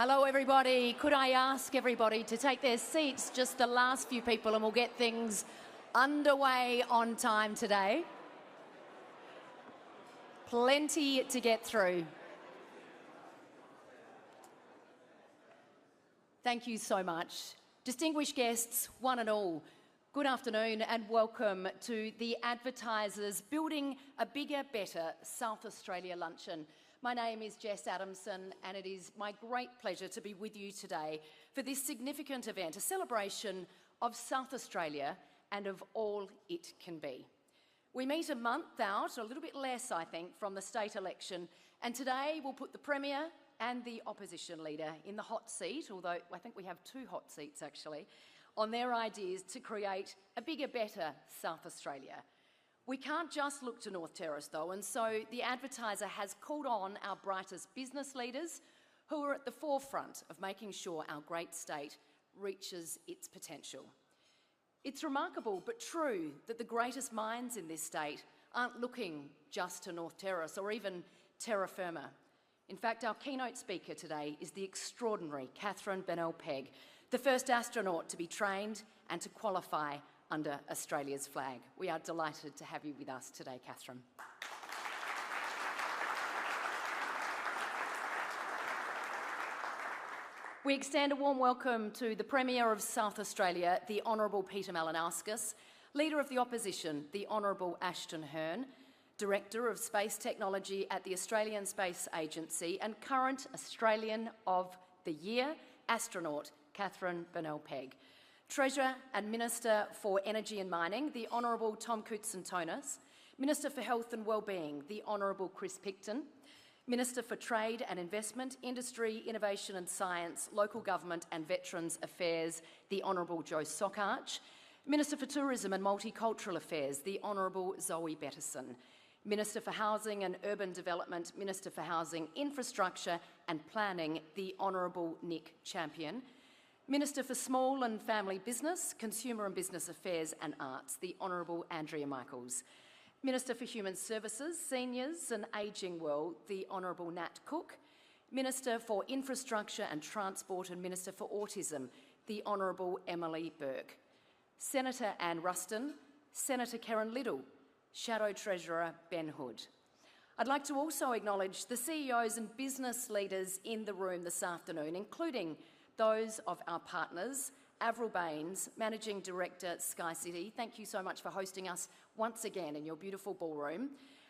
Hello everybody. Could I ask everybody to take their seats, just the last few people, and we'll get things underway on time today. Plenty to get through. Thank you so much. Distinguished guests, one and all, good afternoon and welcome to the Advertisers Building a Bigger, Better South Australia Luncheon. My name is Jess Adamson and it is my great pleasure to be with you today for this significant event, a celebration of South Australia and of all it can be. We meet a month out, a little bit less I think, from the state election, and today we'll put the Premier and the opposition leader in the hot seat, although I think we have two hot seats actually, on their ideas to create a bigger, better South Australia. We can't just look to North Terrace though, and so the Advertiser has called on our brightest business leaders who are at the forefront of making sure our great state reaches its potential. It's remarkable but true that the greatest minds in this state aren't looking just to North Terrace or even terra firma. In fact, our keynote speaker today is the extraordinary Catherine Bennell-Pegg, the first astronaut to be trained and to qualify under Australia's flag. We are delighted to have you with us today, Catherine. We extend a warm welcome to the Premier of South Australia, the Honourable Peter Malinauskas, Leader of the Opposition, the Honourable Ashton Hurn, Director of Space Technology at the Australian Space Agency and current Australian of the Year astronaut, Catherine Bennell-Pegg. Treasurer and Minister for Energy and Mining, the Honourable Tom Koutsantonis, Minister for Health and Wellbeing, the Honourable Chris Picton, Minister for Trade and Investment, Industry, Innovation and Science, Local Government and Veterans Affairs, the Honourable Joe Sockarch, Minister for Tourism and Multicultural Affairs, the Honourable Zoe Bettison, Minister for Housing and Urban Development, Minister for Housing, Infrastructure and Planning, the Honourable Nick Champion, Minister for Small and Family Business, Consumer and Business Affairs and Arts, the Honourable Andrea Michaels, Minister for Human Services, Seniors and Ageing World, the Honourable Nat Cook, Minister for Infrastructure and Transport and Minister for Autism, the Honourable Emily Burke, Senator Anne Ruston, Senator Karen Liddle, Shadow Treasurer Ben Hood. I'd like to also acknowledge the CEOs and business leaders in the room this afternoon, including those of our partners, Avril Baines, Managing Director, Sky City. Thank you so much for hosting us once again in your beautiful ballroom.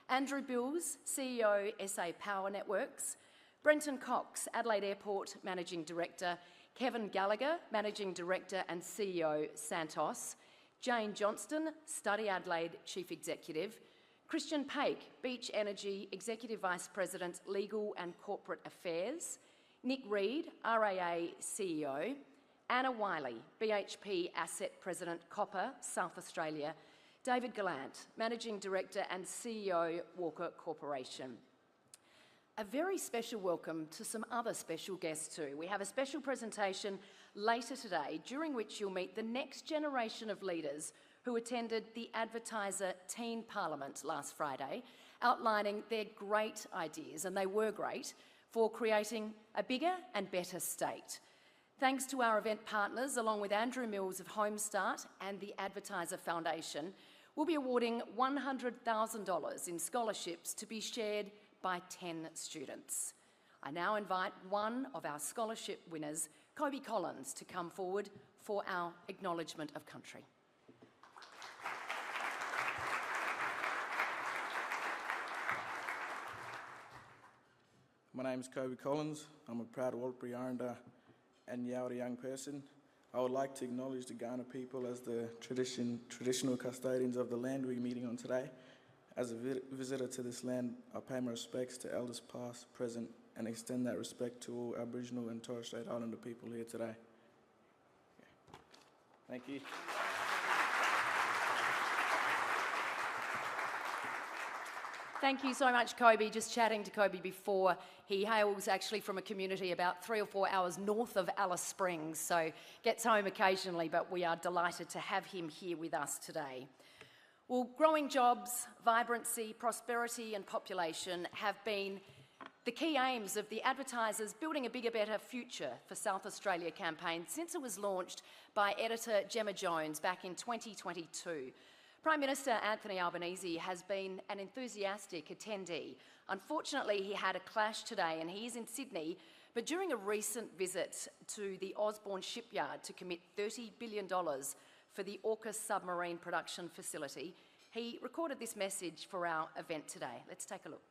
Andrew Bills, CEO, SA Power Networks. Brenton Cox, Adelaide Airport, Managing Director. Kevin Gallagher, Managing Director and CEO, Santos. Jane Johnston, Study Adelaide Chief Executive. Christian Paik, Beach Energy, Executive Vice President, Legal and Corporate Affairs. Nick Reid, RAA CEO, Anna Wiley, BHP Asset President, Copper, South Australia, David Gallant, Managing Director and CEO, Walker Corporation. A very special welcome to some other special guests too. We have a special presentation later today during which you'll meet the next generation of leaders who attended the Advertiser Teen Parliament last Friday, outlining their great ideas, and they were great, for creating a bigger and better state. Thanks to our event partners, along with Andrew Mills of Homestart and the Advertiser Foundation, we'll be awarding $100,000 in scholarships to be shared by 10 students. I now invite one of our scholarship winners, Kobe Collins, to come forward for our acknowledgement of country. My name is Kobe Collins. I'm a proud Warlpiri Aranda and Yawarri young person. I would like to acknowledge the Kaurna people as the traditional custodians of the land we're meeting on today. As a visitor to this land, I pay my respects to elders past, present, and extend that respect to all Aboriginal and Torres Strait Islander people here today. Thank you. Thank you so much, Kobe. Just chatting to Kobe before, he hails actually from a community about 3 or 4 hours north of Alice Springs, so gets home occasionally, but we are delighted to have him here with us today. Well, growing jobs, vibrancy, prosperity and population have been the key aims of the Advertiser's Building a Bigger, Better Future for South Australia campaign since it was launched by editor Gemma Jones back in 2022. Prime Minister Anthony Albanese has been an enthusiastic attendee. Unfortunately, he had a clash today and he is in Sydney, but during a recent visit to the Osborne shipyard to commit $30 billion for the AUKUS submarine production facility, he recorded this message for our event today. Let's take a look.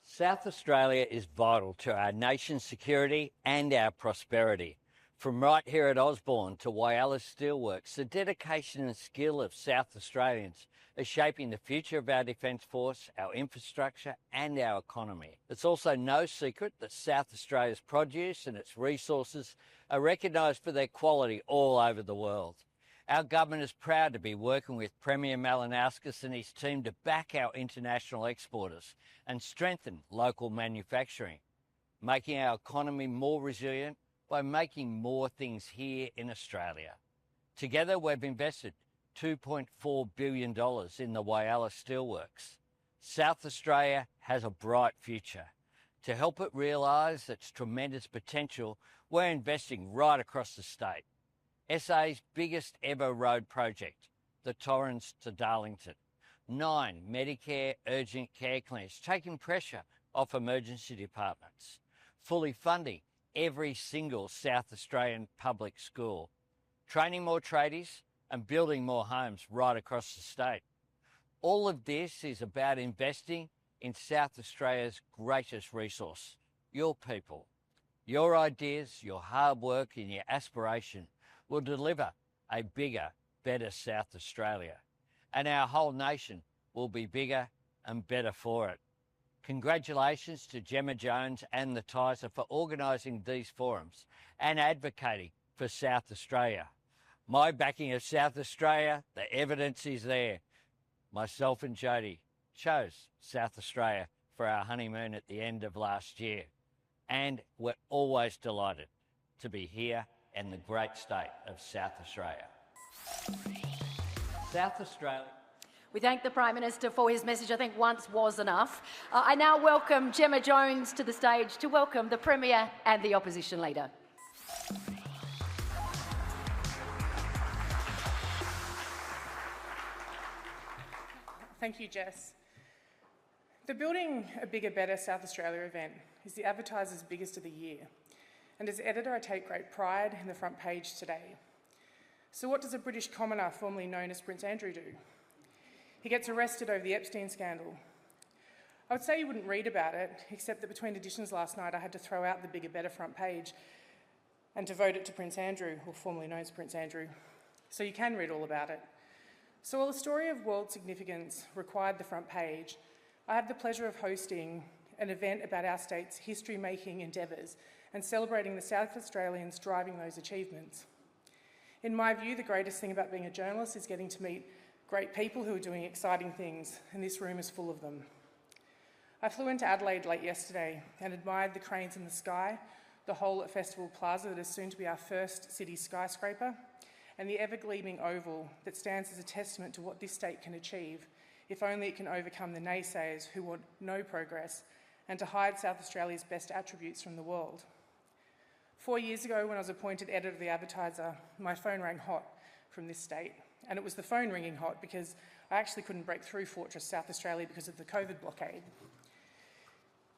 South Australia is vital to our nation's security and our prosperity. From right here at Osborne to Whyalla Steelworks, the dedication and skill of South Australians are shaping the future of our Defence Force, our infrastructure and our economy. It's also no secret that South Australia's produce and its resources are recognised for their quality all over the world. Our government is proud to be working with Premier Malinauskas and his team to back our international exporters and strengthen local manufacturing, making our economy more resilient by making more things here in Australia. Together, we've invested $2.4 billion in the Whyalla Steelworks. South Australia has a bright future. To help it realise its tremendous potential, we're investing right across the state. SA's biggest ever road project, the Torrens to Darlington. 9 Medicare urgent care clinics, taking pressure off emergency departments. Fully funding every single South Australian public school. Training more tradies and building more homes right across the state. All of this is about investing in South Australia's greatest resource, your people. Your ideas, your hard work and your aspiration will deliver a bigger, better South Australia. And our whole nation will be bigger and better for it. Congratulations to Gemma Jones and the Tiser for organising these forums and advocating for South Australia. My backing of South Australia, the evidence is there. Myself and Jodie chose South Australia for our honeymoon at the end of last year. And we're always delighted to be here in the great state of South Australia. South Australia. We thank the Prime Minister for his message. I think once was enough. I now welcome Gemma Jones to the stage to welcome the Premier and the Opposition Leader. Thank you, Jess. The Building a Bigger, Better South Australia event is the Advertiser's biggest of the year. And as editor, I take great pride in the front page today. So what does a British commoner formerly known as Prince Andrew do? He gets arrested over the Epstein scandal. I would say you wouldn't read about it, except that between editions last night I had to throw out the Bigger Better front page and devote it to Prince Andrew, or formerly known as Prince Andrew. So you can read all about it. So while the story of world significance required the front page, I had the pleasure of hosting an event about our state's history-making endeavours and celebrating the South Australians driving those achievements. In my view, the greatest thing about being a journalist is getting to meet great people who are doing exciting things, and this room is full of them. I flew into Adelaide late yesterday and admired the cranes in the sky, the hole at Festival Plaza that is soon to be our first city skyscraper, and the ever-gleaming oval that stands as a testament to what this state can achieve, if only it can overcome the naysayers who want no progress and to hide South Australia's best attributes from the world. 4 years ago, when I was appointed editor of The Advertiser, my phone rang hot from this state. And it was the phone ringing hot because I actually couldn't break through Fortress South Australia because of the COVID blockade.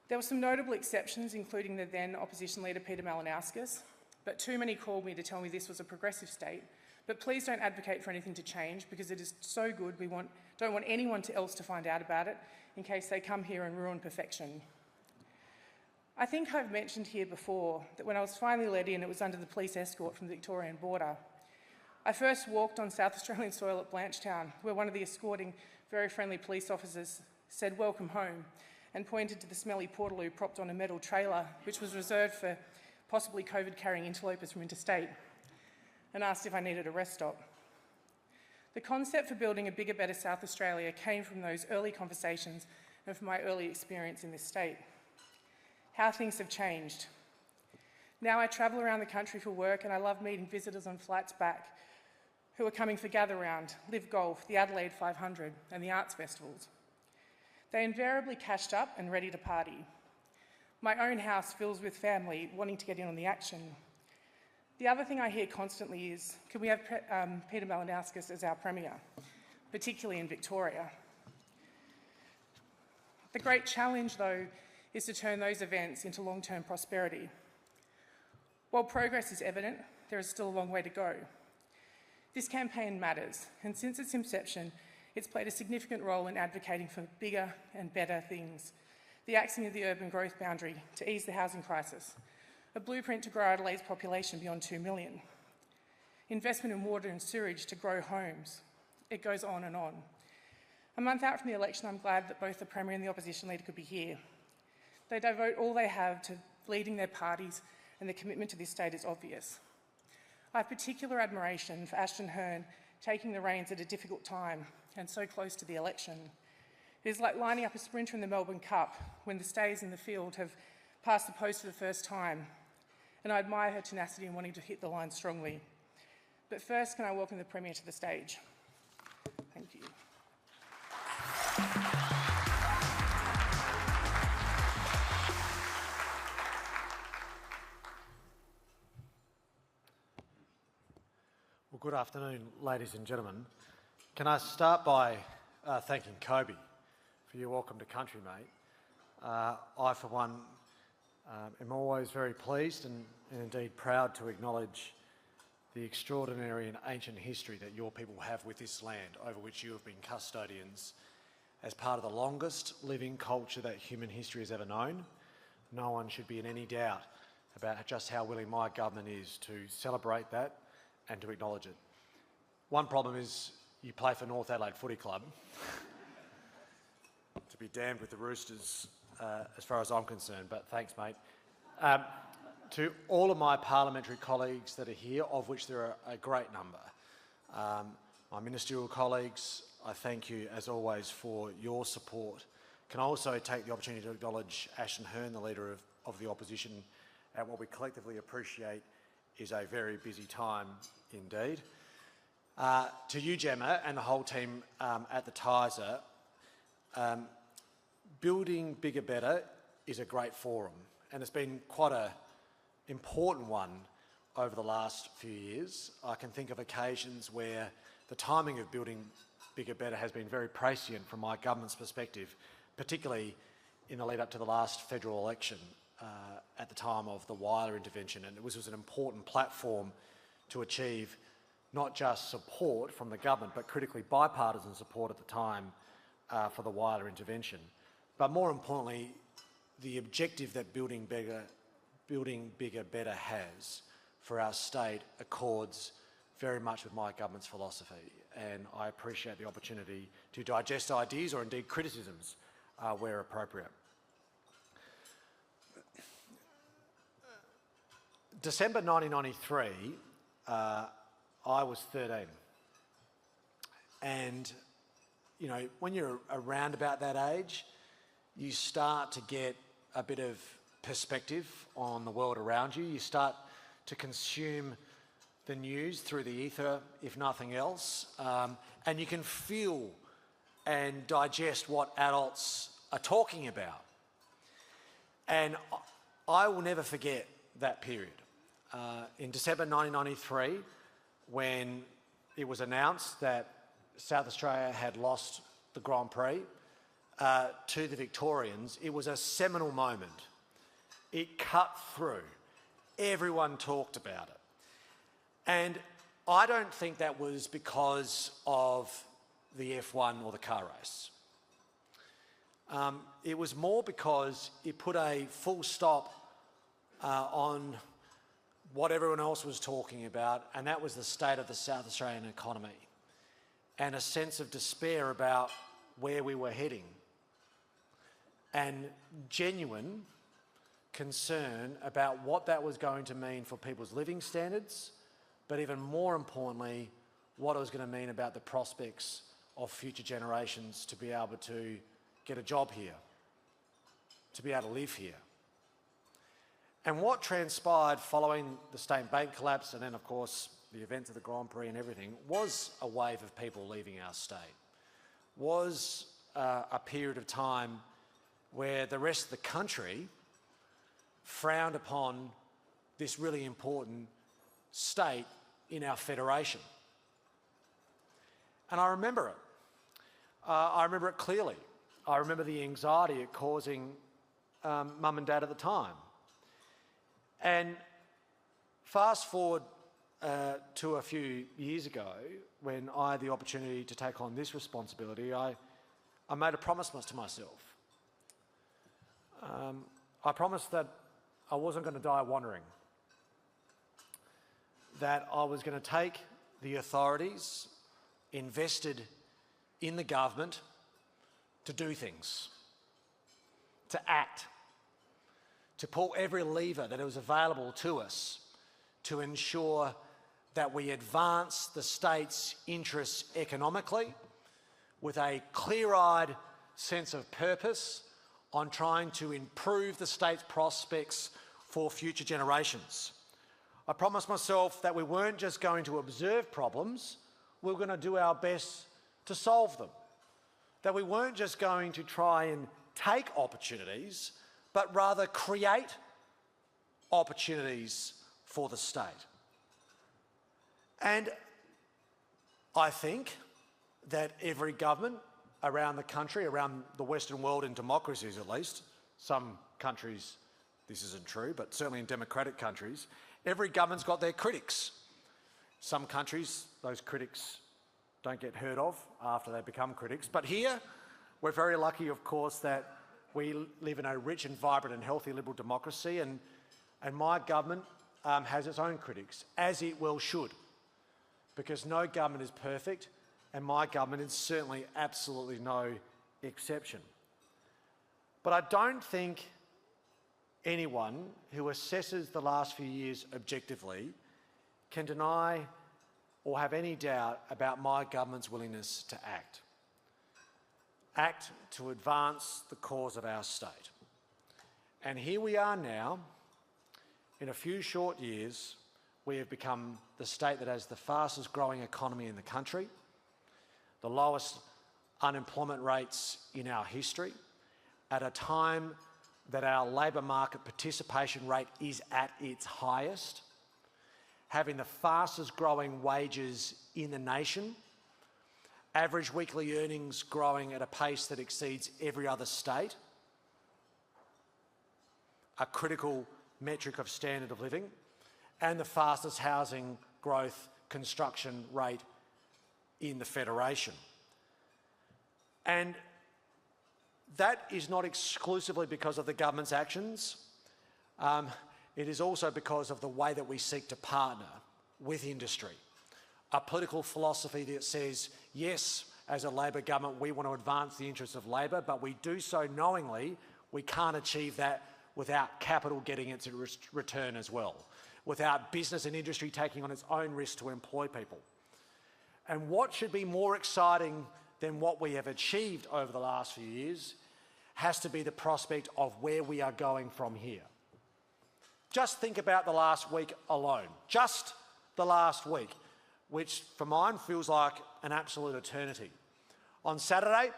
There were some notable exceptions, including the then opposition leader Peter Malinauskas, but too many called me to tell me this was a progressive state. But please don't advocate for anything to change because it is so good we don't want anyone else to find out about it in case they come here and ruin perfection. I think I've mentioned here before that when I was finally let in, it was under the police escort from the Victorian border. I first walked on South Australian soil at Blanchetown, where one of the escorting, very friendly police officers said, "Welcome home," and pointed to the smelly portaloo propped on a metal trailer, which was reserved for possibly COVID-carrying interlopers from interstate, and asked if I needed a rest stop. The concept for building a bigger, better South Australia came from those early conversations and from my early experience in this state. How things have changed. Now I travel around the country for work and I love meeting visitors on flights back who are coming for Gather Round, Live Golf, the Adelaide 500 and the arts festivals. They invariably cashed up and ready to party. My own house fills with family wanting to get in on the action. The other thing I hear constantly is, can we have Peter Malinauskas as our Premier, particularly in Victoria? The great challenge, though, is to turn those events into long-term prosperity. While progress is evident, there is still a long way to go. This campaign matters, and since its inception, it's played a significant role in advocating for bigger and better things. The axing of the urban growth boundary to ease the housing crisis, a blueprint to grow Adelaide's population beyond 2 million, investment in water and sewage to grow homes. It goes on and on. A month out from the election, I'm glad that both the Premier and the Opposition Leader could be here. They devote all they have to leading their parties, and their commitment to this state is obvious. I have particular admiration for Ashton Hurn taking the reins at a difficult time and so close to the election. It is like lining up a sprinter in the Melbourne Cup when the stays in the field have passed the post for the first time, and I admire her tenacity in wanting to hit the line strongly. But first, can I welcome the Premier to the stage? Thank you. Well, good afternoon, ladies and gentlemen. Can I start by thanking Kobe for your welcome to country, mate. I, for one, am always very pleased and indeed proud to acknowledge the extraordinary and ancient history that your people have with this land, over which you have been custodians as part of the longest living culture that human history has ever known. No one should be in any doubt about just how willing my government is to celebrate that and to acknowledge it. One problem is you play for North Adelaide Footy Club. To be damned with the Roosters as far as I'm concerned, but thanks, mate. To all of my parliamentary colleagues that are here, of which there are a great number, my ministerial colleagues, I thank you as always for your support. Can I also take the opportunity to acknowledge Ashton Hurn, the Leader of the Opposition, at what we collectively appreciate is a very busy time indeed. To you, Gemma, and the whole team at the Advertiser, building bigger, better is a great forum, and it's been quite an important one over the last few years. I can think of occasions where the timing of building bigger, better has been very prescient from my government's perspective, particularly in the lead up to the last federal election at the time of the Weiler intervention, and it was an important platform to achieve not just support from the government, but critically bipartisan support at the time for the Weiler intervention. But more importantly, the objective that building bigger, better has for our state accords very much with my government's philosophy, and I appreciate the opportunity to digest ideas or indeed criticisms where appropriate. December 1993, I was 13, and you know, when you're around about that age, you start to get a bit of perspective on the world around you. You start to consume the news through the ether, if nothing else, and you can feel and digest what adults are talking about. And I will never forget that period. In December 1993, when it was announced that South Australia had lost the Grand Prix to the Victorians, it was a seminal moment. It cut through. Everyone talked about it. And I don't think that was because of the F1 or the car race. It was more because it put a full stop on what everyone else was talking about, and that was the state of the South Australian economy and a sense of despair about where we were heading and genuine concern about what that was going to mean for people's living standards, but even more importantly, what it was going to mean about the prospects of future generations to be able to get a job here, to be able to live here. And what transpired following the State Bank collapse and then, of course, the events of the Grand Prix and everything was a wave of people leaving our state, was a period of time where the rest of the country frowned upon this really important state in our federation. And I remember it. I remember it clearly. I remember the anxiety it causing Mum and Dad at the time. And fast forward to a few years ago, when I had the opportunity to take on this responsibility, I made a promise to myself. I promised that I wasn't going to die wandering, that I was going to take the authorities invested in the government to do things, to act, to pull every lever that was available to us to ensure that we advance the state's interests economically with a clear-eyed sense of purpose on trying to improve the state's prospects for future generations. I promised myself that we weren't just going to observe problems, we were going to do our best to solve them. That we weren't just going to try and take opportunities, but rather create opportunities for the state. And I think that every government around the country, around the Western world in democracies at least, some countries this isn't true, but certainly in democratic countries, every government's got their critics. Some countries, those critics don't get heard of after they become critics. But here, we're very lucky, of course, that we live in a rich and vibrant and healthy liberal democracy, and my government has its own critics, as it well should, because no government is perfect, and my government is certainly absolutely no exception. But I don't think anyone who assesses the last few years objectively can deny or have any doubt about my government's willingness to act. Act to advance the cause of our state. And here we are now. In a few short years, we have become the state that has the fastest growing economy in the country, the lowest unemployment rates in our history, at a time that our labour market participation rate is at its highest, having the fastest growing wages in the nation, average weekly earnings growing at a pace that exceeds every other state, a critical metric of standard of living, and the fastest housing growth construction rate in the Federation. And that is not exclusively because of the government's actions. It is also because of the way that we seek to partner with industry. A political philosophy that says, yes, as a Labor government, we want to advance the interests of Labor, but we do so knowingly we can't achieve that without capital getting its return as well, without business and industry taking on its own risk to employ people. And what should be more exciting than what we have achieved over the last few years has to be the prospect of where we are going from here. Just think about the last week alone, just the last week, which for mine feels like an absolute eternity. On Saturday,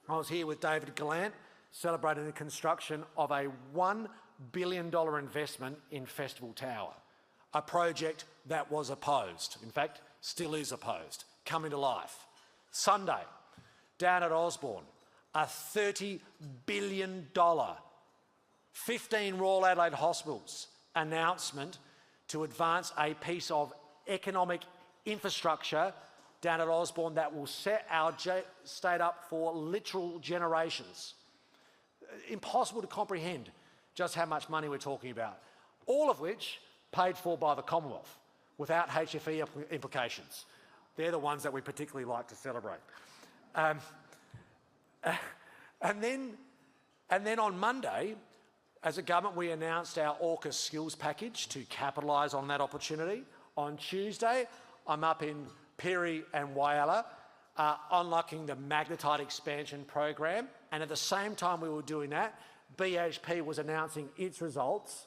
I was here with David Gallant celebrating the construction of a $1 billion investment in Festival Tower, a project that was opposed, in fact, still is opposed, coming to life. Sunday, down at Osborne, a $30 billion, 15 Royal Adelaide hospitals announcement to advance a piece of economic infrastructure down at Osborne that will set our state up for literal generations. Impossible to comprehend just how much money we're talking about, all of which paid for by the Commonwealth without HFE implications. They're the ones that we particularly like to celebrate. And then on Monday, as a government, we announced our AUKUS skills package to capitalise on that opportunity. On Tuesday, I'm up in Piri and Whyalla, unlocking the magnetite expansion program. And at the same time we were doing that, BHP was announcing its results,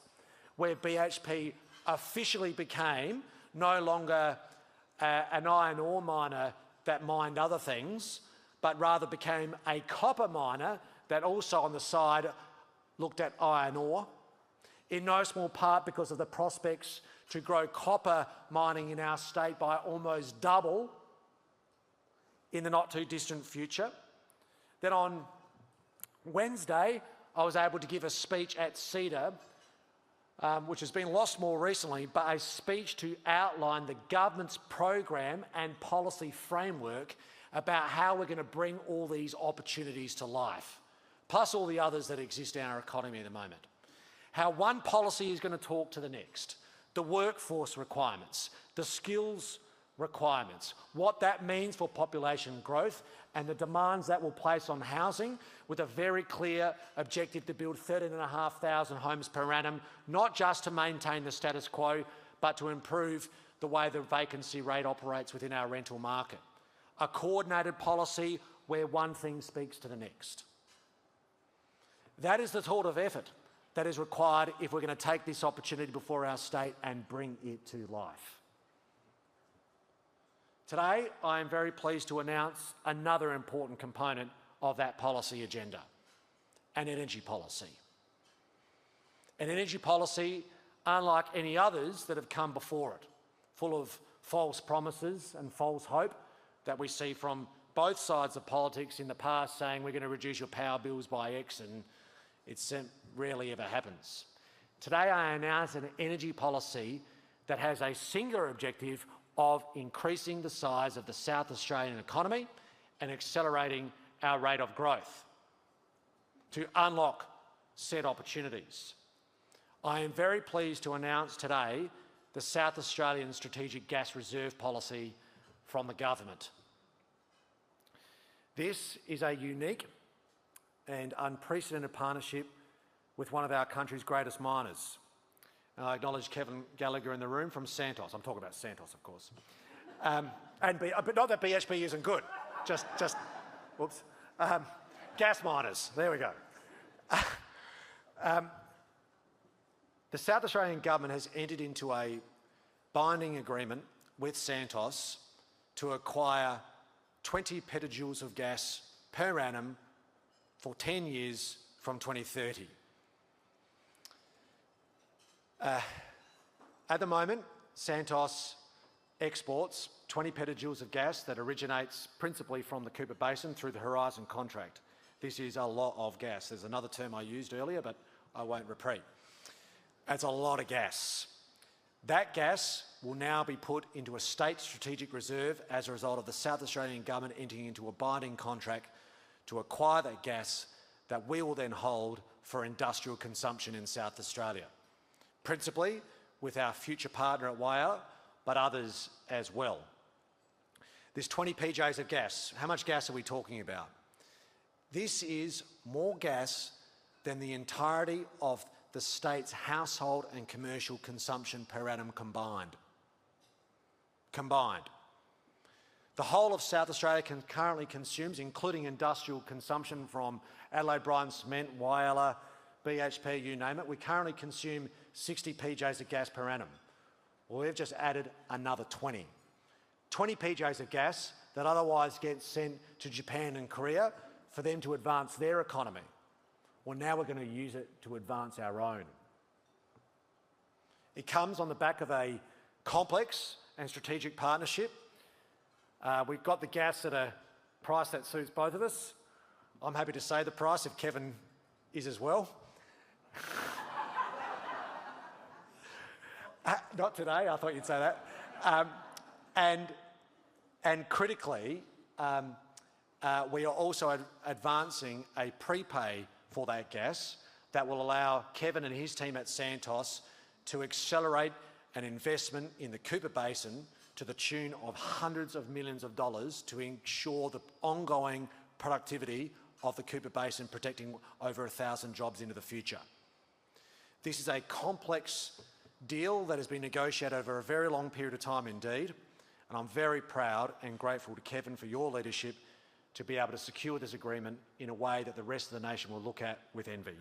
where BHP officially became no longer an iron ore miner that mined other things, but rather became a copper miner that also on the side looked at iron ore. in no small part because of the prospects to grow copper mining in our state by almost double in the not too distant future. Then on Wednesday, I was able to give a speech at CEDA, which has been lost more recently, but a speech to outline the government's program and policy framework about how we're going to bring all these opportunities to life, plus all the others that exist in our economy at the moment. How one policy is going to talk to the next, the workforce requirements, the skills requirements, what that means for population growth and the demands that will place on housing, with a very clear objective to build 13,500 homes per annum, not just to maintain the status quo, but to improve the way the vacancy rate operates within our rental market. A coordinated policy where one thing speaks to the next. That is the sort of effort that is required if we're going to take this opportunity before our state and bring it to life. Today, I am very pleased to announce another important component of that policy agenda, an energy policy. An energy policy unlike any others that have come before it, full of false promises and false hope that we see from both sides of politics in the past, saying we're going to reduce your power bills by X, and it rarely ever happens. Today, I announce an energy policy that has a singular objective of increasing the size of the South Australian economy and accelerating our rate of growth to unlock said opportunities. I am very pleased to announce today the South Australian Strategic Gas Reserve Policy from the government. This is a unique and unprecedented partnership with one of our country's greatest miners. And I acknowledge Kevin Gallagher in the room from Santos. I'm talking about Santos, of course. But not that BHP isn't good. Just whoops. Gas miners. There we go. The South Australian government has entered into a binding agreement with Santos to acquire 20 petajoules of gas per annum for 10 years from 2030. At the moment, Santos exports 20 petajoules of gas that originates principally from the Cooper Basin through the Horizon contract. This is a lot of gas. There's another term I used earlier, but I won't repeat. That's a lot of gas. That gas will now be put into a state strategic reserve as a result of the South Australian government entering into a binding contract to acquire that gas that we will then hold for industrial consumption in South Australia, principally with our future partner at Whyalla, but others as well. This 20 PJs of gas, how much gas are we talking about? This is more gas than the entirety of the state's household and commercial consumption per annum combined. The whole of South Australia currently consumes, including industrial consumption from Adelaide Brine Cement, Whyalla, BHP, you name it. We currently consume 60 PJs of gas per annum. Well, we've just added another 20. 20 PJs of gas that otherwise get sent to Japan and Korea for them to advance their economy. Well, now we're going to use it to advance our own. It comes on the back of a complex and strategic partnership. We've got the gas at a price that suits both of us. I'm happy to say the price if Kevin is as well. Not today, I thought you'd say that. And critically, we are also advancing a prepay for that gas that will allow Kevin and his team at Santos to accelerate an investment in the Cooper Basin to the tune of hundreds of millions of dollars to ensure the ongoing productivity of the Cooper Basin, protecting over 1,000 jobs into the future. This is a complex deal that has been negotiated over a very long period of time indeed, and I'm very proud and grateful to Kevin for your leadership to be able to secure this agreement in a way that the rest of the nation will look at with envy.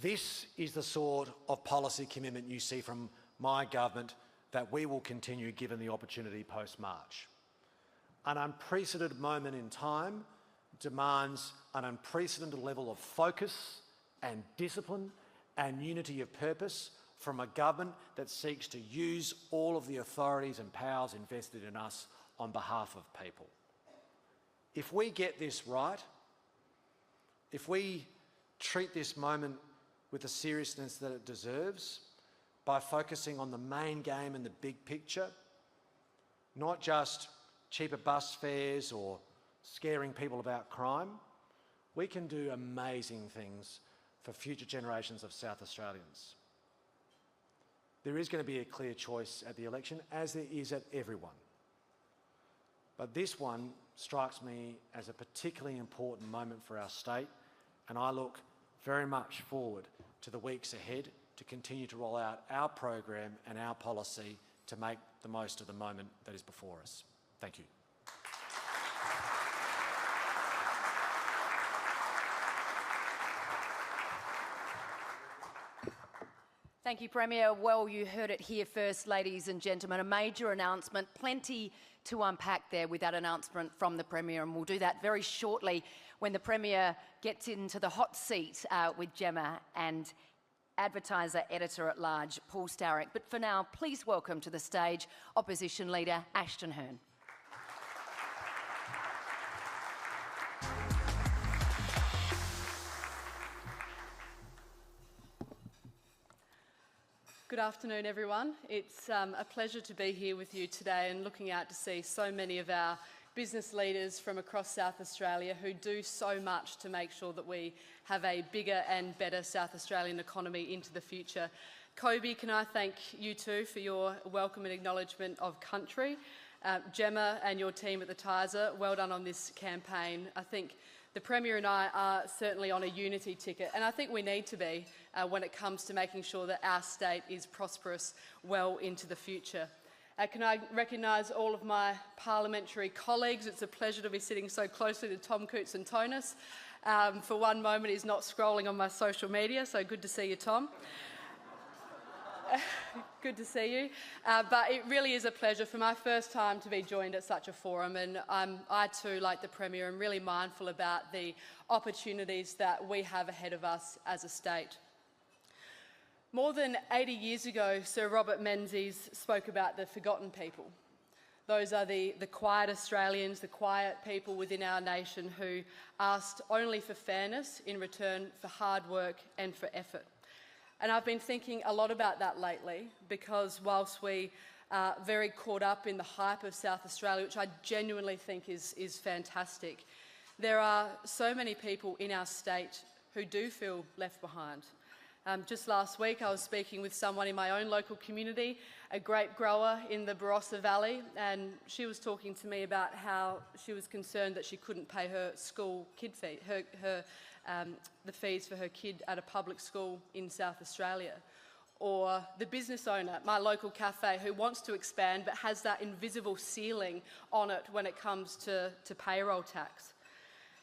This is the sort of policy commitment you see from my government that we will continue given the opportunity post-March. An unprecedented moment in time demands an unprecedented level of focus and discipline and unity of purpose from a government that seeks to use all of the authorities and powers invested in us on behalf of people. If we get this right, if we treat this moment with the seriousness that it deserves, by focusing on the main game and the big picture, not just cheaper bus fares or scaring people about crime, we can do amazing things for future generations of South Australians. There is going to be a clear choice at the election, as there is at everyone. But this one strikes me as a particularly important moment for our state, and I look very much forward to the weeks ahead to continue to roll out our program and our policy to make the most of the moment that is before us. Thank you. Thank you, Premier. Well, you heard it here first, ladies and gentlemen. A major announcement, plenty to unpack there with that announcement from the Premier, and we'll do that very shortly when the Premier gets into the hot seat with Gemma and Advertiser Editor-at-Large Paul Starrick. But for now, please welcome to the stage Opposition Leader Ashton Hurn. Good afternoon, everyone. It's a pleasure to be here with you today and looking out to see so many of our business leaders from across South Australia who do so much to make sure that we have a bigger and better South Australian economy into the future. Kobe, can I thank you too for your welcome and acknowledgement of country. Gemma and your team at the Advertiser, well done on this campaign. I think the Premier and I are certainly on a unity ticket, and I think we need to be when it comes to making sure that our state is prosperous well into the future. Can I recognise all of my parliamentary colleagues? It's a pleasure to be sitting so closely to Tom Cootes and Tonus. For one moment, he's not scrolling on my social media, so good to see you, Tom. Good to see you. But it really is a pleasure for my first time to be joined at such a forum, and I too, like the Premier, am really mindful about the opportunities that we have ahead of us as a state. More than 80 years ago, Sir Robert Menzies spoke about the forgotten people. Those are the quiet Australians, the quiet people within our nation who asked only for fairness in return for hard work and for effort. And I've been thinking a lot about that lately because whilst we are very caught up in the hype of South Australia, which I genuinely think is fantastic, there are so many people in our state who do feel left behind. Just last week I was speaking with someone in my own local community, a grape grower in the Barossa Valley, and she was talking to me about how she was concerned that she couldn't pay her school kid fee, the fees for her kid at a public school in South Australia. Or the business owner, my local cafe, who wants to expand but has that invisible ceiling on it when it comes to payroll tax.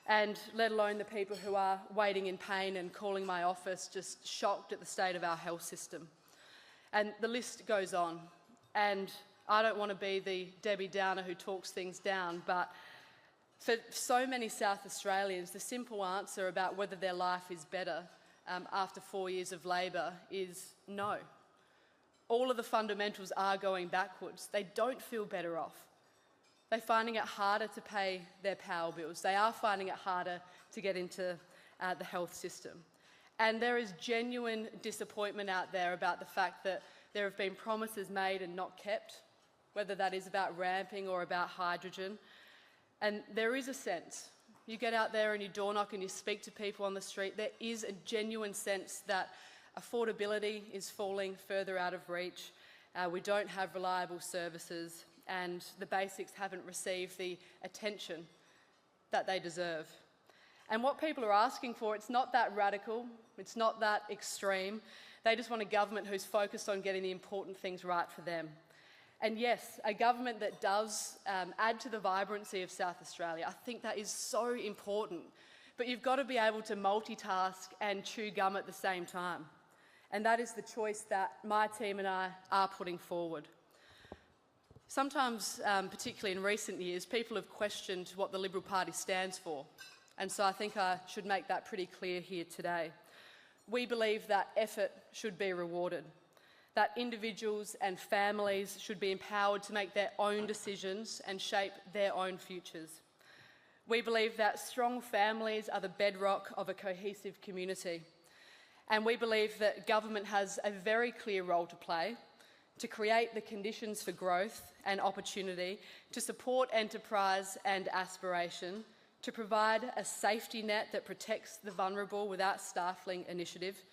And let alone the people who are waiting in pain and calling my office just shocked at the state of our health system. And the list goes on. And I don't want to be the Debbie Downer who talks things down, but for so many South Australians, the simple answer about whether their life is better after 4 years of Labor is no. All of the fundamentals are going backwards. They don't feel better off. They're finding it harder to pay their power bills. They are finding it harder to get into the health system. And there is genuine disappointment out there about the fact that there have been promises made and not kept, whether that is about ramping or about hydrogen. And there is a sense, you get out there and you door knock and you speak to people on the street, there is a genuine sense that affordability is falling further out of reach. We don't have reliable services, and the basics haven't received the attention that they deserve. And what people are asking for, it's not that radical, it's not that extreme. They just want a government who's focused on getting the important things right for them. And yes, a government that does add to the vibrancy of South Australia. I think that is so important. But you've got to be able to multitask and chew gum at the same time. And that is the choice that my team and I are putting forward. Sometimes, particularly in recent years, people have questioned what the Liberal Party stands for. And so I think I should make that pretty clear here today. We believe that effort should be rewarded, that individuals and families should be empowered to make their own decisions and shape their own futures. We believe that strong families are the bedrock of a cohesive community. And we believe that government has a very clear role to play to create the conditions for growth and opportunity, to support enterprise and aspiration, to provide a safety net that protects the vulnerable without stifling initiative,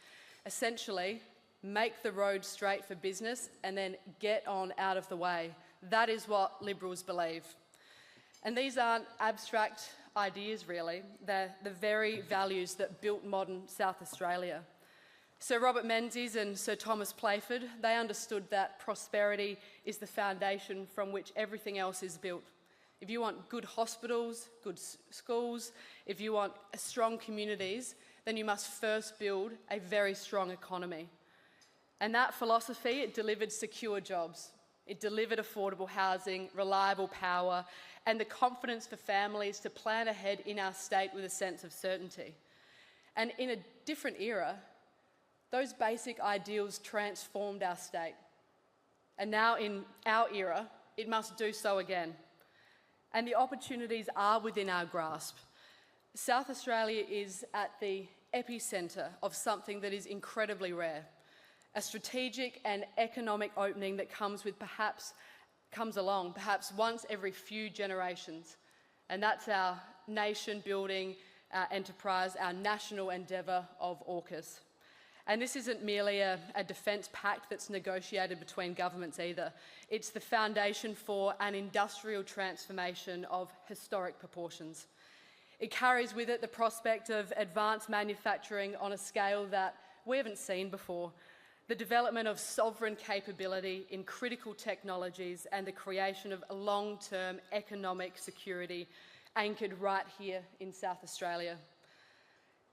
essentially make the road straight for business and then get on out of the way. That is what Liberals believe. And these aren't abstract ideas, really. They're the very values that built modern South Australia. Sir Robert Menzies and Sir Thomas Playford, they understood that prosperity is the foundation from which everything else is built. If you want good hospitals, good schools, if you want strong communities, then you must first build a very strong economy. And that philosophy, it delivered secure jobs. It delivered affordable housing, reliable power, and the confidence for families to plan ahead in our state with a sense of certainty. And in a different era, those basic ideals transformed our state. And now in our era, it must do so again. And the opportunities are within our grasp. South Australia is at the epicentre of something that is incredibly rare. A strategic and economic opening that comes along perhaps once every few generations. And that's our nation-building enterprise, our national endeavour of AUKUS. And this isn't merely a defence pact that's negotiated between governments either. It's the foundation for an industrial transformation of historic proportions. It carries with it the prospect of advanced manufacturing on a scale that we haven't seen before, the development of sovereign capability in critical technologies, and the creation of a long-term economic security anchored right here in South Australia.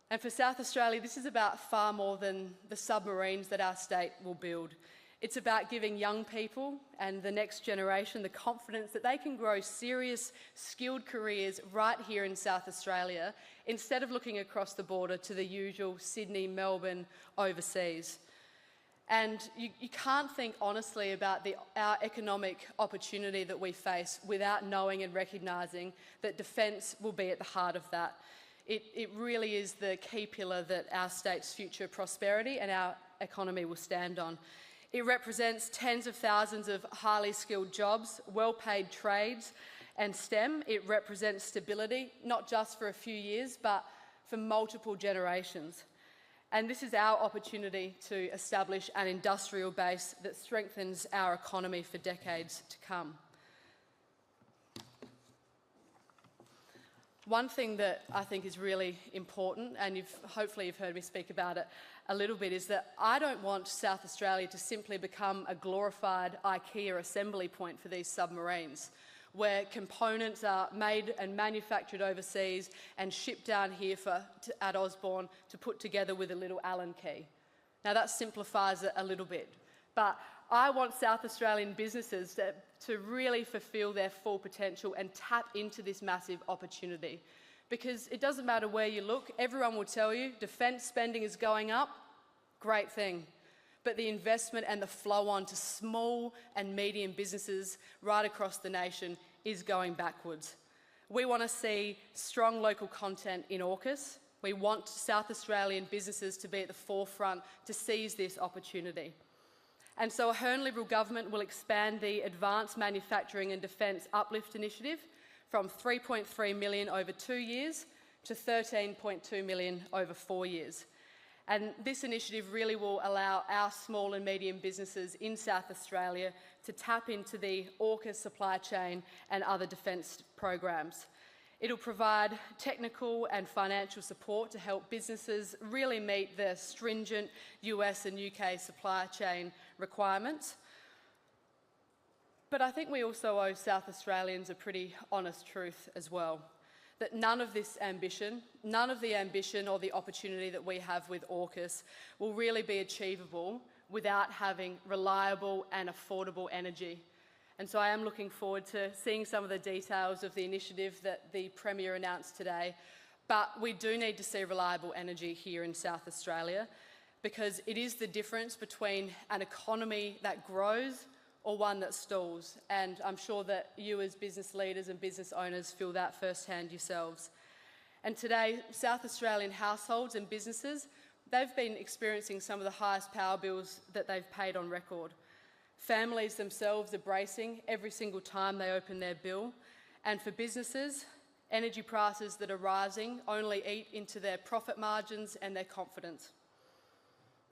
And for South Australia, this is about far more than the submarines that our state will build. It's about giving young people and the next generation the confidence that they can grow serious, skilled careers right here in South Australia, instead of looking across the border to the usual Sydney, Melbourne, overseas. And you can't think honestly about our economic opportunity that we face without knowing and recognising that defence will be at the heart of that. It really is the key pillar that our state's future prosperity and our economy will stand on. It represents tens of thousands of highly skilled jobs, well-paid trades and STEM. It represents stability, not just for a few years, but for multiple generations. And this is our opportunity to establish an industrial base that strengthens our economy for decades to come. One thing that I think is really important, and hopefully you've heard me speak about it a little bit, is that I don't want South Australia to simply become a glorified IKEA assembly point for these submarines, where components are made and manufactured overseas and shipped down here at Osborne to put together with a little Allen key. Now that simplifies it a little bit, but I want South Australian businesses to really fulfil their full potential and tap into this massive opportunity. Because it doesn't matter where you look, everyone will tell you defence spending is going up, great thing. But the investment and the flow on to small and medium businesses right across the nation is going backwards. We want to see strong local content in AUKUS. We want South Australian businesses to be at the forefront to seize this opportunity. And so a Hurn Liberal government will expand the Advanced Manufacturing and Defence Uplift Initiative from $3.3 million over 2 years to $13.2 million over 4 years. And this initiative really will allow our small and medium businesses in South Australia to tap into the AUKUS supply chain and other defence programs. It'll provide technical and financial support to help businesses really meet the stringent US and UK supply chain requirements. But I think we also owe South Australians a pretty honest truth as well, that none of the ambition or the opportunity that we have with AUKUS will really be achievable without having reliable and affordable energy. And so I am looking forward to seeing some of the details of the initiative that the Premier announced today. But we do need to see reliable energy here in South Australia. because it is the difference between an economy that grows or one that stalls. And I'm sure that you as business leaders and business owners feel that firsthand yourselves. And today, South Australian households and businesses, they've been experiencing some of the highest power bills that they've paid on record. Families themselves are bracing every single time they open their bill. And for businesses, energy prices that are rising only eat into their profit margins and their confidence.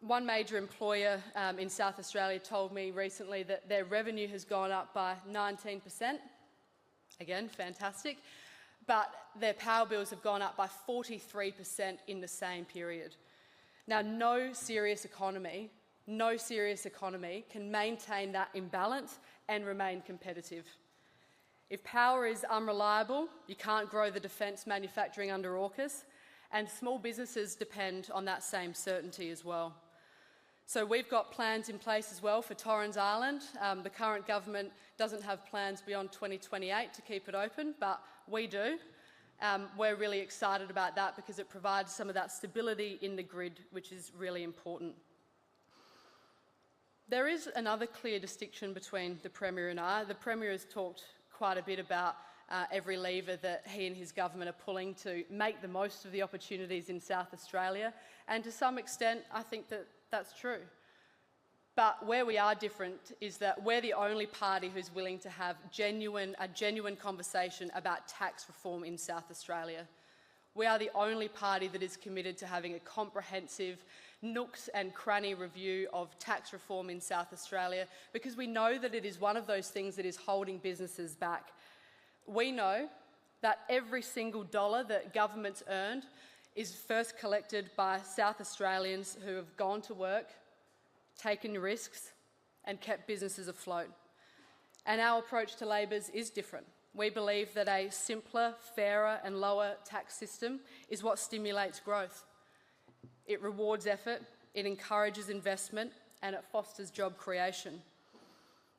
One major employer in South Australia told me recently that their revenue has gone up by 19%. Again, fantastic. But their power bills have gone up by 43% in the same period. Now, no serious economy can maintain that imbalance and remain competitive. If power is unreliable, you can't grow the defence manufacturing under AUKUS, and small businesses depend on that same certainty as well. So we've got plans in place as well for Torrens Island. The current government doesn't have plans beyond 2028 to keep it open, but we do. We're really excited about that because it provides some of that stability in the grid, which is really important. There is another clear distinction between the Premier and I. The Premier has talked quite a bit about every lever that he and his government are pulling to make the most of the opportunities in South Australia, and to some extent I think that that's true. But where we are different is that we're the only party who's willing to have a genuine conversation about tax reform in South Australia. We are the only party that is committed to having a comprehensive nooks and cranny review of tax reform in South Australia, because we know that it is one of those things that is holding businesses back. We know that every single dollar that government's earned is first collected by South Australians who have gone to work, taken risks and kept businesses afloat. And our approach to Labor's is different. We believe that a simpler, fairer and lower tax system is what stimulates growth. It rewards effort, it encourages investment and it fosters job creation.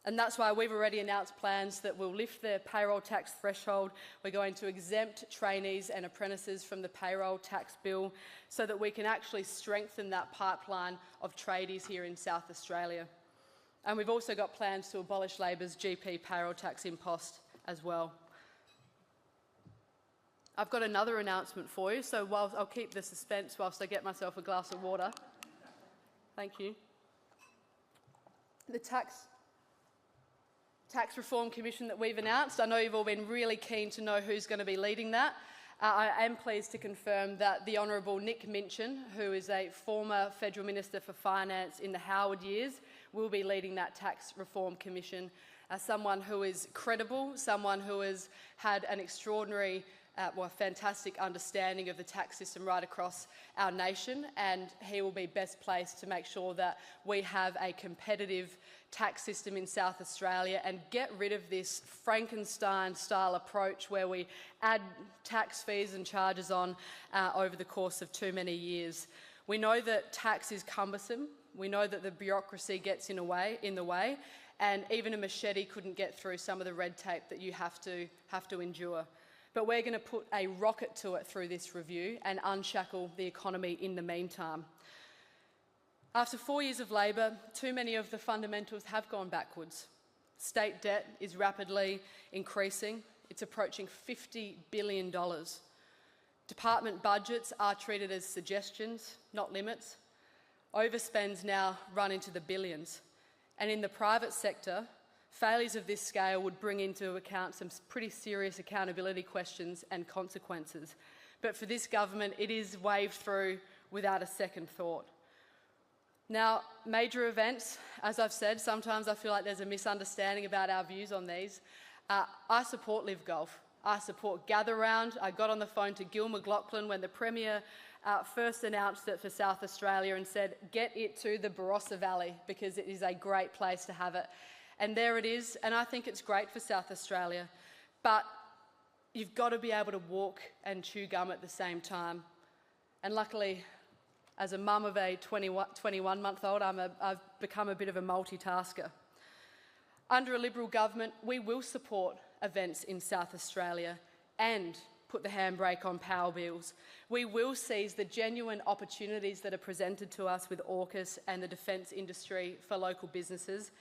And that's why we've already announced plans that will lift the payroll tax threshold. We're going to exempt trainees and apprentices from the payroll tax bill so that we can actually strengthen that pipeline of tradies here in South Australia. And we've also got plans to abolish Labor's GP payroll tax impost as well. I've got another announcement for you, so I'll keep the suspense whilst I get myself a glass of water. Thank you. The Tax Reform Commission that we've announced, I know you've all been really keen to know who's going to be leading that. I am pleased to confirm that the Honourable Nick Minchin, who is a former Federal Minister for Finance in the Howard years, will be leading that Tax Reform Commission. Someone who is credible, someone who has had an extraordinary, fantastic understanding of the tax system right across our nation, and he will be best placed to make sure that we have a competitive tax system in South Australia and get rid of this Frankenstein-style approach where we add tax fees and charges on over the course of too many years. We know that tax is cumbersome. We know that the bureaucracy gets in the way, and even a machete couldn't get through some of the red tape that you have to endure. But we're going to put a rocket to it through this review and unshackle the economy in the meantime. After 4 years of Labor, too many of the fundamentals have gone backwards. State debt is rapidly increasing. It's approaching $50 billion. Department budgets are treated as suggestions, not limits. Overspends now run into the billions. And in the private sector, failures of this scale would bring into account some pretty serious accountability questions and consequences. But for this government, it is waved through without a second thought. Now, major events, as I've said, sometimes I feel like there's a misunderstanding about our views on these. I support Live Golf. I support Gather Round. I got on the phone to Gil McLachlan when the Premier first announced it for South Australia and said, get it to the Barossa Valley because it is a great place to have it. And there it is, and I think it's great for South Australia. But you've got to be able to walk and chew gum at the same time. And luckily, as a mum of a 21-month-old, I've become a bit of a multitasker. Under a Liberal government, we will support events in South Australia and put the handbrake on power bills. We will seize the genuine opportunities that are presented to us with AUKUS and the defence industry for local businesses.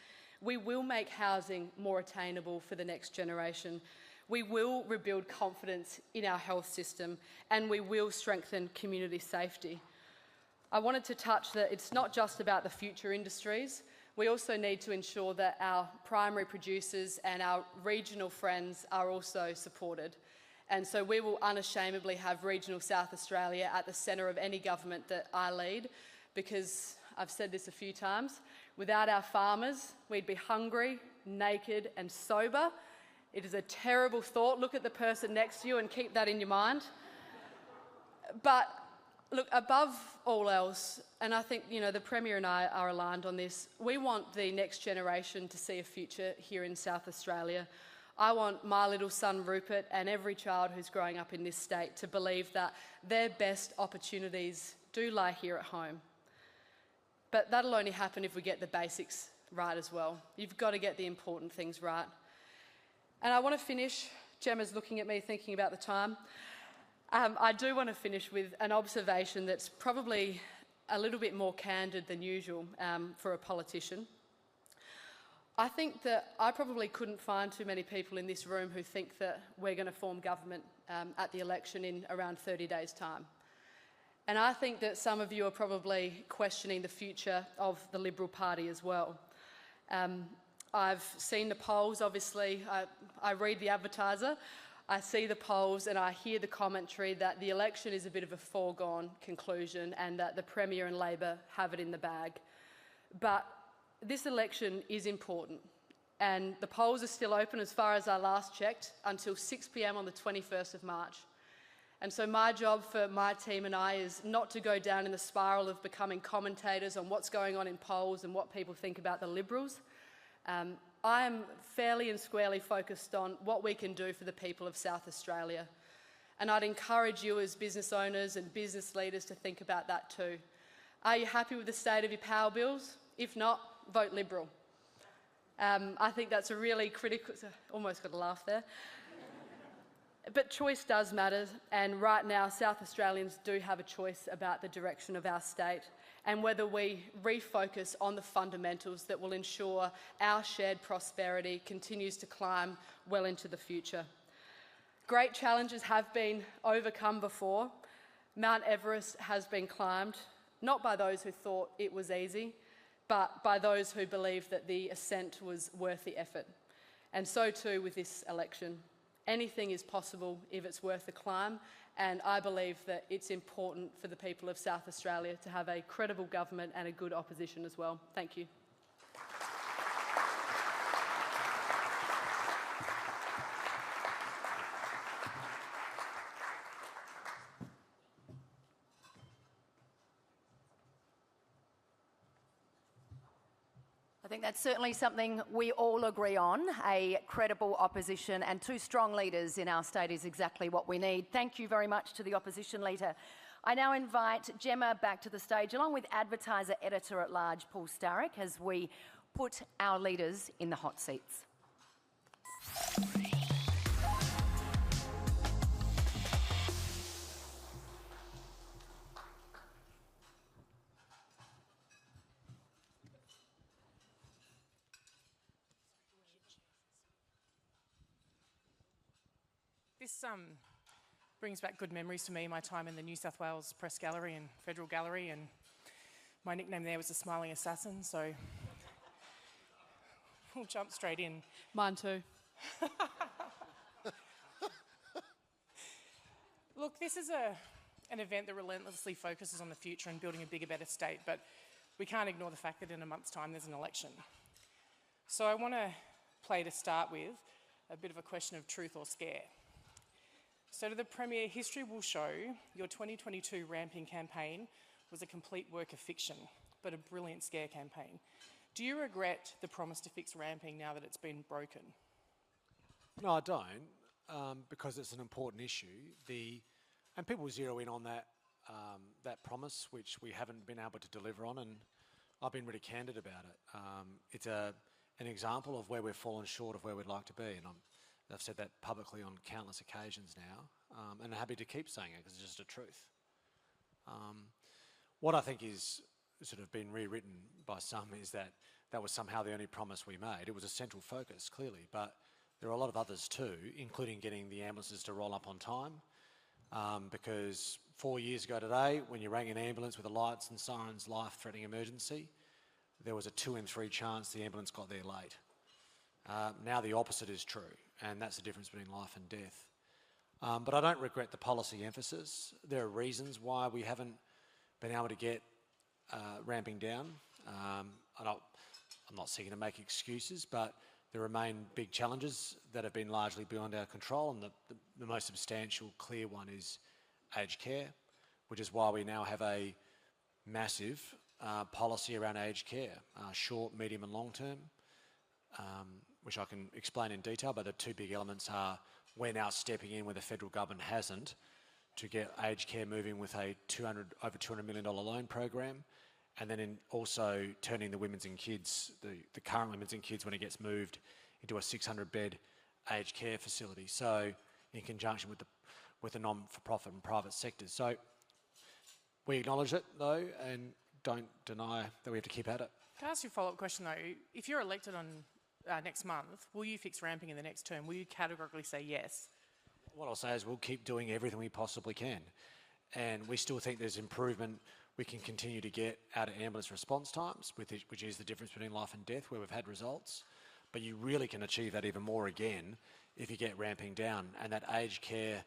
We will make housing more attainable for the next generation. We will rebuild confidence in our health system, and we will strengthen community safety. I wanted to touch that it's not just about the future industries. We also need to ensure that our primary producers and our regional friends are also supported. And so we will unashamedly have regional South Australia at the centre of any government that I lead, because I've said this a few times, without our farmers, we'd be hungry, naked and sober. It is a terrible thought. Look at the person next to you and keep that in your mind. But look, above all else, and I think, the Premier and I are aligned on this, we want the next generation to see a future here in South Australia. I want my little son Rupert and every child who's growing up in this state to believe that their best opportunities do lie here at home. But that'll only happen if we get the basics right as well. You've got to get the important things right. And I want to finish, Gemma's looking at me thinking about the time. I do want to finish with an observation that's probably a little bit more candid than usual for a politician. I think that I probably couldn't find too many people in this room who think that we're going to form government at the election in around 30 days' time. And I think that some of you are probably questioning the future of the Liberal Party as well. I've seen the polls, obviously. I read the Advertiser. I see the polls and I hear the commentary that the election is a bit of a foregone conclusion and that the Premier and Labor have it in the bag. But this election is important, and the polls are still open, as far as I last checked, until 6 p.m. on the 21st of March. And so my job for my team and I is not to go down in the spiral of becoming commentators on what's going on in polls and what people think about the Liberals. I am fairly and squarely focused on what we can do for the people of South Australia. And I'd encourage you as business owners and business leaders to think about that too. Are you happy with the state of your power bills? If not, vote Liberal. I think that's a really critical... Almost got a laugh there. But choice does matter, and right now South Australians do have a choice about the direction of our state and whether we refocus on the fundamentals that will ensure our shared prosperity continues to climb well into the future. Great challenges have been overcome before. Mount Everest has been climbed, not by those who thought it was easy, but by those who believed that the ascent was worth the effort. And so too with this election. Anything is possible if it's worth the climb, and I believe that it's important for the people of South Australia to have a credible government and a good opposition as well. Thank you. I think that's certainly something we all agree on. A credible opposition and two strong leaders in our state is exactly what we need. Thank you very much to the opposition leader. I now invite Gemma back to the stage, along with Advertiser Editor-at-Large Paul Starrick, as we put our leaders in the hot seats. This brings back good memories for me, my time in the New South Wales Press Gallery and Federal Gallery, and my nickname there was the Smiling Assassin, so we'll jump straight in. Mine too. Look, this is an event that relentlessly focuses on the future and building a bigger, better state, but we can't ignore the fact that in a month's time there's an election. So I want to play, to start with, a bit of a question of truth or scare. So to the Premier, history will show your 2022 ramping campaign was a complete work of fiction, but a brilliant scare campaign. Do you regret the promise to fix ramping now that it's been broken? No, I don't, because it's an important issue. And people zero in on that promise, which we haven't been able to deliver on, and I've been really candid about it. It's an example of where we've fallen short of where we'd like to be, and They've said that publicly on countless occasions now, and are happy to keep saying it because it's just a truth. What I think is sort of been rewritten by some is that that was somehow the only promise we made. It was a central focus, clearly, but there are a lot of others too, including getting the ambulances to roll up on time. Because 4 years ago today, when you rang an ambulance with the lights and sirens, life-threatening emergency, there was a 2 in 3 chance the ambulance got there late. Now the opposite is true, and that's the difference between life and death. But I don't regret the policy emphasis. There are reasons why we haven't been able to get ramping down. I'm not seeking to make excuses, but there remain big challenges that have been largely beyond our control, and the most substantial, clear one is aged care, which is why we now have a massive policy around aged care, short, medium and long term, which I can explain in detail, but the two big elements are we're now stepping in where the federal government hasn't to get aged care moving with a over $200 million loan program, and then also turning the women's and kids, the current women's and kids, when it gets moved, into a 600-bed aged care facility. So in conjunction with the non-for-profit and private sectors. So we acknowledge it, though, and don't deny that we have to keep at it. Can I ask you a follow-up question, though? If you're elected on next month, will you fix ramping in the next term? Will you categorically say yes? What I'll say is we'll keep doing everything we possibly can. And we still think there's improvement we can continue to get out of ambulance response times, which is the difference between life and death, where we've had results. But you really can achieve that even more again if you get ramping down. And that aged care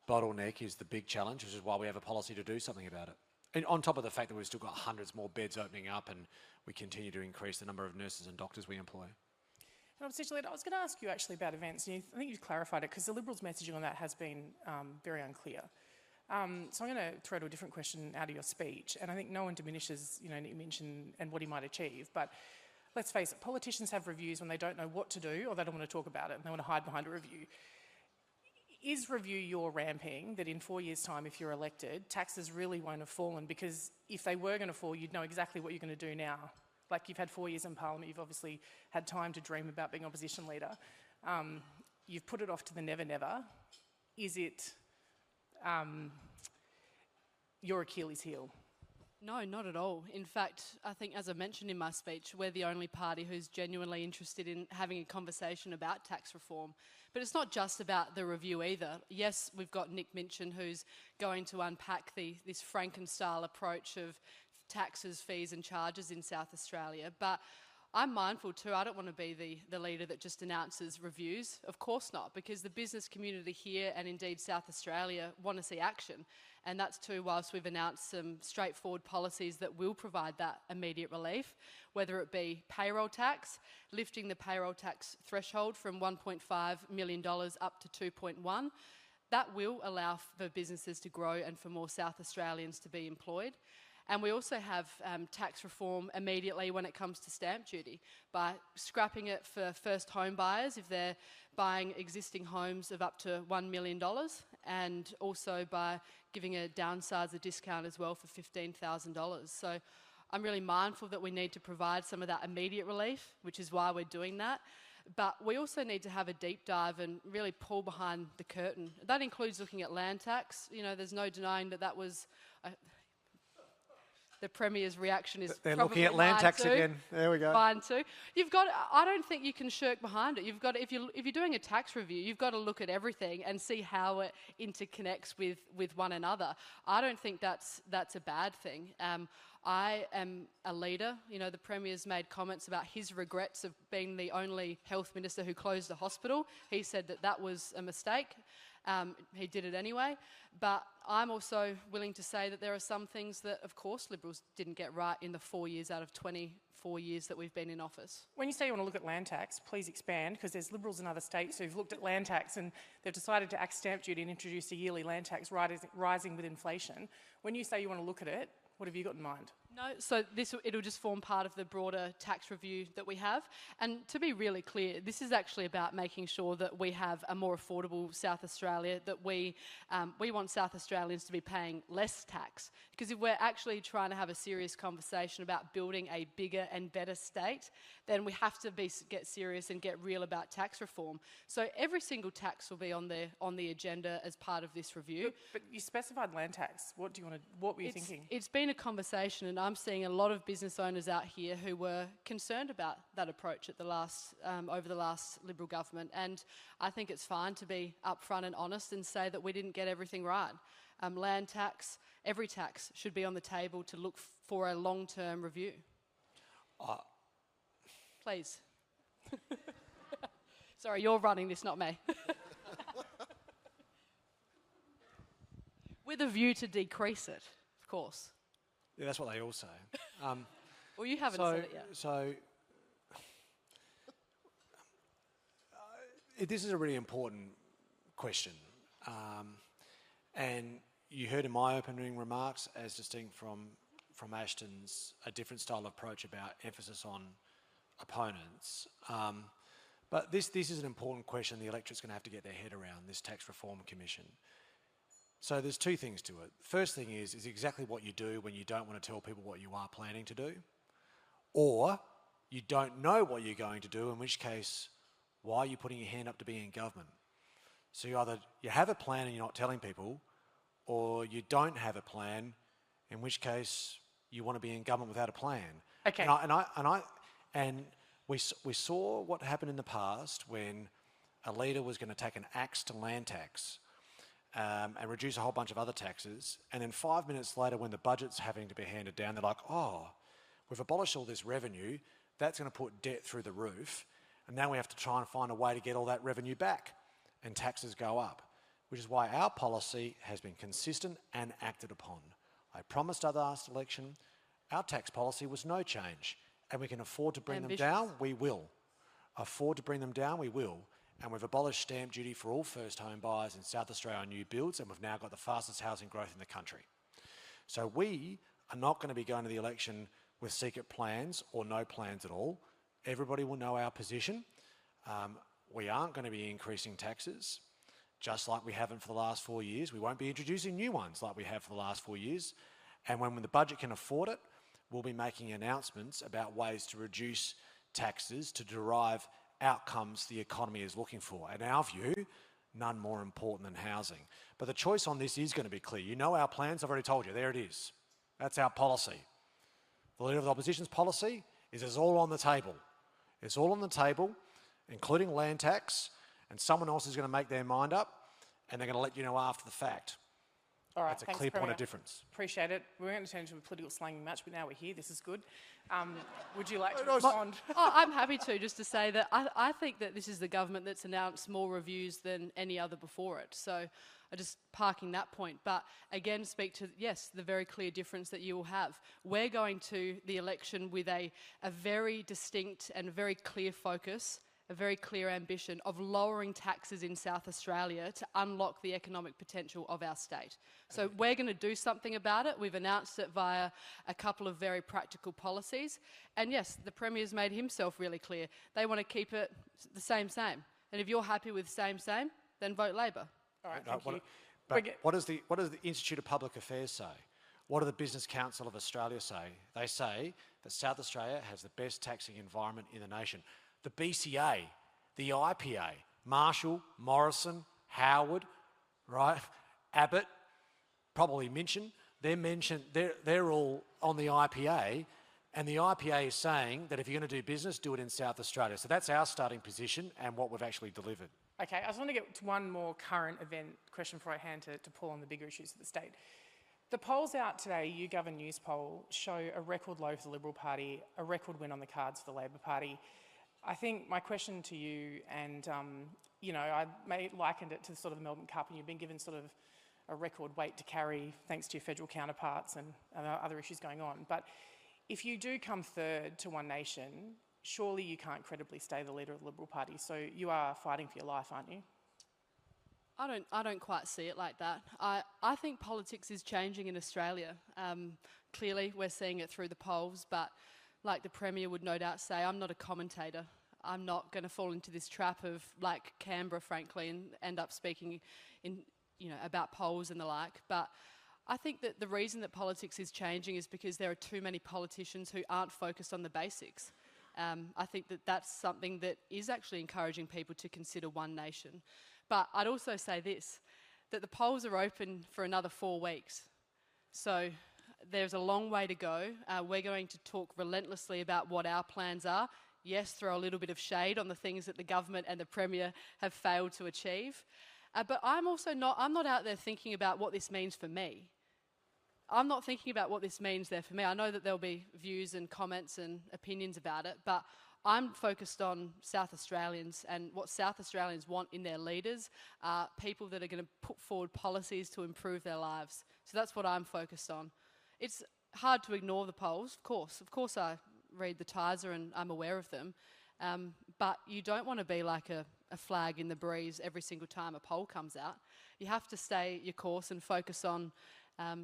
bottleneck is the big challenge, which is why we have a policy to do something about it. And on top of the fact that we've still got hundreds more beds opening up, and we continue to increase the number of nurses and doctors we employ. And obviously, I was going to ask you actually about events. And I think you've clarified it because the Liberals' messaging on that has been very unclear. So I'm going to throw to a different question out of your speech, and I think no one diminishes, Nick Minchin and what he might achieve, but let's face it, politicians have reviews when they don't know what to do or they don't want to talk about it and they want to hide behind a review. Is review your ramping that in 4 years' time, if you're elected, taxes really won't have fallen? Because if they were going to fall, you'd know exactly what you're going to do now. Like, you've had 4 years in Parliament, you've obviously had time to dream about being opposition leader. You've put it off to the never. Is it your Achilles heel? No, not at all. In fact, I think, as I mentioned in my speech, we're the only party who's genuinely interested in having a conversation about tax reform. But it's not just about the review either. Yes, we've got Nick Minchin, who's going to unpack this Franken-style approach of taxes, fees and charges in South Australia. But I'm mindful too, I don't want to be the leader that just announces reviews. Of course not, because the business community here and indeed South Australia want to see action. And that's too whilst we've announced some straightforward policies that will provide that immediate relief, whether it be payroll tax, lifting the payroll tax threshold from $1.5 million up to 2.1. That will allow for businesses to grow and for more South Australians to be employed. And we also have tax reform immediately when it comes to stamp duty by scrapping it for first home buyers if they're buying existing homes of up to $1 million, and also by giving a downsizer discount as well for $15,000. So I'm really mindful that we need to provide some of that immediate relief, which is why we're doing that. But we also need to have a deep dive and really pull behind the curtain. That includes looking at land tax. There's no denying that was... The Premier's reaction is they're probably looking at land tax too. again. There we go. Fine too. I don't think you can shirk behind it. If you're doing a tax review, you've got to look at everything and see how it interconnects with one another. I don't think that's a bad thing. I am a leader. The Premier's made comments about his regrets of being the only health minister who closed a hospital. He said that was a mistake. He did it anyway. But I'm also willing to say that there are some things that, of course, Liberals didn't get right in the 4 years out of 24 years that we've been in office. When you say you want to look at land tax, please expand, because there's Liberals in other states who've looked at land tax and they've decided to axe stamp duty and introduce a yearly land tax rising with inflation. When you say you want to look at it, what have you got in mind? No, so it'll just form part of the broader tax review that we have. And to be really clear, this is actually about making sure that we have a more affordable South Australia, that we want South Australians to be paying less tax. Because if we're actually trying to have a serious conversation about building a bigger and better state, then we have to get serious and get real about tax reform. So every single tax will be on the agenda as part of this review. But you specified land tax. What were you thinking? It's been a conversation, and I'm seeing a lot of business owners out here who were concerned about that approach at over the last Liberal government. And I think it's fine to be upfront and honest and say that we didn't get everything right. Land tax, every tax should be on the table to look for a long-term review. Please. Sorry, you're running this, not me. With a view to decrease it, of course. Yeah, that's what they all say. Well, you haven't said it yet. So this is a really important question. And you heard in my opening remarks, as distinct from Ashton's, a different style of approach about emphasis on opponents. But this is an important question the electorate's going to have to get their head around, this Tax Reform Commission. So there's two things to it. First thing is exactly what you do when you don't want to tell people what you are planning to do, or you don't know what you're going to do, in which case, why are you putting your hand up to be in government? So you have a plan and you're not telling people, or you don't have a plan, in which case you want to be in government without a plan. Okay. And we saw what happened in the past when a leader was going to take an axe to land tax and reduce a whole bunch of other taxes, and then 5 minutes later, when the budget's having to be handed down, they're like, oh, we've abolished all this revenue, that's going to put debt through the roof, and now we have to try and find a way to get all that revenue back, and taxes go up, which is why our policy has been consistent and acted upon. I promised at the last election, our tax policy was no change, and we can afford to bring them down, we will. Afford to bring them down, we will. And we've abolished stamp duty for all first home buyers in South Australia on new builds, and we've now got the fastest housing growth in the country. So we are not going to be going to the election with secret plans or no plans at all. Everybody will know our position. We aren't going to be increasing taxes, just like we haven't for the last 4 years. We won't be introducing new ones like we have for the last 4 years. And when the budget can afford it, we'll be making announcements about ways to reduce taxes to derive outcomes the economy is looking for. In our view, none more important than housing. But the choice on this is going to be clear. You know our plans, I've already told you, there it is. That's our policy. The Leader of the Opposition's policy is it's all on the table. It's all on the table, including land tax, and someone else is going to make their mind up, and they're going to let you know after the fact. All right, that's a clear point of difference. Appreciate it. We're going to turn into a political slanging match, but now we're here. This is good. Would you like to respond? I'm happy to, just to say that I think that this is the government that's announced more reviews than any other before it. So I just parking that point. But again, speak to, yes, the very clear difference that you will have. We're going to the election with a very distinct and very clear focus, a very clear ambition of lowering taxes in South Australia to unlock the economic potential of our state. So we're going to do something about it. We've announced it via a couple of very practical policies. And yes, the Premier's made himself really clear. They want to keep it the same. And if you're happy with same, then vote Labor. All right, thank you. But what does the Institute of Public Affairs say? What do the Business Council of Australia say? They say that South Australia has the best taxing environment in the nation. The BCA, the IPA, Marshall, Morrison, Howard, right, Abbott, probably mentioned. They're all on the IPA, and the IPA is saying that if you're going to do business, do it in South Australia. So that's our starting position and what we've actually delivered. Okay, I just want to get to one more current event question before I hand to Paul on the bigger issues of the state. The polls out today, YouGov News poll, show a record low for the Liberal Party, a record win on the cards for the Labor Party. I think my question to you, and I may likened it to sort of the Melbourne Cup, and you've been given sort of a record weight to carry thanks to your federal counterparts and other issues going on. But if you do come third to One Nation, surely you can't credibly stay the leader of the Liberal Party. So you are fighting for your life, aren't you? I don't quite see it like that. I think politics is changing in Australia. Clearly, we're seeing it through the polls, but like the Premier would no doubt say, I'm not a commentator. I'm not going to fall into this trap of, like Canberra, frankly, and end up speaking about polls and the like. But I think that the reason that politics is changing is because there are too many politicians who aren't focused on the basics. I think that that's something that is actually encouraging people to consider one nation. But I'd also say this, that the polls are open for another 4 weeks. So there's a long way to go. We're going to talk relentlessly about what our plans are. Yes, throw a little bit of shade on the things that the government and the Premier have failed to achieve. But I'm not out there thinking about what this means for me. I'm not thinking about what this means there for me. I know that there'll be views and comments and opinions about it, but I'm focused on South Australians and what South Australians want in their leaders, people that are going to put forward policies to improve their lives. So that's what I'm focused on. It's hard to ignore the polls, of course. Of course I read the Tiser and I'm aware of them, but you don't want to be like a flag in the breeze every single time a poll comes out. You have to stay your course and focus on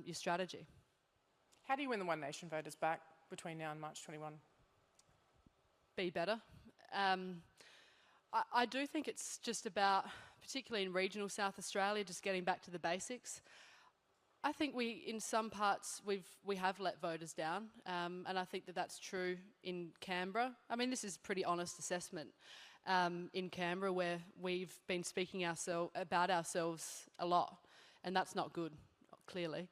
your strategy. How do you win the One Nation voters back between now and March 21? Be better. I do think it's just about, particularly in regional South Australia, just getting back to the basics. I think in some parts, we have let voters down, and I think that that's true in Canberra. I mean, this is a pretty honest assessment in Canberra, where we've been speaking about ourselves a lot, and that's not good, clearly.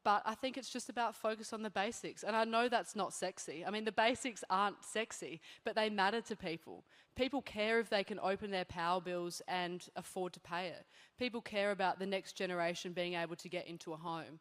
But I think it's just about focus on the basics. And I know that's not sexy. I mean, the basics aren't sexy, but they matter to people. People care if they can open their power bills and afford to pay it. People care about the next generation being able to get into a home.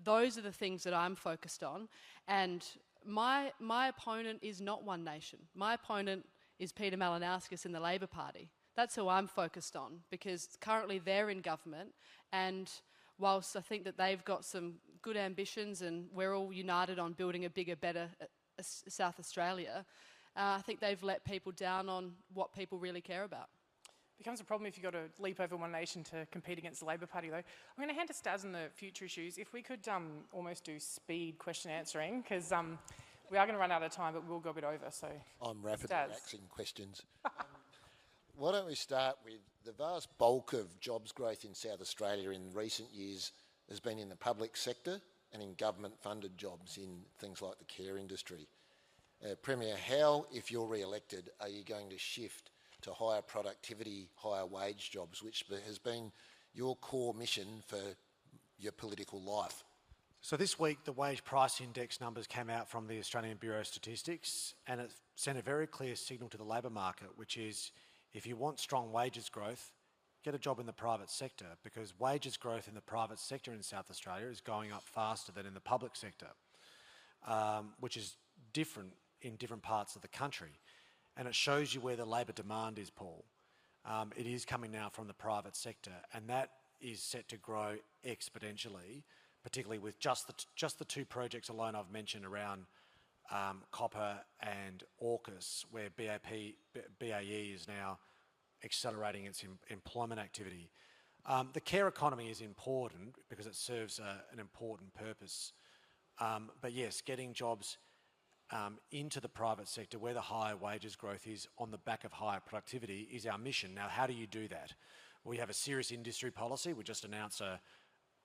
Those are the things that I'm focused on. And my opponent is not One Nation. My opponent is Peter Malinauskas in the Labor Party. That's who I'm focused on, because currently they're in government, and whilst I think that they've got some good ambitions and we're all united on building a bigger, better South Australia, I think they've let people down on what people really care about. Becomes a problem if you've got to leap over One Nation to compete against the Labor Party, though. I'm going to hand to Staz on the future issues. If we could almost do speed question answering, because we are going to run out of time, but we'll go a bit over. So I'm rapidly Staz. axing questions. Why don't we start with the vast bulk of jobs growth in South Australia in recent years has been in the public sector and in government-funded jobs in things like the care industry. Premier, how, if you're re-elected, are you going to shift to higher productivity, higher wage jobs, which has been your core mission for your political life? So this week, the wage price index numbers came out from the Australian Bureau of Statistics, and it sent a very clear signal to the labour market, which is if you want strong wages growth, get a job in the private sector, because wages growth in the private sector in South Australia is going up faster than in the public sector, which is different in different parts of the country. And it shows you where the labour demand is, Paul. It is coming now from the private sector, and that is set to grow exponentially, particularly with just the two projects alone I've mentioned around copper and AUKUS, where BAE is now accelerating its employment activity. The care economy is important because it serves an important purpose. But yes, getting jobs into the private sector where the higher wages growth is on the back of higher productivity is our mission. Now, how do you do that? We have a serious industry policy. We just announced an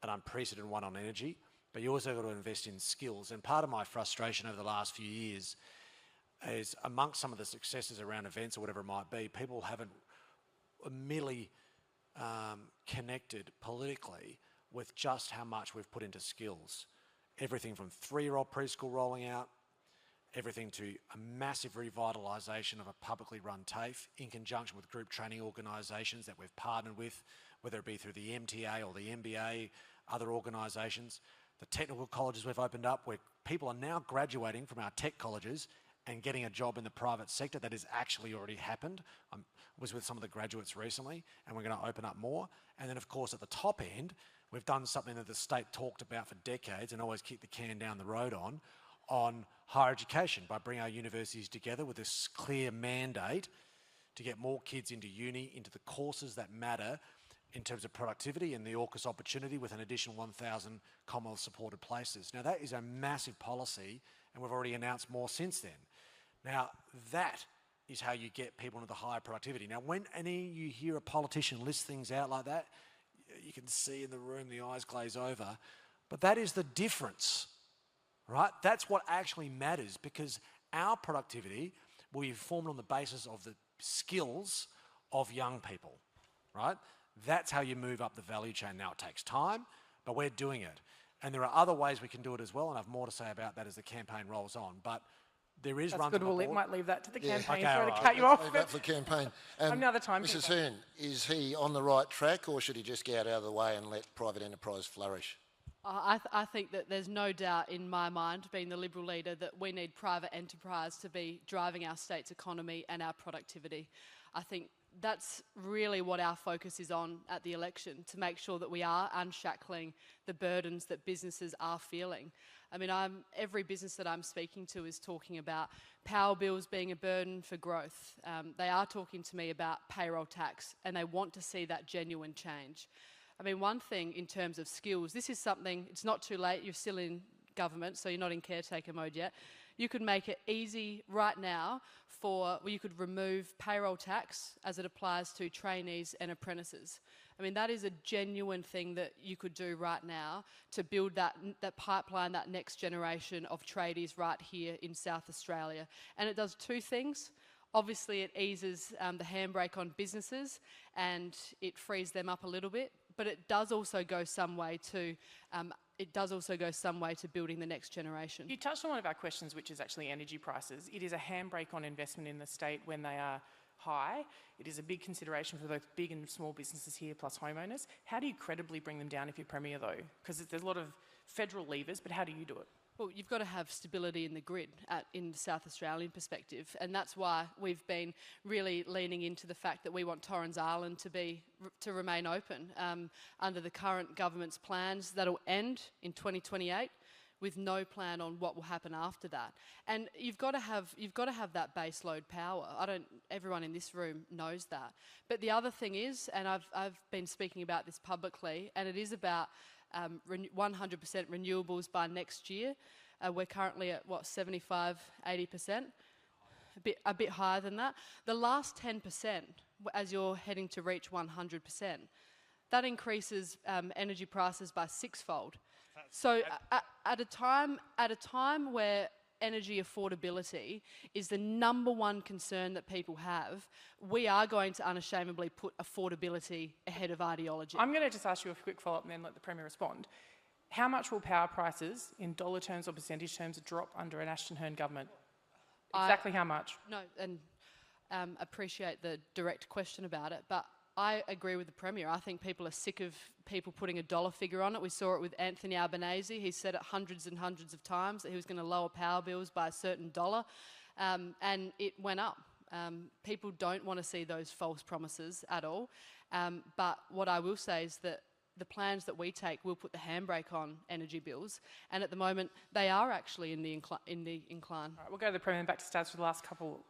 unprecedented one on energy, but you also got to invest in skills. And part of my frustration over the last few years is amongst some of the successes around events or whatever it might be, people haven't merely connected politically with just how much we've put into skills. Everything from 3-year-old preschool rolling out, everything to a massive revitalisation of a publicly run TAFE in conjunction with group training organisations that we've partnered with, whether it be through the MTA or the MBA, other organisations. The technical colleges we've opened up where people are now graduating from our tech colleges and getting a job in the private sector. That has actually already happened. I was with some of the graduates recently, and we're going to open up more. And then, of course, at the top end, we've done something that the state talked about for decades and always kicked the can down the road on higher education by bringing our universities together with this clear mandate to get more kids into uni, into the courses that matter in terms of productivity and the AUKUS opportunity with an additional 1,000 Commonwealth supported places. Now that is a massive policy, and we've already announced more since then. Now that is how you get people into the higher productivity. Now when you hear a politician list things out like that, you can see in the room the eyes glaze over, but that is the difference, right? That's what actually matters, because our productivity will be formed on the basis of the skills of young people, right? That's how you move up the value chain. Now, it takes time, but we're doing it. And there are other ways we can do it as well, and I have more to say about that as the campaign rolls on. But there is That's good. We might leave that to the campaign. Okay, Sorry to cut you off. Leave that for campaign. I'm now the timekeeper. Mrs. Hurn, is he on the right track, or should he just get out of the way and let private enterprise flourish? I think that there's no doubt in my mind, being the Liberal leader, that we need private enterprise to be driving our state's economy and our productivity. I think that's really what our focus is on at the election, to make sure that we are unshackling the burdens that businesses are feeling. I mean, every business that I'm speaking to is talking about power bills being a burden for growth. They are talking to me about payroll tax, and they want to see that genuine change. I mean, one thing in terms of skills, this is something, it's not too late, you're still in government, so you're not in caretaker mode yet. You could make it easy right now you could remove payroll tax as it applies to trainees and apprentices. I mean, that is a genuine thing that you could do right now to build that pipeline, that next generation of tradies right here in South Australia. And it does two things. Obviously, it eases the handbrake on businesses and it frees them up a little bit, but it does also go some way to building the next generation. You touched on one of our questions, which is actually energy prices. It is a handbrake on investment in the state when they are high. It is a big consideration for both big and small businesses here, plus homeowners. How do you credibly bring them down if you're Premier, though? Because there's a lot of federal levers, but how do you do it? Well, you've got to have stability in the grid in the South Australian perspective, and that's why we've been really leaning into the fact that we want Torrens Island to remain open under the current government's plans that'll end in 2028, with no plan on what will happen after that. And you've got to have that base load power. Everyone in this room knows that. But the other thing is, and I've been speaking about this publicly, and it is about 100% renewables by next year. We're currently at, 75, 80%? A bit higher than that. The last 10%, as you're heading to reach 100%, that increases energy prices by sixfold. So at a time where energy affordability is the number one concern that people have, we are going to unashamedly put affordability ahead of ideology. I'm going to just ask you a quick follow-up and then let the Premier respond. How much will power prices, in dollar terms or percentage terms, drop under an Ashton Hurn government? Exactly how much? No, and appreciate the direct question about it, but I agree with the Premier. I think people are sick of people putting a dollar figure on it. We saw it with Anthony Albanese. He said it hundreds and hundreds of times that he was going to lower power bills by a certain dollar, and it went up. People don't want to see those false promises at all. But what I will say is that the plans that we take will put the handbrake on energy bills, and at the moment they are actually in the incline. All right, we'll go to the Premier and back to Stats for the last couple.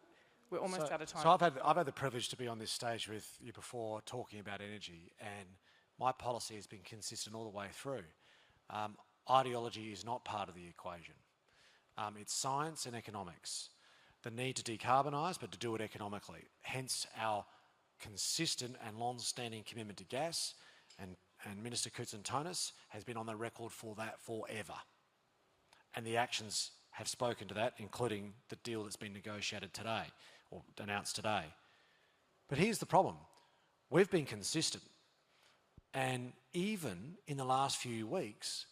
We're almost out of time. So I've had the privilege to be on this stage with you before talking about energy, and my policy has been consistent all the way through. Ideology is not part of the equation. It's science and economics. The need to decarbonise, but to do it economically. Hence our consistent and long-standing commitment to gas, and Minister Koutsantonis has been on the record for that forever. And the actions have spoken to that, including the deal that's been negotiated today, or announced today. But here's the problem. We've been consistent. And even in the last few weeks,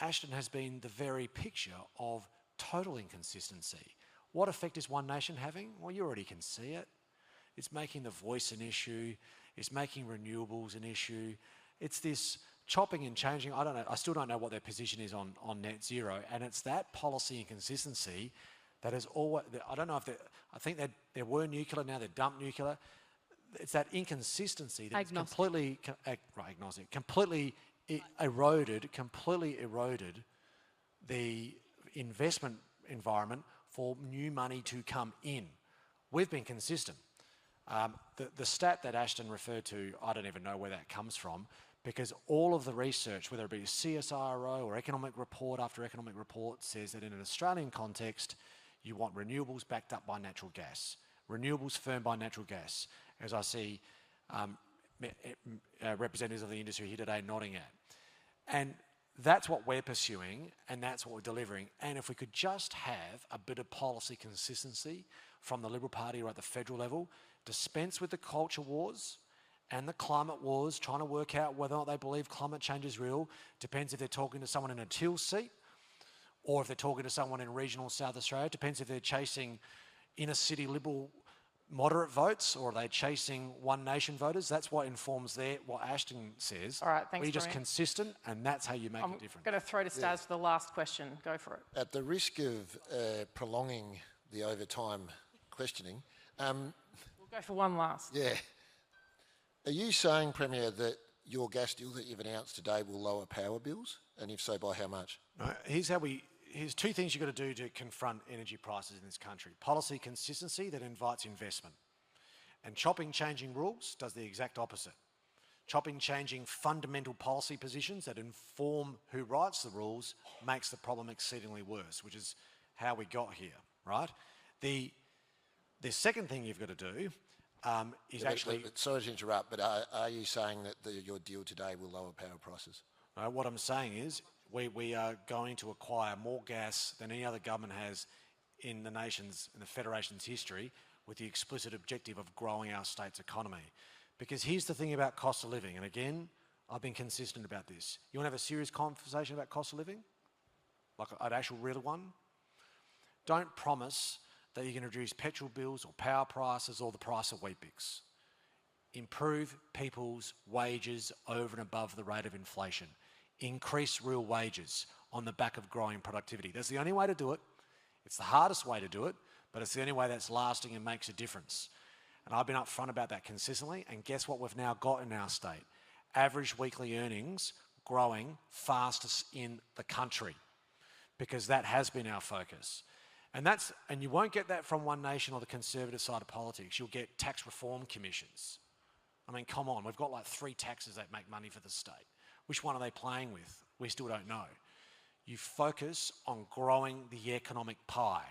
Ashton has been the very picture of total inconsistency. What effect is One Nation having? Well, you already can see it. It's making the voice an issue. It's making renewables an issue. It's this chopping and changing. I don't know. I still don't know what their position is on net zero. And it's that policy inconsistency that has always, I don't know if I think that there were nuclear, now they're dumped nuclear. It's that inconsistency that's completely eroded the investment environment for new money to come in. We've been consistent. The stat that Ashton referred to, I don't even know where that comes from, because all of the research, whether it be CSIRO or economic report after economic report, says that in an Australian context, you want renewables backed up by natural gas, renewables firmed by natural gas, as I see representatives of the industry here today nodding at. And that's what we're pursuing, and that's what we're delivering. And if we could just have a bit of policy consistency from the Liberal Party or at the federal level, dispense with the culture wars and the climate wars, trying to work out whether or not they believe climate change is real, depends if they're talking to someone in a Teal seat or if they're talking to someone in regional South Australia, depends if they're chasing inner city Liberal moderate votes or are they chasing One Nation voters. That's what informs what Ashton says. All right, thanks, We're just Maria. consistent, and that's how you make a difference. I'm going to throw to Staz for the last question. Go for it. At the risk of prolonging the overtime questioning, We'll go for one last. yeah. Are you saying, Premier, that your gas deal that you've announced today will lower power bills? And if so, by how much? No, here's two things you've got to do to confront energy prices in this country. Policy consistency that invites investment. And chopping, changing rules does the exact opposite. Chopping, changing fundamental policy positions that inform who writes the rules makes the problem exceedingly worse, which is how we got here, right? The second thing you've got to do is actually... Sorry to interrupt, but are you saying that your deal today will lower power prices? No, what I'm saying is we are going to acquire more gas than any other government has in the Federation's history with the explicit objective of growing our state's economy. Because here's the thing about cost of living, and again, I've been consistent about this. You want to have a serious conversation about cost of living? Like an actual real one? Don't promise that you're going to reduce petrol bills or power prices or the price of Weet-Bix. Improve people's wages over and above the rate of inflation. Increase real wages on the back of growing productivity. That's the only way to do it. It's the hardest way to do it, but it's the only way that's lasting and makes a difference. And I've been upfront about that consistently, and guess what we've now got in our state? Average weekly earnings growing fastest in the country, because that has been our focus. And you won't get that from One Nation or the Conservative side of politics. You'll get tax reform commissions. I mean, come on, we've got like 3 taxes that make money for the state. Which one are they playing with? We still don't know. You focus on growing the economic pie.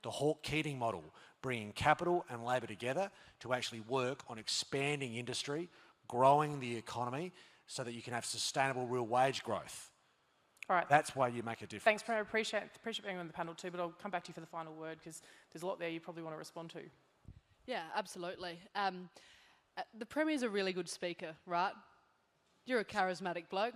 The Hawke-Keating model, bringing capital and labour together to actually work on expanding industry, growing the economy so that you can have sustainable real wage growth. All right. That's why you make a difference. Thanks, Premier. Appreciate being on the panel too, but I'll come back to you for the final word because there's a lot there you probably want to respond to. Yeah, absolutely. The Premier's a really good speaker, right? You're a charismatic bloke.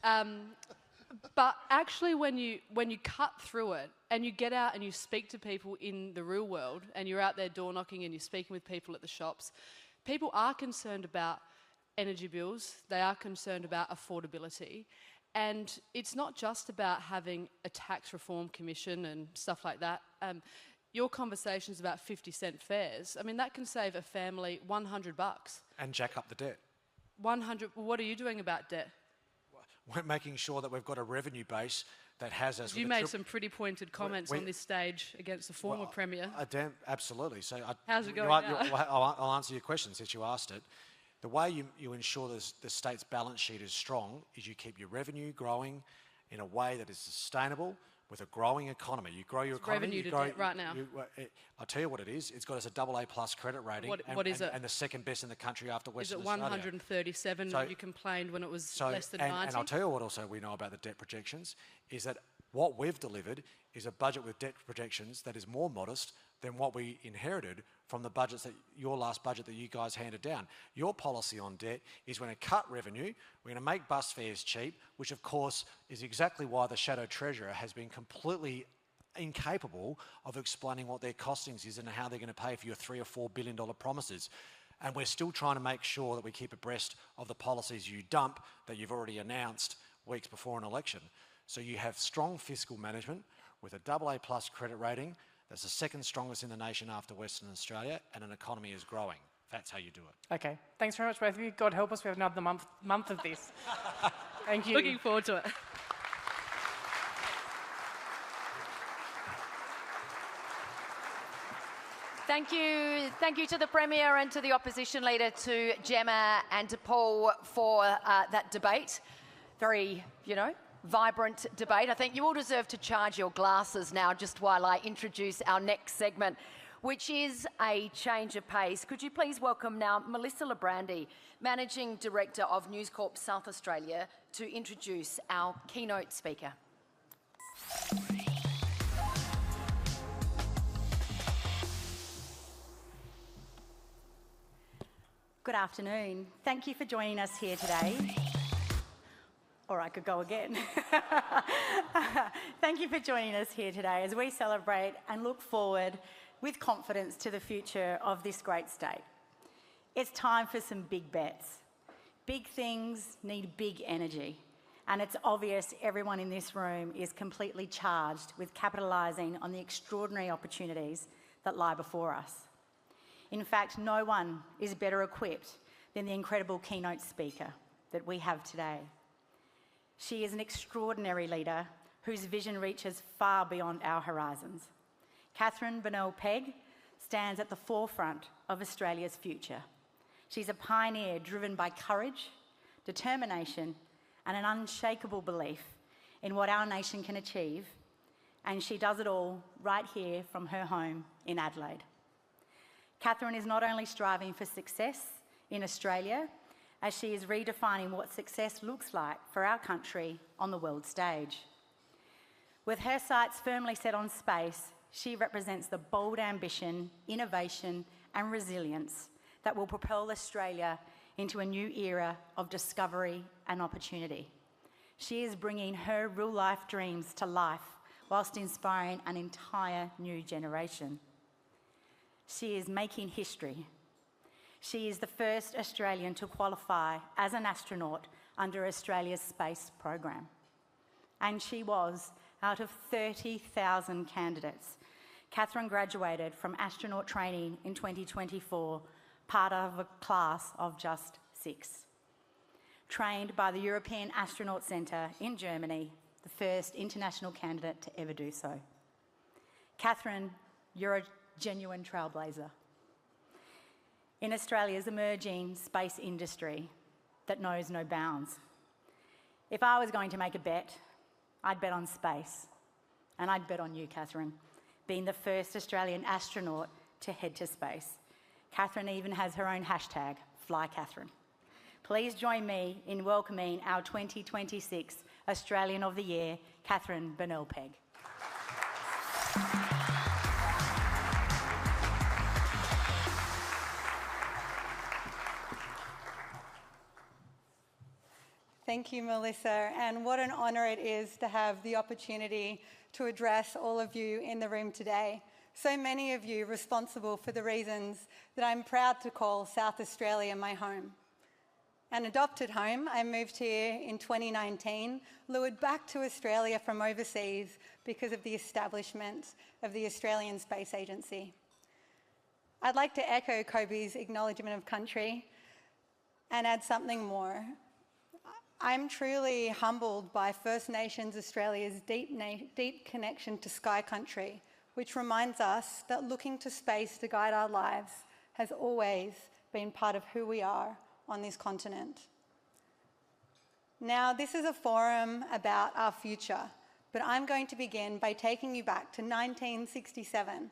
But actually when you cut through it and you get out and you speak to people in the real world and you're out there door knocking and you're speaking with people at the shops, people are concerned about energy bills, they are concerned about affordability, and it's not just about having a tax reform commission and stuff like that. Your conversation's about 50-cent fares. I mean, that can save a family $100. And jack up the debt. 100. What are you doing about debt? We're making sure that we've got a revenue base that has us. You made some pretty pointed comments on this stage against the former Premier. Absolutely. So how's it going now? I'll answer your question since you asked it. The way you ensure the state's balance sheet is strong is you keep your revenue growing in a way that is sustainable with a growing economy. You grow your economy. Revenue to debt right now. I'll tell you what it is. It's got us a AA+ credit rating. What is it? And the second best in the country after Western Australia. Is it 137? So, you complained when it was less than 90? And I'll tell you what also we know about the debt projections is that what we've delivered is a budget with debt projections that is more modest than what we inherited from the budgets your last budget that you guys handed down. Your policy on debt is we're going to cut revenue, we're going to make bus fares cheap, which of course is exactly why the Shadow Treasurer has been completely incapable of explaining what their costings is and how they're going to pay for your $3 or $4 billion promises. And we're still trying to make sure that we keep abreast of the policies you dump that you've already announced weeks before an election. So you have strong fiscal management with a AA+ credit rating. That's the second strongest in the nation after Western Australia, and an economy is growing. That's how you do it. Okay. Thanks very much, both of you. God help us, we have another month of this. Thank you. Looking forward to it. Thank you to the Premier and to the Opposition Leader, to Gemma and to Paul for that debate. Very, vibrant debate. I think you all deserve to charge your glasses now just while I introduce our next segment, which is a change of pace. Could you please welcome now Melissa Librandi, Managing Director of News Corp South Australia, to introduce our keynote speaker. Good afternoon. Thank you for joining us here today. Or I could go again. Thank you for joining us here today as we celebrate and look forward with confidence to the future of this great state. It's time for some big bets. Big things need big energy, and it's obvious everyone in this room is completely charged with capitalising on the extraordinary opportunities that lie before us. In fact, no one is better equipped than the incredible keynote speaker that we have today. She is an extraordinary leader whose vision reaches far beyond our horizons. Catherine Burnell-Pegg stands at the forefront of Australia's future. She's a pioneer driven by courage, determination, and an unshakable belief in what our nation can achieve, and she does it all right here from her home in Adelaide. Catherine is not only striving for success in Australia, as she is redefining what success looks like for our country on the world stage. With her sights firmly set on space, she represents the bold ambition, innovation, and resilience that will propel Australia into a new era of discovery and opportunity. She is bringing her real-life dreams to life whilst inspiring an entire new generation. She is making history. She is the first Australian to qualify as an astronaut under Australia's space program. And she was, out of 30,000 candidates, Catherine graduated from astronaut training in 2024, part of a class of just 6. Trained by the European Astronaut Centre in Germany, the first international candidate to ever do so. Catherine, you're a genuine trailblazer in Australia's emerging space industry that knows no bounds. If I was going to make a bet, I'd bet on space, and I'd bet on you, Catherine, being the first Australian astronaut to head to space. Catherine even has her own hashtag, #FlyCatherine. Please join me in welcoming our 2026 Australian of the Year, Catherine Burnell-Pegg. Thank you, Melissa, and what an honour it is to have the opportunity to address all of you in the room today. So many of you responsible for the reasons that I'm proud to call South Australia my home. An adopted home, I moved here in 2019, lured back to Australia from overseas because of the establishment of the Australian Space Agency. I'd like to echo Kobe's acknowledgement of country and add something more. I'm truly humbled by First Nations Australia's deep connection to Sky Country, which reminds us that looking to space to guide our lives has always been part of who we are on this continent. Now, this is a forum about our future, but I'm going to begin by taking you back to 1967,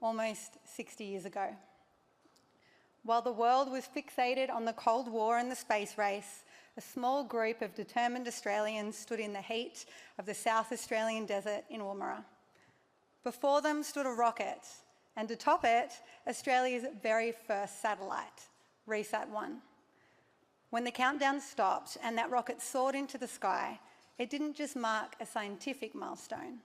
almost 60 years ago. While the world was fixated on the Cold War and the space race, a small group of determined Australians stood in the heat of the South Australian desert in Woomera. Before them stood a rocket, and atop it, Australia's very first satellite, RESAT-1. When the countdown stopped and that rocket soared into the sky, it didn't just mark a scientific milestone.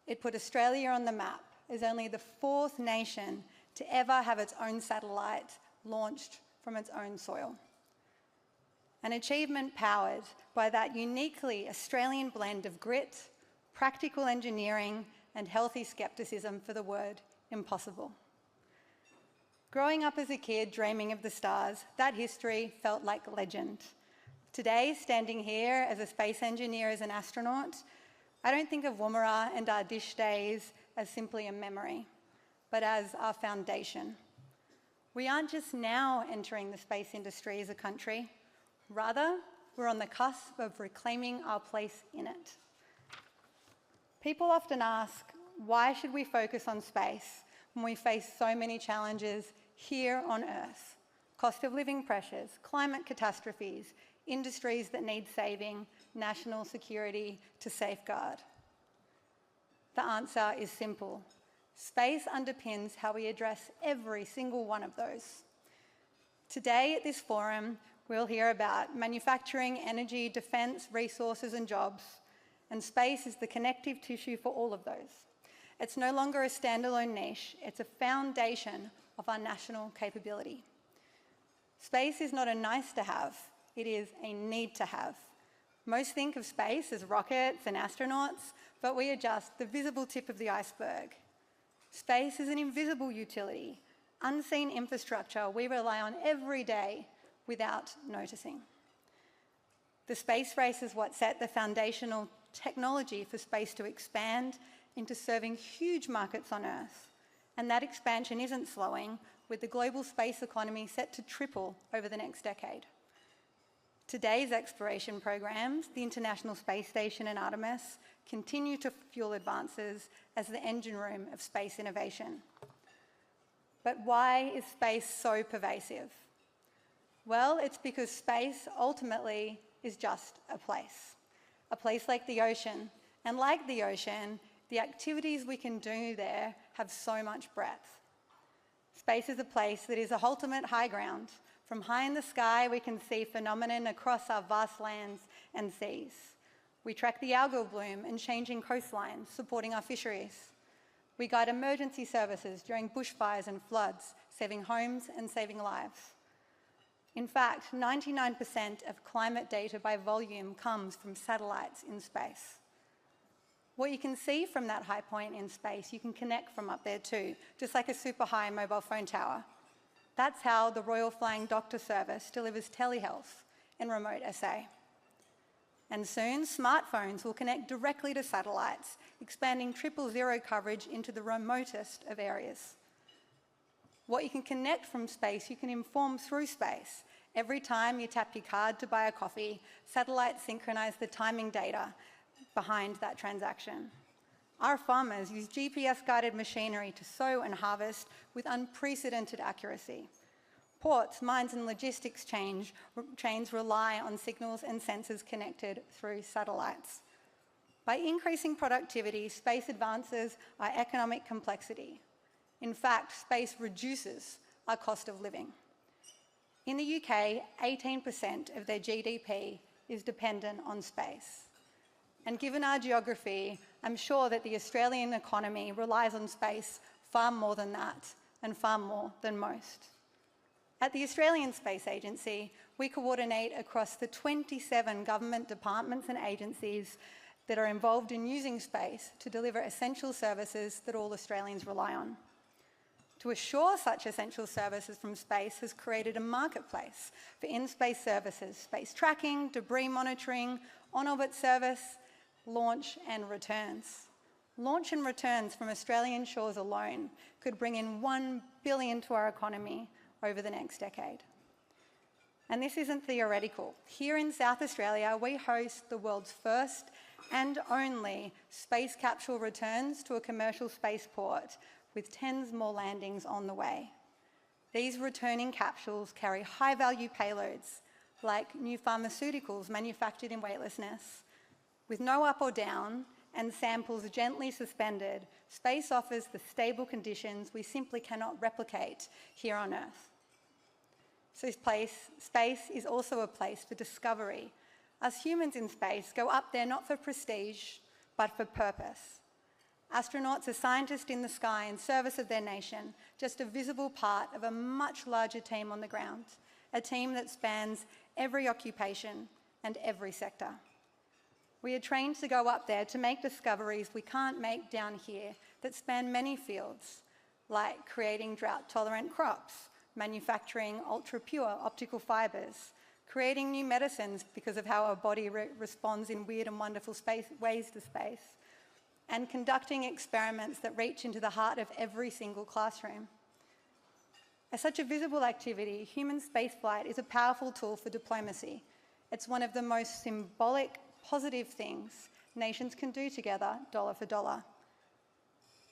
It put Australia on the map as only the 4th nation to ever have its own satellite launched from its own soil. An achievement powered by that uniquely Australian blend of grit, practical engineering, and healthy scepticism for the word impossible. Growing up as a kid dreaming of the stars, that history felt like legend. Today, standing here as a space engineer, as an astronaut, I don't think of Woomera and our dish days as simply a memory. but as our foundation. We aren't just now entering the space industry as a country, rather, we're on the cusp of reclaiming our place in it. People often ask, why should we focus on space when we face so many challenges here on Earth? Cost of living pressures, climate catastrophes, industries that need saving, national security to safeguard. The answer is simple. Space underpins how we address every single one of those. Today at this forum, we'll hear about manufacturing, energy, defence, resources and jobs, and space is the connective tissue for all of those. It's no longer a standalone niche, it's a foundation of our national capability. Space is not a nice to have, it is a need to have. Most think of space as rockets and astronauts, but we are just the visible tip of the iceberg. Space is an invisible utility, unseen infrastructure we rely on every day without noticing. The space race is what set the foundational technology for space to expand into serving huge markets on Earth. And that expansion isn't slowing, with the global space economy set to triple over the next decade. Today's exploration programs, the International Space Station and Artemis, continue to fuel advances as the engine room of space innovation. But why is space so pervasive? Well, it's because space ultimately is just a place like the ocean. And like the ocean, the activities we can do there have so much breadth. Space is a place that is a ultimate high ground. From high in the sky, we can see phenomenon across our vast lands and seas. We track the algal bloom and changing coastlines, supporting our fisheries. We guide emergency services during bushfires and floods, saving homes and saving lives. In fact, 99% of climate data by volume comes from satellites in space. What you can see from that high point in space, you can connect from up there too, just like a super high mobile phone tower. That's how the Royal Flying Doctor Service delivers telehealth in remote SA. And soon, smartphones will connect directly to satellites, expanding 000 coverage into the remotest of areas. What you can connect from space, you can inform through space. Every time you tap your card to buy a coffee, satellites synchronize the timing data behind that transaction. Our farmers use GPS-guided machinery to sow and harvest with unprecedented accuracy. Ports, mines and logistics chains rely on signals and sensors connected through satellites. By increasing productivity, space advances our economic complexity. In fact, space reduces our cost of living. In the UK, 18% of their GDP is dependent on space. And given our geography, I'm sure that the Australian economy relies on space far more than that, and far more than most. At the Australian Space Agency, we coordinate across the 27 government departments and agencies that are involved in using space to deliver essential services that all Australians rely on. To assure such essential services from space has created a marketplace for in-space services, space tracking, debris monitoring, on-orbit service, launch and returns. Launch and returns from Australian shores alone could bring in $1 billion to our economy over the next decade. And this isn't theoretical. Here in South Australia, we host the world's first and only space capsule returns to a commercial spaceport, with tens more landings on the way. These returning capsules carry high-value payloads, like new pharmaceuticals manufactured in weightlessness. With no up or down and samples gently suspended, space offers the stable conditions we simply cannot replicate here on Earth. So space is also a place for discovery. Us humans in space go up there not for prestige, but for purpose. Astronauts are scientists in the sky in service of their nation, just a visible part of a much larger team on the ground, a team that spans every occupation and every sector. We are trained to go up there to make discoveries we can't make down here that span many fields, like creating drought-tolerant crops, manufacturing ultra-pure optical fibres, creating new medicines because of how our body responds in weird and wonderful ways to space, and conducting experiments that reach into the heart of every single classroom. As such a visible activity, human spaceflight is a powerful tool for diplomacy. It's one of the most symbolic, positive things nations can do together, dollar for dollar.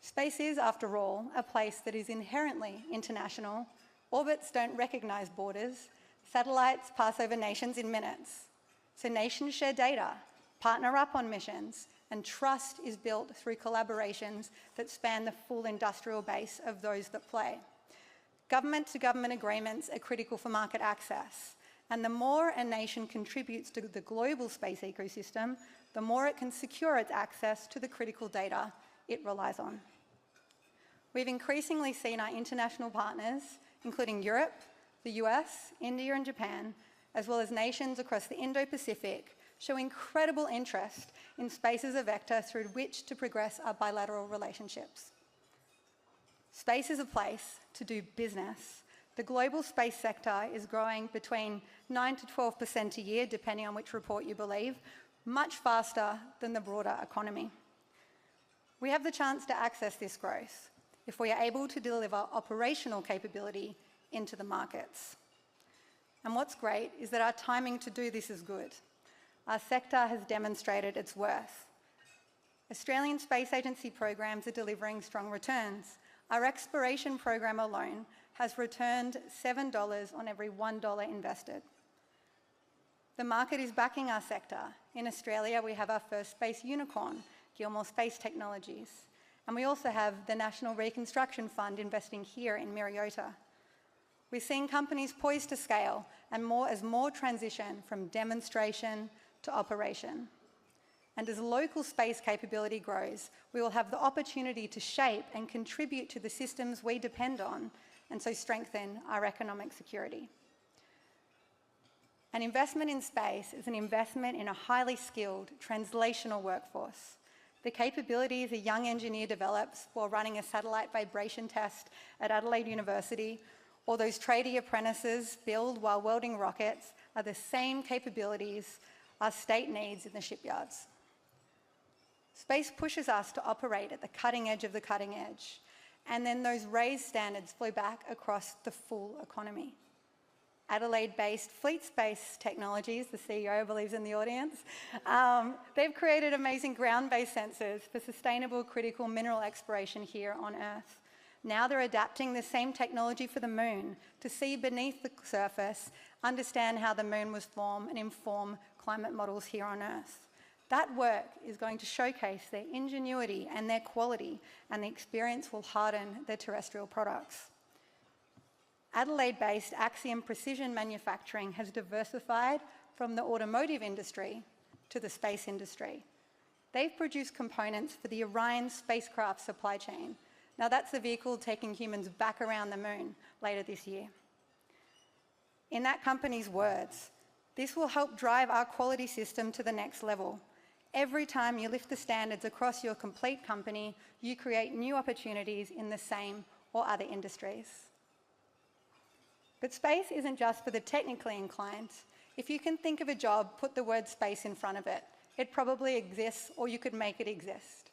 Space is, after all, a place that is inherently international. Orbits don't recognise borders. Satellites pass over nations in minutes. So nations share data, partner up on missions, and trust is built through collaborations that span the full industrial base of those that play. Government-to-government agreements are critical for market access, and the more a nation contributes to the global space ecosystem, the more it can secure its access to the critical data it relies on. We've increasingly seen our international partners, including Europe, the US, India and Japan, as well as nations across the Indo-Pacific, show incredible interest in space as a vector through which to progress our bilateral relationships. Space is a place to do business. The global space sector is growing between 9 to 12% a year, depending on which report you believe, much faster than the broader economy. We have the chance to access this growth if we are able to deliver operational capability into the markets. And what's great is that our timing to do this is good. Our sector has demonstrated its worth. Australian Space Agency programs are delivering strong returns. Our exploration program alone has returned $7 on every $1 invested. The market is backing our sector. In Australia, we have our first space unicorn, Gilmore Space Technologies. And we also have the National Reconstruction Fund investing here in Myriota. We're seeing companies poised to scale and as more transition from demonstration to operation. And as local space capability grows, we will have the opportunity to shape and contribute to the systems we depend on, and so strengthen our economic security. An investment in space is an investment in a highly skilled translational workforce. The capabilities a young engineer develops while running a satellite vibration test at Adelaide University, or those tradie apprentices build while welding rockets, are the same capabilities our state needs in the shipyards. Space pushes us to operate at the cutting edge of the cutting edge, and then those raised standards flow back across the full economy. Adelaide-based Fleet Space Technologies, the CEO believes in the audience, they've created amazing ground-based sensors for sustainable critical mineral exploration here on Earth. Now they're adapting the same technology for the moon to see beneath the surface, understand how the moon was formed, and inform climate models here on Earth. That work is going to showcase their ingenuity and their quality, and the experience will harden their terrestrial products. Adelaide-based Axiom Precision Manufacturing has diversified from the automotive industry to the space industry. They've produced components for the Orion spacecraft supply chain. Now that's the vehicle taking humans back around the moon later this year. In that company's words, this will help drive our quality system to the next level. Every time you lift the standards across your complete company, you create new opportunities in the same or other industries. But space isn't just for the technically inclined. If you can think of a job, put the word space in front of it. It probably exists, or you could make it exist.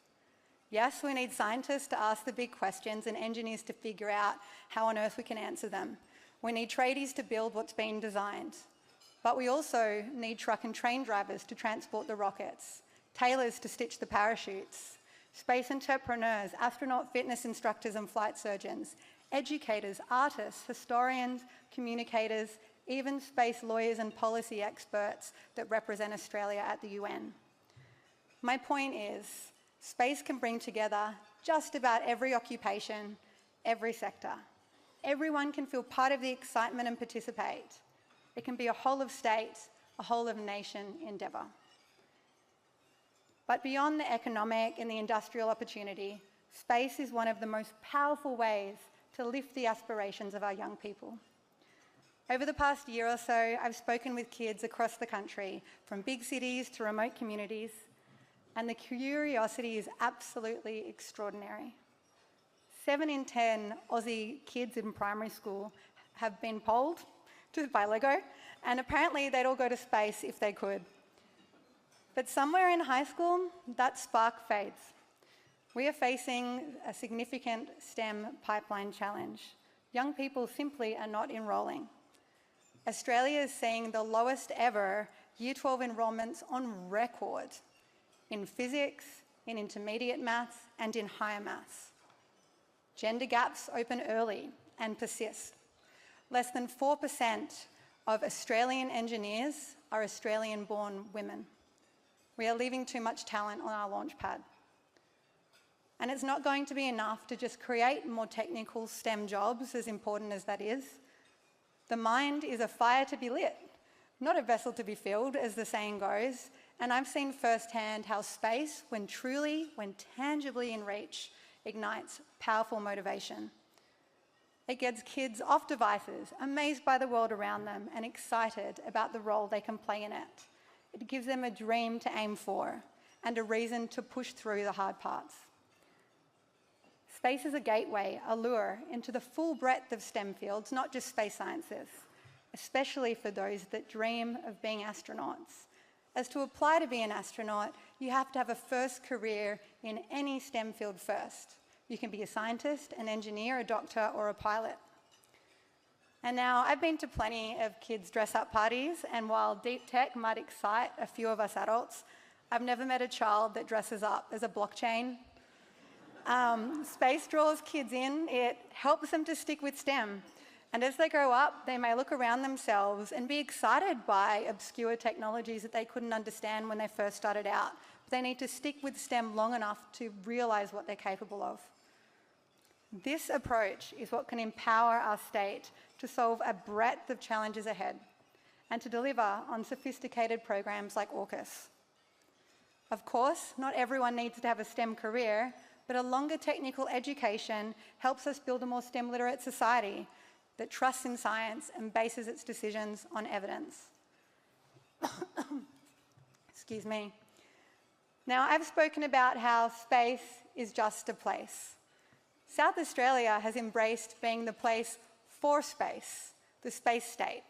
Yes, we need scientists to ask the big questions and engineers to figure out how on earth we can answer them. We need tradies to build what's been designed. But we also need truck and train drivers to transport the rockets, tailors to stitch the parachutes, space entrepreneurs, astronaut fitness instructors and flight surgeons, educators, artists, historians, communicators, even space lawyers and policy experts that represent Australia at the UN. My point is, space can bring together just about every occupation, every sector. Everyone can feel part of the excitement and participate. It can be a whole of state, a whole of nation endeavour. But beyond the economic and the industrial opportunity, space is one of the most powerful ways to lift the aspirations of our young people. Over the past year or so, I've spoken with kids across the country, from big cities to remote communities, and the curiosity is absolutely extraordinary. 7 in 10 Aussie kids in primary school have been polled by Lego, and apparently they'd all go to space if they could. But somewhere in high school, that spark fades. We are facing a significant STEM pipeline challenge. Young people simply are not enrolling. Australia is seeing the lowest ever Year 12 enrolments on record in physics, in intermediate maths, and in higher maths. Gender gaps open early and persist. Less than 4% of Australian engineers are Australian-born women. We are leaving too much talent on our launch pad. And it's not going to be enough to just create more technical STEM jobs, as important as that is. The mind is a fire to be lit, not a vessel to be filled, as the saying goes. And I've seen firsthand how space, when tangibly in reach, ignites powerful motivation. It gets kids off devices, amazed by the world around them, and excited about the role they can play in it. It gives them a dream to aim for and a reason to push through the hard parts. Space is a gateway, a lure into the full breadth of STEM fields, not just space sciences, especially for those that dream of being astronauts. As to apply to be an astronaut, you have to have a first career in any STEM field first. You can be a scientist, an engineer, a doctor, or a pilot. And now, I've been to plenty of kids' dress-up parties, and while deep tech might excite a few of us adults, I've never met a child that dresses up as a blockchain. Space draws kids in, it helps them to stick with STEM. And as they grow up, they may look around themselves and be excited by obscure technologies that they couldn't understand when they first started out. But they need to stick with STEM long enough to realise what they're capable of. This approach is what can empower our state to solve a breadth of challenges ahead and to deliver on sophisticated programs like AUKUS. Of course, not everyone needs to have a STEM career, but a longer technical education helps us build a more STEM literate society that trusts in science and bases its decisions on evidence. Excuse me. Now, I've spoken about how space is just a place. South Australia has embraced being the place for space, the space state.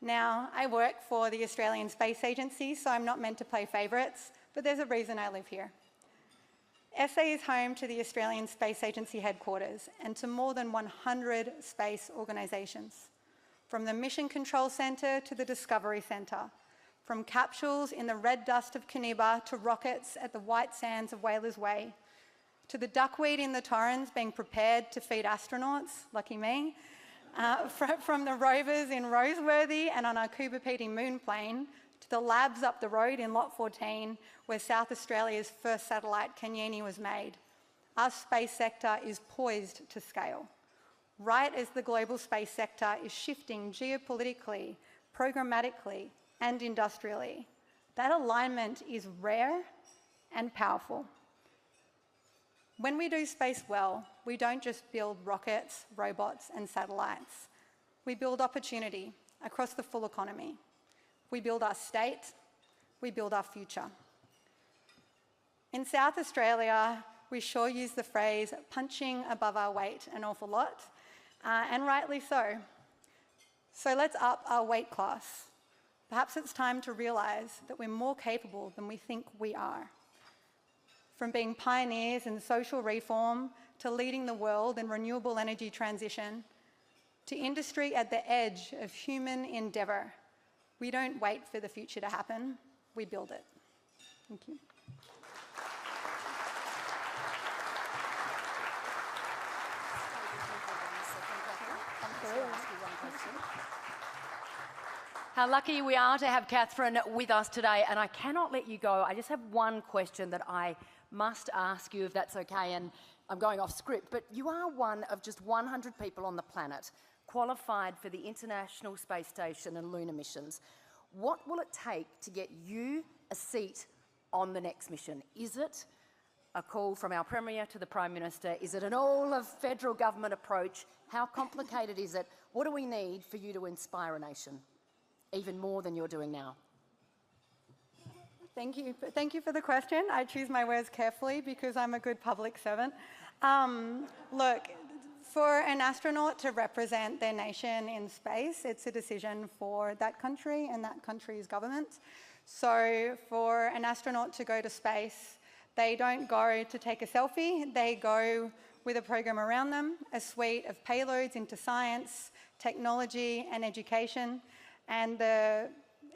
Now, I work for the Australian Space Agency, so I'm not meant to play favourites, but there's a reason I live here. SA is home to the Australian Space Agency headquarters and to more than 100 space organisations, from the Mission Control Centre to the Discovery Centre, from capsules in the red dust of Caniba to rockets at the white sands of Whalers Way, to the duckweed in the Torrens being prepared to feed astronauts, lucky me, from the rovers in Roseworthy and on our Cooper-Pedy moon plane, to the labs up the road in Lot 14, where South Australia's first satellite, Kenyini, was made. Our space sector is poised to scale, right as the global space sector is shifting geopolitically, programmatically, and industrially. That alignment is rare and powerful. When we do space well, we don't just build rockets, robots, and satellites. We build opportunity across the full economy. We build our state, we build our future. In South Australia, we sure use the phrase punching above our weight an awful lot, and rightly so. So let's up our weight class. Perhaps it's time to realise that we're more capable than we think we are. From being pioneers in social reform, to leading the world in renewable energy transition, to industry at the edge of human endeavour. We don't wait for the future to happen, we build it. Thank you. How lucky we are to have Catherine with us today, and I cannot let you go. I just have one question that I must ask you, if that's okay, and I'm going off script, but you are one of just 100 people on the planet qualified for the International Space Station and lunar missions. What will it take to get you a seat on the next mission? Is it a call from our Premier to the Prime Minister? Is it an all-of-federal government approach? How complicated is it? What do we need for you to inspire a nation, even more than you're doing now? Thank you. Thank you for the question. I choose my words carefully because I'm a good public servant. Look, for an astronaut to represent their nation in space, it's a decision for that country and that country's government. So for an astronaut to go to space, They don't go to take a selfie, they go with a program around them, a suite of payloads into science, technology and education, and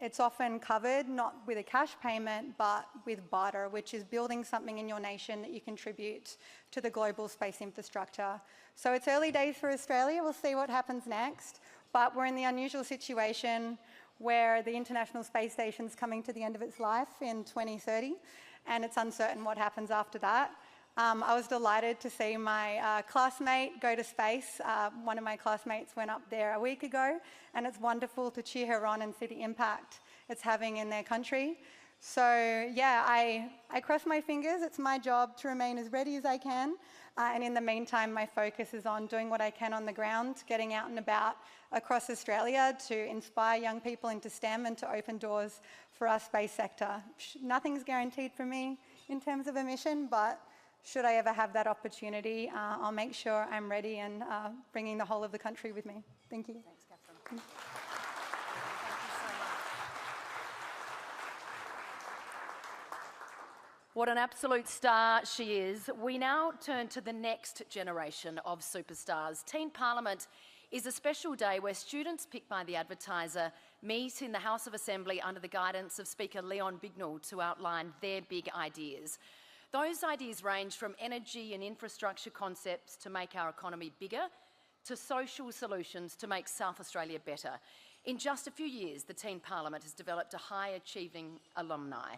it's often covered not with a cash payment but with barter, which is building something in your nation that you contribute to the global space infrastructure. So it's early days for Australia, we'll see what happens next, but we're in the unusual situation where the International Space Station's coming to the end of its life in 2030, and it's uncertain what happens after that. I was delighted to see my classmate go to space. One of my classmates went up there a week ago, and it's wonderful to cheer her on and see the impact it's having in their country. So yeah, I cross my fingers. It's my job to remain as ready as I can. And in the meantime, my focus is on doing what I can on the ground, getting out and about across Australia to inspire young people into STEM and to open doors for our space sector. Nothing's guaranteed for me in terms of a mission, but should I ever have that opportunity, I'll make sure I'm ready and bringing the whole of the country with me. Thank you. Thanks, Catherine. What an absolute star she is. We now turn to the next generation of superstars. Teen Parliament is a special day where students picked by the Advertiser meet in the House of Assembly under the guidance of Speaker Leon Bignell to outline their big ideas. Those ideas range from energy and infrastructure concepts to make our economy bigger, to social solutions to make South Australia better. In just a few years, the Teen Parliament has developed a high-achieving alumni.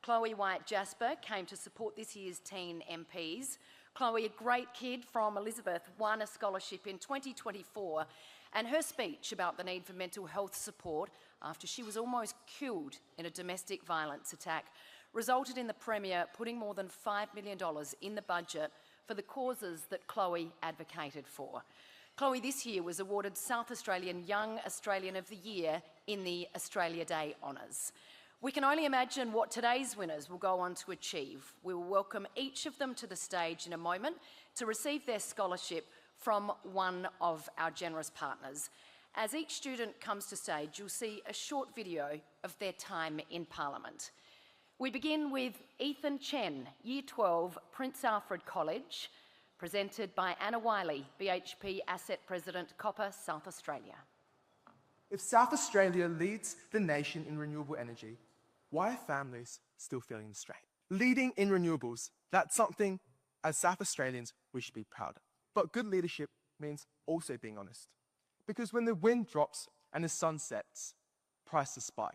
Chloe White-Jasper came to support this year's teen MPs. Chloe, a great kid from Elizabeth, won a scholarship in 2024, and her speech about the need for mental health support after she was almost killed in a domestic violence attack resulted in the Premier putting more than $5 million in the budget for the causes that Chloe advocated for. Chloe this year was awarded South Australian Young Australian of the Year in the Australia Day Honours. We can only imagine what today's winners will go on to achieve. We will welcome each of them to the stage in a moment to receive their scholarship from one of our generous partners. As each student comes to stage, you'll see a short video of their time in Parliament. We begin with Ethan Chen, Year 12, Prince Alfred College, presented by Anna Wiley, BHP Asset President, Copper, South Australia. If South Australia leads the nation in renewable energy, why are families still feeling the strain? Leading in renewables, that's something as South Australians we should be proud of. But good leadership means also being honest. Because when the wind drops and the sun sets, prices spike.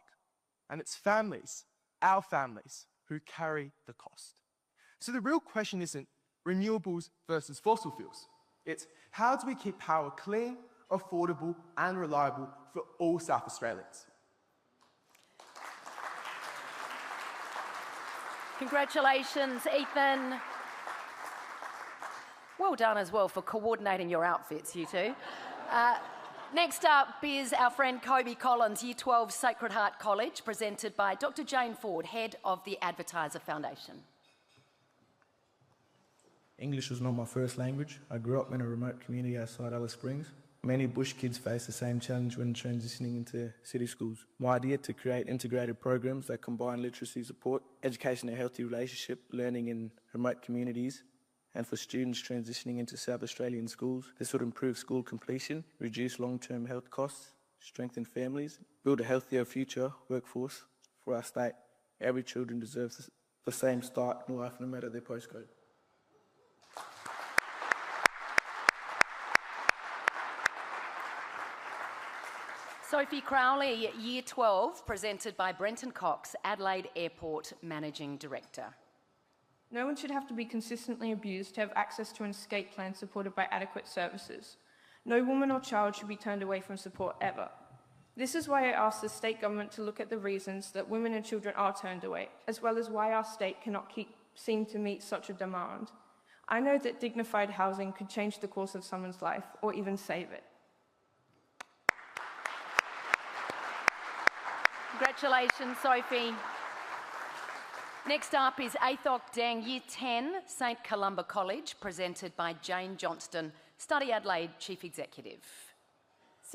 And it's families, our families, who carry the cost. So the real question isn't renewables versus fossil fuels. It's how do we keep power clean, affordable and reliable for all South Australians? Congratulations, Ethan. Well done as well for coordinating your outfits, you two. Next up is our friend Kobe Collins, Year 12, Sacred Heart College, presented by Dr. Jane Ford, Head of the Advertiser Foundation. English was not my first language. I grew up in a remote community outside Alice Springs. Many bush kids face the same challenge when transitioning into city schools. My idea to create integrated programs that combine literacy support, education and healthy relationship, learning in remote communities, and for students transitioning into South Australian schools. This would improve school completion, reduce long-term health costs, strengthen families, build a healthier future workforce for our state. Every child deserves the same start in life, no matter their postcode. Sophie Crowley, Year 12, presented by Brenton Cox, Adelaide Airport Managing Director. No one should have to be consistently abused to have access to an escape plan supported by adequate services. No woman or child should be turned away from support ever. This is why I asked the state government to look at the reasons that women and children are turned away, as well as why our state cannot seem to meet such a demand. I know that dignified housing could change the course of someone's life, or even save it. Congratulations, Sophie. Next up is Athok Deng, Year 10, St Columba College, presented by Jane Johnston, Study Adelaide Chief Executive.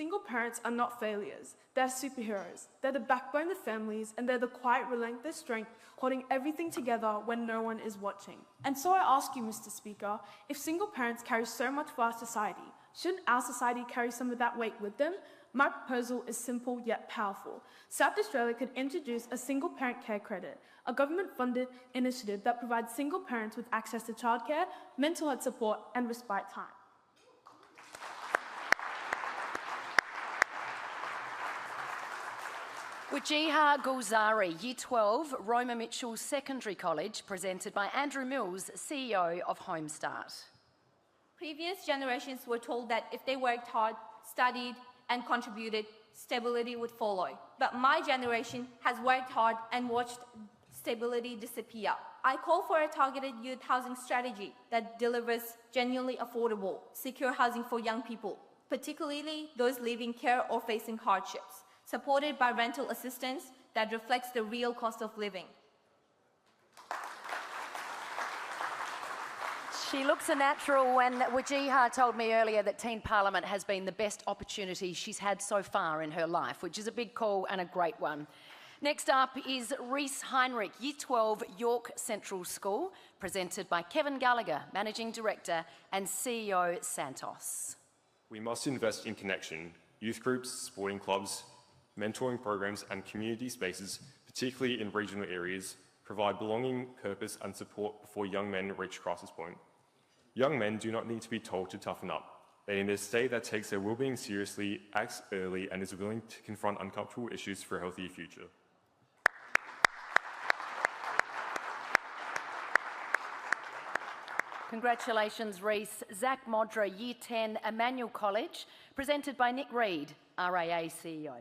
single parents are not failures. They're superheroes. They're the backbone of families, and they're the quiet, relentless strength holding everything together when no one is watching. And so I ask you, Mr. Speaker, if single parents carry so much for our society, shouldn't our society carry some of that weight with them? My proposal is simple yet powerful. South Australia could introduce a single parent care credit, a government-funded initiative that provides single parents with access to childcare, mental health support, and respite time. Wajiha Gulzari, Year 12, Roma Mitchell Secondary College, presented by Andrew Mills, CEO of Homestart. Previous generations were told that if they worked hard, studied, and contributed, stability would follow. But my generation has worked hard and watched stability disappear. I call for a targeted youth housing strategy that delivers genuinely affordable, secure housing for young people, particularly those living care or facing hardships, supported by rental assistance that reflects the real cost of living. She looks a natural, and Wajiha told me earlier that Teen Parliament has been the best opportunity she's had so far in her life, which is a big call and a great one. Next up is Reese Heinrich, Year 12, York Central School, presented by Kevin Gallagher, Managing Director and CEO Santos. We must invest in connection, youth groups, sporting clubs, mentoring programs and community spaces, particularly in regional areas, provide belonging, purpose and support before young men reach crisis point. Young men do not need to be told to toughen up. They need a state that takes their well-being seriously, acts early and is willing to confront uncomfortable issues for a healthier future. Congratulations, Reese. Zach Modra, Year 10, Emmanuel College, presented by Nick Reid, RAA CEO.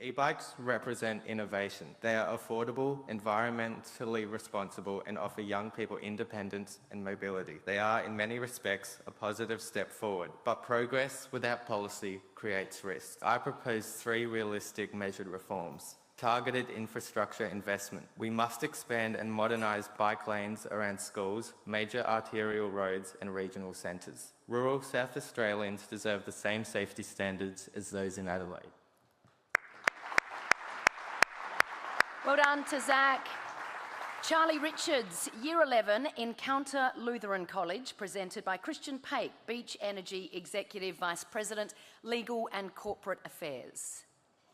E-bikes represent innovation. They are affordable, environmentally responsible, and offer young people independence and mobility. They are, in many respects, a positive step forward. But progress without policy creates risk. I propose 3 realistic measured reforms. Targeted infrastructure investment. We must expand and modernise bike lanes around schools, major arterial roads and regional centres. Rural South Australians deserve the same safety standards as those in Adelaide. Well done to Zach. Charlie Richards, Year 11, Encounter Lutheran College, presented by Christian Pape, Beach Energy Executive Vice President, Legal and Corporate Affairs.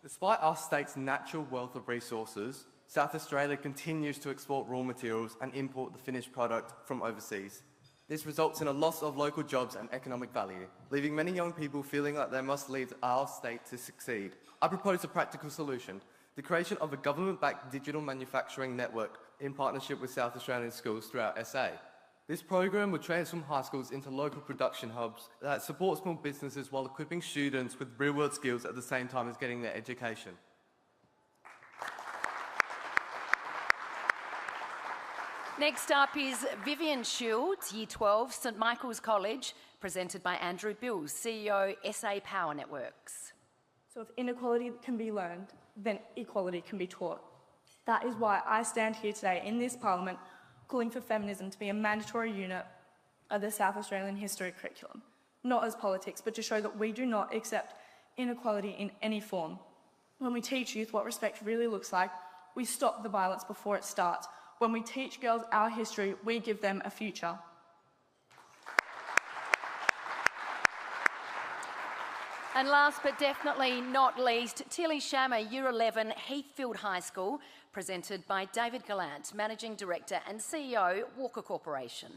Despite our state's natural wealth of resources, South Australia continues to export raw materials and import the finished product from overseas. This results in a loss of local jobs and economic value, leaving many young people feeling like they must leave our state to succeed. I propose a practical solution: the creation of a government-backed digital manufacturing network in partnership with South Australian schools throughout SA. This program would transform high schools into local production hubs that support small businesses while equipping students with real-world skills at the same time as getting their education. Next up is Vivian Shields, Year 12, St Michael's College, presented by Andrew Bills, CEO SA Power Networks. So if inequality can be learned, then equality can be taught. That is why I stand here today in this Parliament calling for feminism to be a mandatory unit of the South Australian history curriculum, not as politics, but to show that we do not accept inequality in any form. When we teach youth what respect really looks like, we stop the violence before it starts. When we teach girls our history, we give them a future. And last but definitely not least, Tilly Shammer, Year 11, Heathfield High School, presented by David Gallant, Managing Director and CEO, Walker Corporation.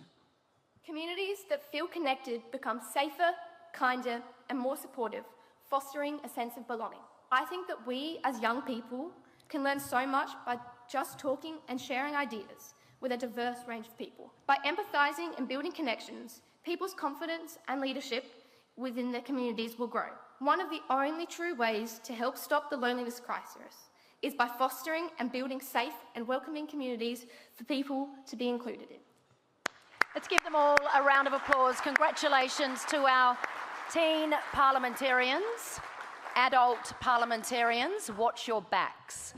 Communities that feel connected become safer, kinder and more supportive, fostering a sense of belonging. I think that we, as young people, can learn so much by just talking and sharing ideas with a diverse range of people. By empathising and building connections, people's confidence and leadership within their communities will grow. One of the only true ways to help stop the loneliness crisis is by fostering and building safe and welcoming communities for people to be included in. Let's give them all a round of applause. Congratulations to our teen parliamentarians, adult parliamentarians. Watch your backs.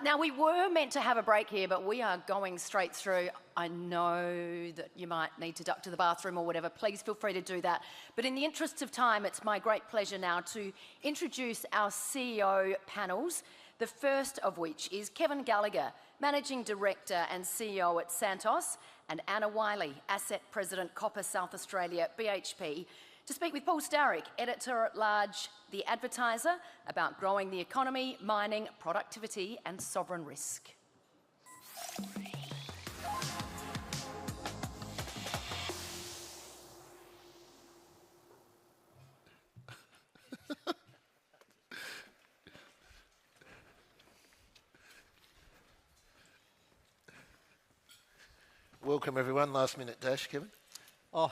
Now, we were meant to have a break here, but we are going straight through. I know that you might need to duck to the bathroom or whatever. Please feel free to do that. But in the interests of time, it's my great pleasure now to introduce our CEO panels, the first of which is Kevin Gallagher, Managing Director and CEO at Santos, and Anna Wiley, Asset President, Copper South Australia, BHP, to speak with Paul Starrick, Editor-at-Large, The Advertiser, about growing the economy, mining, productivity and sovereign risk. Welcome everyone. Last minute dash, Kevin. Oh,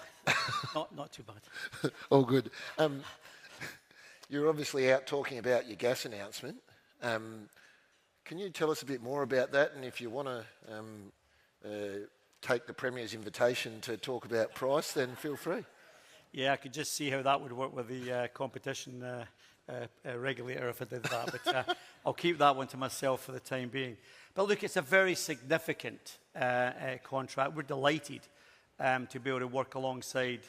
not too bad. All good. You're obviously out talking about your gas announcement. Can you tell us a bit more about that? And if you want to take the Premier's invitation to talk about price, then feel free. Yeah, I could just see how that would work with the competition regulator if I did that. But I'll keep that one to myself for the time being. But look, it's a very significant contract. We're delighted to be able to work alongside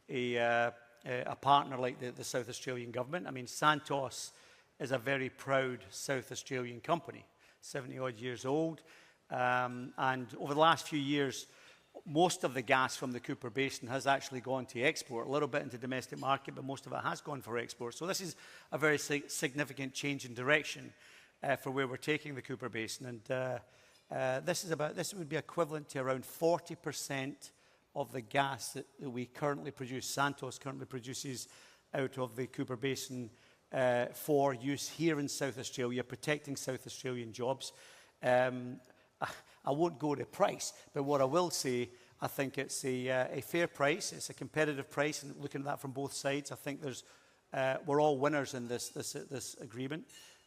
a partner like the South Australian government. I mean, Santos is a very proud South Australian company, 70-odd years old. And over the last few years, most of the gas from the Cooper Basin has actually gone to export, a little bit into domestic market, but most of it has gone for export. So this is a very significant change in direction for where we're taking the Cooper Basin. And this would be equivalent to around 40% of the gas that we currently produce, Santos currently produces out of the Cooper Basin for use here in South Australia, protecting South Australian jobs. I won't go to price, but what I will say, I think it's a fair price, it's a competitive price, and looking at that from both sides, I think we're all winners in this agreement.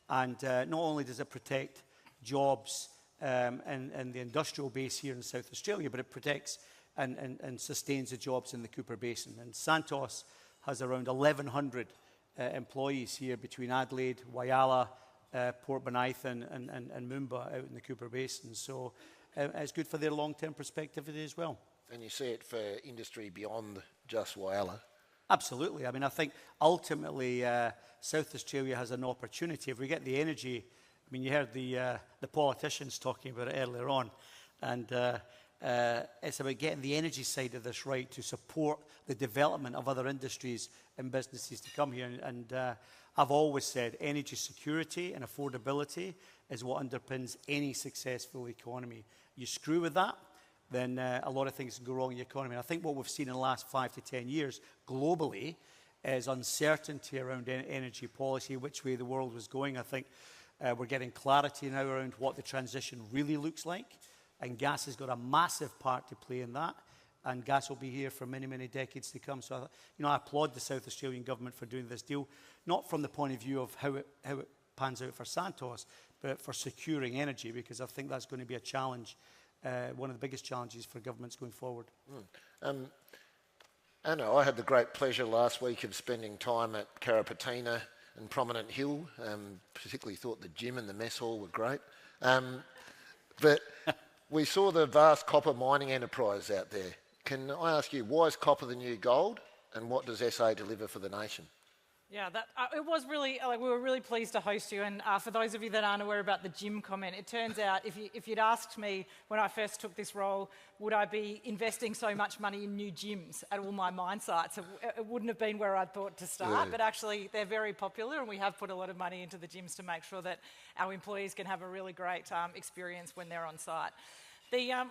And not only does it protect jobs and the industrial base here in South Australia, but it protects and sustains the jobs in the Cooper Basin. And Santos has around 1,100 employees here between Adelaide, Whyalla, Port Bonython and Moomba out in the Cooper Basin. So it's good for their long-term perspectivity as well. And you see it for industry beyond just Whyalla? Absolutely. I mean, I think ultimately South Australia has an opportunity. If we get the energy, I mean, you heard the politicians talking about it earlier on, and it's about getting the energy side of this right to support the development of other industries and businesses to come here. And I've always said energy security and affordability is what underpins any successful economy. You screw with that, then a lot of things can go wrong in the economy. And I think what we've seen in the last 5 to 10 years globally is uncertainty around energy policy, which way the world was going. I think we're getting clarity now around what the transition really looks like. And gas has got a massive part to play in that. And gas will be here for many, many decades to come. So, I applaud the South Australian government for doing this deal, not from the point of view of how it pans out for Santos, but for securing energy, because I think that's going to be a challenge, one of the biggest challenges for governments going forward. Anna, I had the great pleasure last week of spending time at Carrapateena and Prominent Hill. Particularly thought the gym and the mess hall were great. But we saw the vast copper mining enterprise out there. Can I ask you, why is copper the new gold, and what does SA deliver for the nation? Yeah, it was really, we were really pleased to host you. And for those of you that aren't aware about the gym comment, it turns out if you'd asked me when I first took this role, would I be investing so much money in new gyms at all my mine sites, it wouldn't have been where I'd thought to start. Yeah. But actually, they're very popular, and we have put a lot of money into the gyms to make sure that our employees can have a really great experience when they're on site.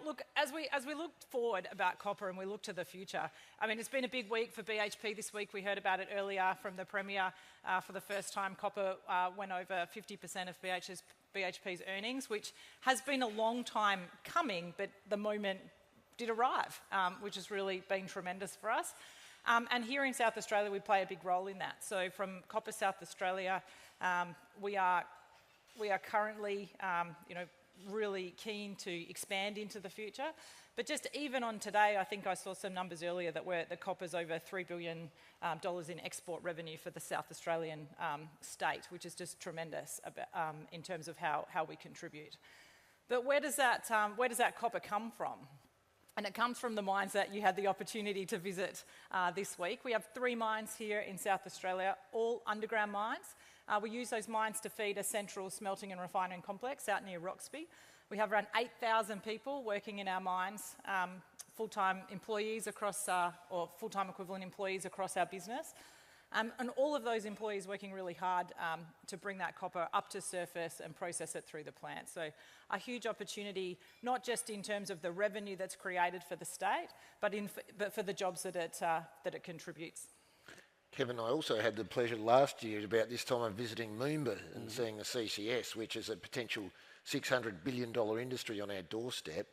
Look, as we look forward about copper and we look to the future, I mean, it's been a big week for BHP this week. We heard about it earlier from the Premier. For the first time, copper went over 50% of BHP's earnings, which has been a long time coming, but the moment did arrive, which has really been tremendous for us. And here in South Australia, we play a big role in that. So from Copper South Australia, we are currently, really keen to expand into the future. But just even on today, I think I saw some numbers earlier that the copper's over $3 billion in export revenue for the South Australian state, which is just tremendous in terms of how we contribute. But where does that copper come from? And it comes from the mines that you had the opportunity to visit this week. We have 3 mines here in South Australia, all underground mines. We use those mines to feed a central smelting and refining complex out near Roxby. We have around 8,000 people working in our mines, full-time employees across, or full-time equivalent employees across our business. And all of those employees working really hard to bring that copper up to surface and process it through the plant. So a huge opportunity, not just in terms of the revenue that's created for the state, but for the jobs that it contributes. Kevin, I also had the pleasure last year about this time of visiting Moomba and seeing the CCS, which is a potential $600 billion industry on our doorstep.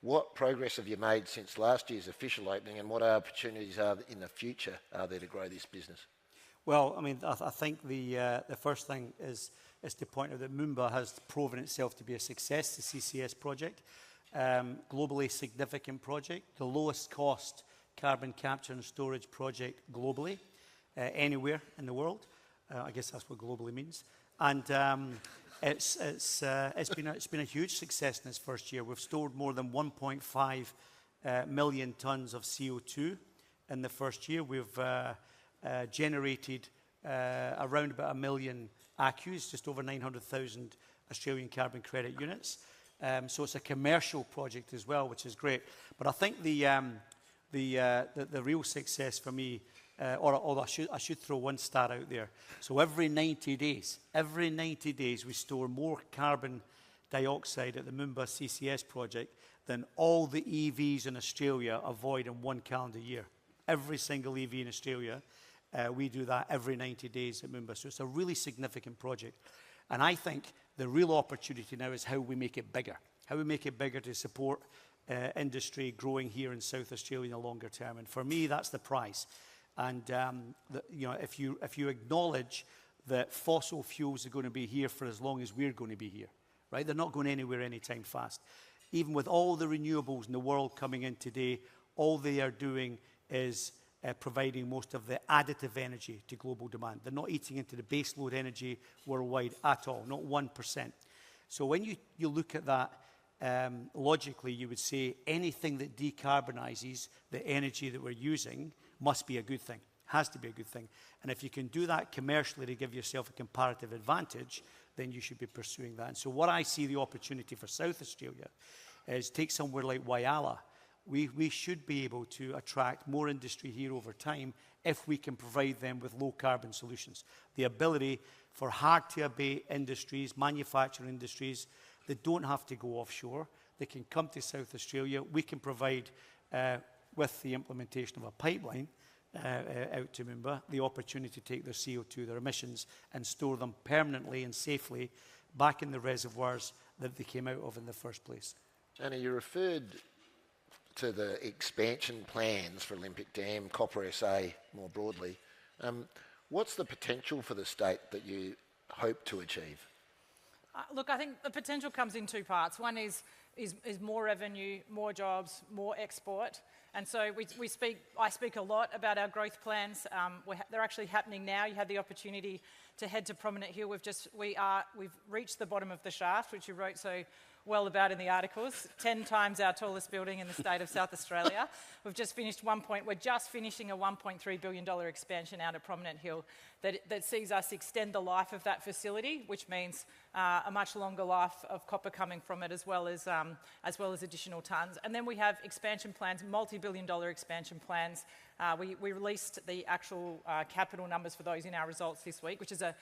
What progress have you made since last year's official opening, and what opportunities are in the future are there to grow this business? Well, I mean, I think the first thing is to point out that Moomba has proven itself to be a success, the CCS project. Globally significant project, the lowest cost carbon capture and storage project globally, anywhere in the world. I guess that's what globally means. And it's been a huge success in its first year. We've stored more than 1.5 million tonnes of CO2 in the first year. We've generated around about 1 million ACCUs, just over 900,000 Australian carbon credit units. So it's a commercial project as well, which is great. But I think the real success for me, or I should throw one stat out there. So every 90 days, we store more carbon dioxide at the Moomba CCS project than all the EVs in Australia avoid in one calendar year. Every single EV in Australia, we do that every 90 days at Moomba. So it's a really significant project. And I think the real opportunity now is how we make it bigger. How we make it bigger to support industry growing here in South Australia in the longer term. And for me, that's the prize. And if you acknowledge that fossil fuels are going to be here for as long as we're going to be here, right? They're not going anywhere anytime fast. Even with all the renewables in the world coming in today, all they are doing is providing most of the additive energy to global demand. They're not eating into the baseload energy worldwide at all, not 1%. So when you look at that logically, you would say anything that decarbonises the energy that we're using must be a good thing, has to be a good thing. And if you can do that commercially to give yourself a comparative advantage, then you should be pursuing that. And so what I see the opportunity for South Australia is take somewhere like Whyalla. We should be able to attract more industry here over time if we can provide them with low carbon solutions. The ability for hard-to-abate industries, manufacturing industries, that don't have to go offshore, they can come to South Australia. We can provide, with the implementation of a pipeline out to Moomba, the opportunity to take their CO2, their emissions, and store them permanently and safely back in the reservoirs that they came out of in the first place. Anna, you referred to the expansion plans for Olympic Dam, Copper SA more broadly. What's the potential for the state that you hope to achieve? Look, I think the potential comes in 2 parts. One is more revenue, more jobs, more export. And so I speak a lot about our growth plans. They're actually happening now. You had the opportunity to head to Prominent Hill. We've reached the bottom of the shaft, which you wrote so well about in the articles. 10 times our tallest building in the state of South Australia. We're just finishing a $1.3 billion expansion out at Prominent Hill that sees us extend the life of that facility, which means a much longer life of copper coming from it, as well as additional tonnes. And then we have expansion plans, multi-billion-dollar expansion plans. We released the actual capital numbers for those in our results this week, which is a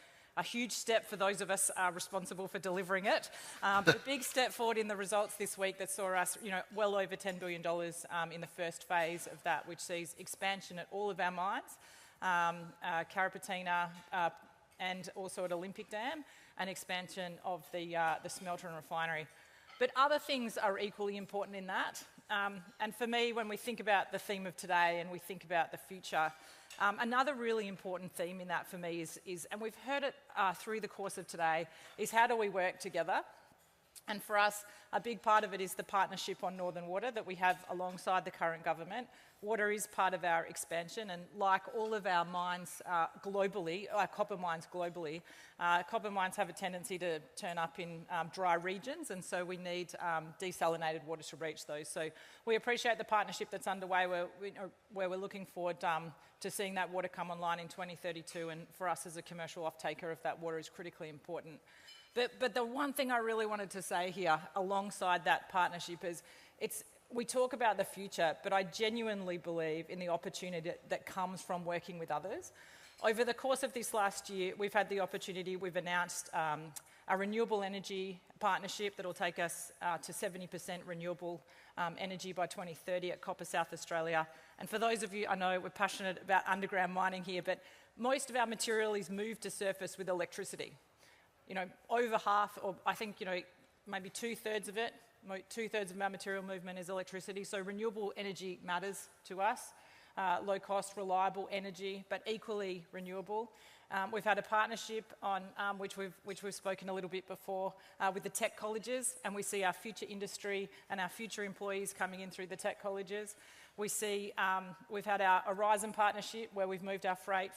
huge step for those of us responsible for delivering it. But a big step forward in the results this week that saw us, well over $10 billion in the first phase of that, which sees expansion at all of our mines, Carrapateena, and also at Olympic Dam, and expansion of the smelter and refinery. But other things are equally important in that. And for me, when we think about the theme of today and we think about the future, another really important theme in that for me is and we've heard it through the course of today, is how do we work together? And for us, a big part of it is the partnership on Northern Water that we have alongside the current government. Water is part of our expansion, and like all of our mines globally, our copper mines globally, copper mines have a tendency to turn up in dry regions, and so we need desalinated water to reach those. So we appreciate the partnership that's underway where we're looking forward to seeing that water come online in 2032, and for us as a commercial off-taker of that water is critically important. But the one thing I really wanted to say here alongside that partnership is we talk about the future, but I genuinely believe in the opportunity that comes from working with others. Over the course of this last year, we've announced a renewable energy partnership that will take us to 70% renewable energy by 2030 at Copper South Australia. And for those of you, I know we're passionate about underground mining here, but most of our material is moved to surface with electricity. Over half, or I think, maybe two-thirds of it, two-thirds of our material movement is electricity, so renewable energy matters to us. Low-cost, reliable energy, but equally renewable. We've had a partnership on which we've spoken a little bit before with the tech colleges, and we see our future industry and our future employees coming in through the tech colleges. We see we've had our Horizon partnership where we've moved our freight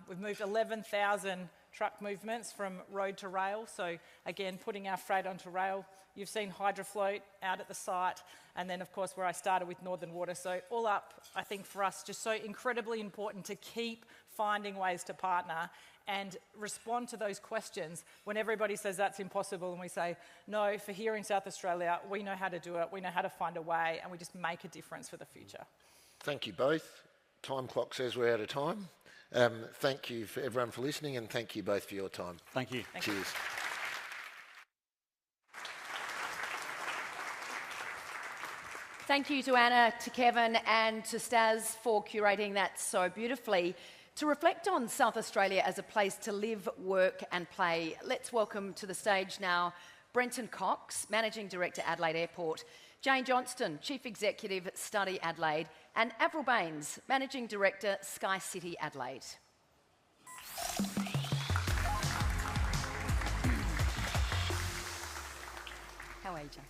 we've moved 11,000 truck movements from road to rail. So again, putting our freight onto rail. You've seen Hydrofloat out at the site, and then of course where I started with Northern Water. So all up, I think for us, just so incredibly important to keep finding ways to partner and respond to those questions when everybody says that's impossible, and we say, no, for here in South Australia, we know how to do it, we know how to find a way, and we just make a difference for the future. Thank you both. Time clock says we're out of time. Thank you for everyone for listening, and thank you both for your time. Thank you. Cheers. Thank you to Anna, to Kevin and to Staz for curating that so beautifully. To reflect on South Australia as a place to live, work and play, let's welcome to the stage now Brenton Cox, Managing Director, Adelaide Airport, Jane Johnston, Chief Executive, Study Adelaide, and Avril Baines, Managing Director, Sky City Adelaide. How are you, Jane?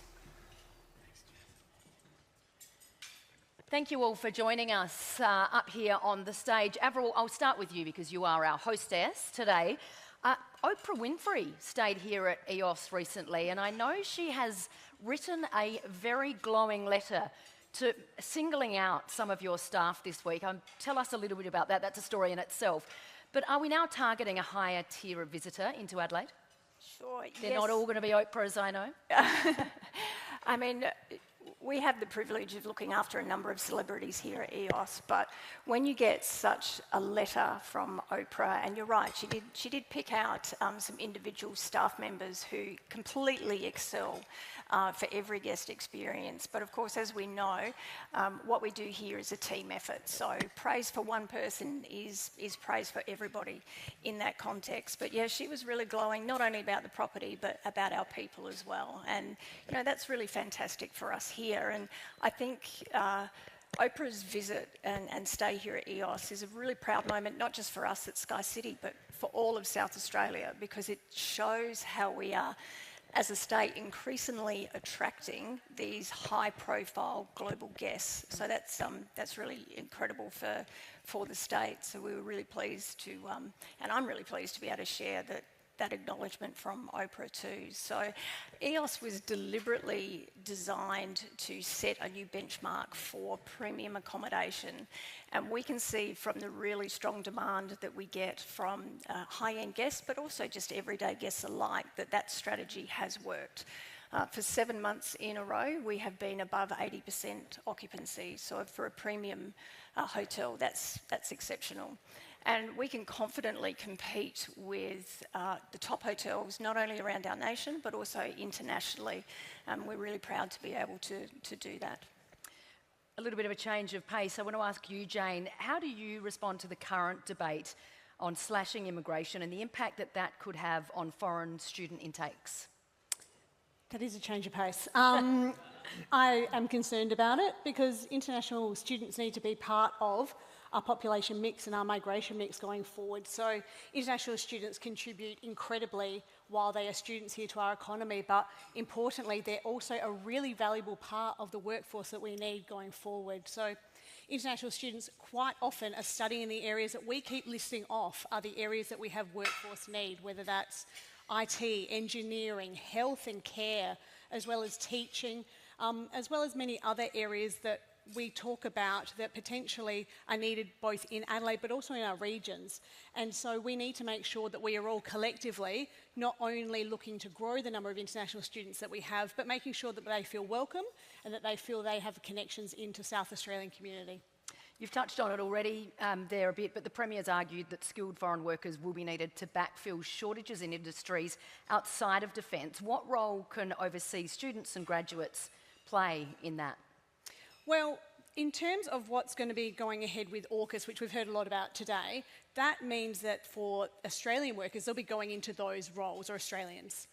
Thank you all for joining us up here on the stage. Avril, I'll start with you because you are our hostess today. Oprah Winfrey stayed here at EOS recently, and I know she has written a very glowing letter to singling out some of your staff this week. Tell us a little bit about that. That's a story in itself. But are we now targeting a higher tier of visitor into Adelaide? Sure, They're not all going to be Oprahs, I know. I mean, we have the privilege of looking after a number of celebrities here at EOS, but when you get such a letter from Oprah, and you're right, she did pick out some individual staff members who completely excel for every guest experience. But of course, as we know, what we do here is a team effort. So praise for one person is praise for everybody in that context. But yeah, she was really glowing, not only about the property, but about our people as well. And, that's really fantastic for us here. And I think Oprah's visit and stay here at EOS is a really proud moment, not just for us at Sky City, but for all of South Australia, because it shows how we are, as a state, increasingly attracting these high-profile global guests. So that's really incredible for the state. So we were really pleased to, and I'm really pleased to be able to share that acknowledgement from Oprah too. So EOS was deliberately designed to set a new benchmark for premium accommodation, and we can see from the really strong demand that we get from high-end guests, but also just everyday guests alike, that strategy has worked. For 7 months in a row, we have been above 80% occupancy. So for a premium hotel, that's exceptional. And we can confidently compete with the top hotels, not only around our nation, but also internationally. We're really proud to be able to do that. A little bit of a change of pace. I want to ask you, Jane, how do you respond to the current debate on slashing immigration and the impact that could have on foreign student intakes? That is a change of pace. I am concerned about it because international students need to be part of our population mix and our migration mix going forward. So international students contribute incredibly while they are students here to our economy, but importantly, they're also a really valuable part of the workforce that we need going forward. So international students quite often are studying in the areas that we keep listing off are the areas that we have workforce need, whether that's IT, engineering, health and care, as well as teaching, as well as many other areas that we talk about that potentially are needed both in Adelaide but also in our regions. And so we need to make sure that we are all collectively not only looking to grow the number of international students that we have, but making sure that they feel welcome and that they feel they have connections into South Australian community. You've touched on it already there a bit, but the Premier's argued that skilled foreign workers will be needed to backfill shortages in industries outside of defence. What role can overseas students and graduates play in that? Well, in terms of what's going to be going ahead with AUKUS, which we've heard a lot about today, that means that for Australian workers, they'll be going into those roles, or Australians.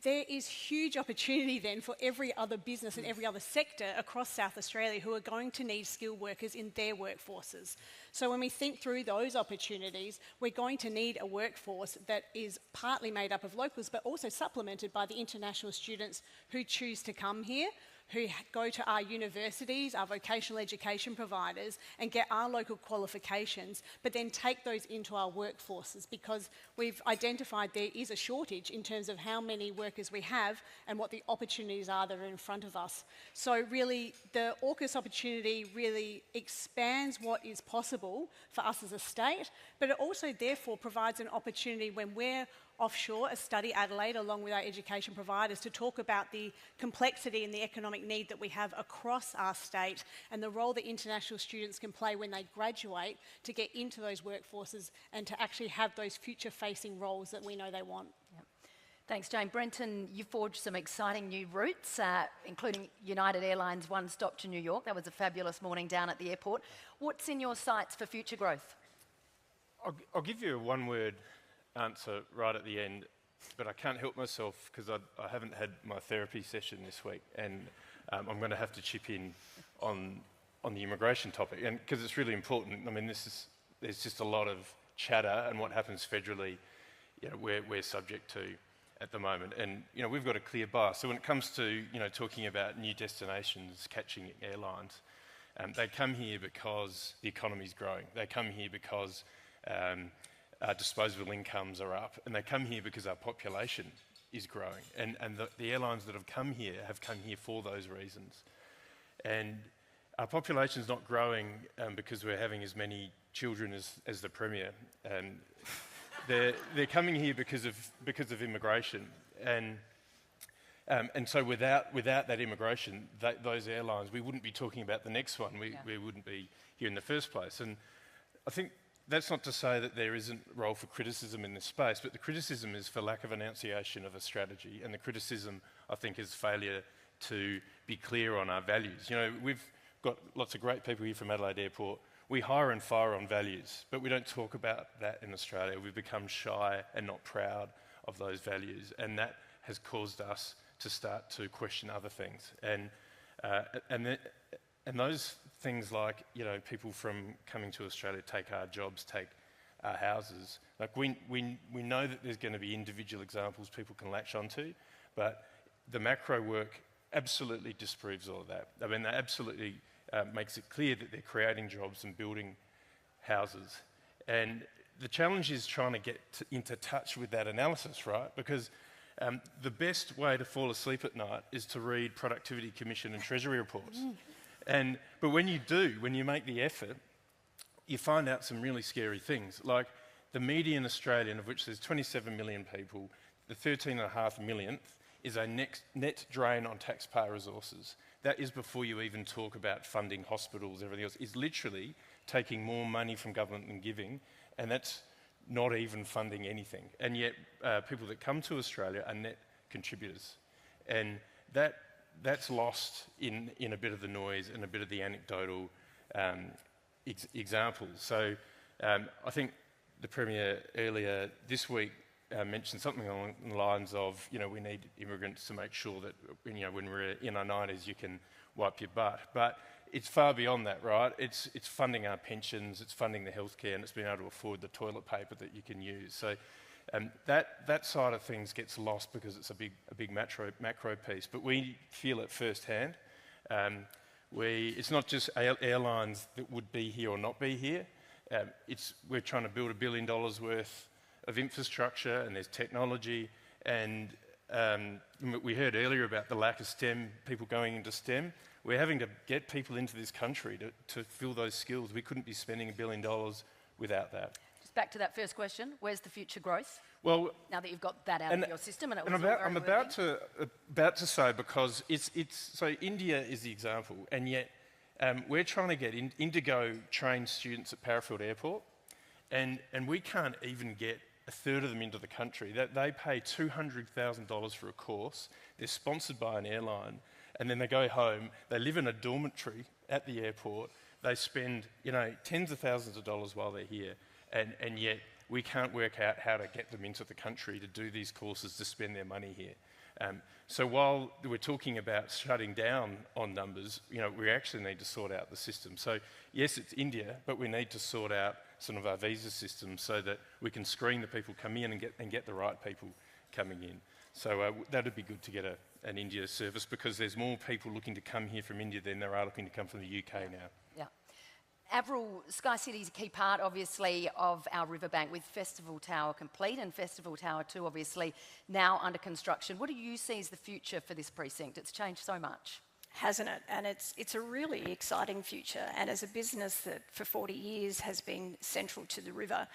There is huge opportunity then for every other business and every other sector across South Australia who are going to need skilled workers in their workforces. So when we think through those opportunities, we're going to need a workforce that is partly made up of locals, but also supplemented by the international students who choose to come here, who go to our universities, our vocational education providers, and get our local qualifications, but then take those into our workforces, because we've identified there is a shortage in terms of how many workers we have and what the opportunities are that are in front of us. So really, the AUKUS opportunity really expands what is possible for us as a state, but it also therefore provides an opportunity when we're offshore as Study Adelaide, along with our education providers, to talk about the complexity and the economic need that we have across our state and the role that international students can play when they graduate to get into those workforces and to actually have those future-facing roles that we know they want. Yep. Thanks, Jane. Brenton, you forged some exciting new routes, including United Airlines' one stop to New York. That was a fabulous morning down at the airport. What's in your sights for future growth? I'll give you a one-word answer right at the end, but I can't help myself because I haven't had my therapy session this week, and I'm going to have to chip in on the immigration topic, and because it's really important. I mean, there's just a lot of chatter, and what happens federally, we're subject to at the moment, and we've got a clear bias. So when it comes to talking about new destinations, catching airlines, they come here because the economy's growing. They come here because our disposable incomes are up, and they come here because our population is growing. And the airlines that have come here for those reasons. And our population's not growing because we're having as many children as the Premier. They're coming here because of immigration. And so without that immigration, those airlines, we wouldn't be talking about the next one. We wouldn't be here in the first place. And I think that's not to say that there isn't a role for criticism in this space, but the criticism is for lack of enunciation of a strategy, and the criticism, I think, is failure to be clear on our values. We've got lots of great people here from Adelaide Airport. We hire and fire on values, but we don't talk about that in Australia. We've become shy and not proud of those values, and that has caused us to start to question other things. And those things like, people from coming to Australia take our jobs, take our houses. Like we know that there's going to be individual examples people can latch onto, but the macro work absolutely disproves all of that. I mean, that absolutely makes it clear that they're creating jobs and building houses. And the challenge is trying to get into touch with that analysis, right? Because the best way to fall asleep at night is to read Productivity Commission and Treasury reports. But when you do, when you make the effort, you find out some really scary things. Like the median Australian, of which there's 27 million people, the 13.5 millionth is a net drain on taxpayer resources. That is before you even talk about funding hospitals, everything else. It's literally taking more money from government than giving, and that's not even funding anything. And yet people that come to Australia are net contributors. And that's lost in a bit of the noise and a bit of the anecdotal examples. So I think the Premier earlier this week mentioned something along the lines of, we need immigrants to make sure that, when we're in our 90s, you can wipe your butt. But it's far beyond that, right? It's funding our pensions, it's funding the healthcare, and it's being able to afford the toilet paper that you can use. So that side of things gets lost because it's a big macro piece. But we feel it firsthand. It's not just airlines that would be here or not be here. We're trying to build $1 billion worth of infrastructure, and there's technology. And we heard earlier about the lack of STEM, people going into STEM. We're having to get people into this country to fill those skills. We couldn't be spending $1 billion without that. Just back to that first question, where's the future growth? Well, now that you've got that out of your system, and I'm about to say, because so India is the example, and yet we're trying to get Indigo trained students at Parafield Airport, and we can't even get a third of them into the country. They pay $200,000 for a course. They're sponsored by an airline, and then they go home. They live in a dormitory at the airport. They spend tens of thousands of dollars while they're here, and yet we can't work out how to get them into the country to do these courses, to spend their money here. So while we're talking about shutting down on numbers, we actually need to sort out the system. So yes, it's India, but we need to sort out some of our visa systems so that we can screen the people coming in and get the right people coming in. So that would be good to get an India service, because there's more people looking to come here from India than there are looking to come from the UK now. Yeah. Avril, Sky City is a key part, obviously, of our riverbank, with Festival Tower complete and Festival Tower 2, obviously, now under construction. What do you see as the future for this precinct? It's changed so much. Hasn't it? And it's a really exciting future. And as a business that for 40 years has been central to the river,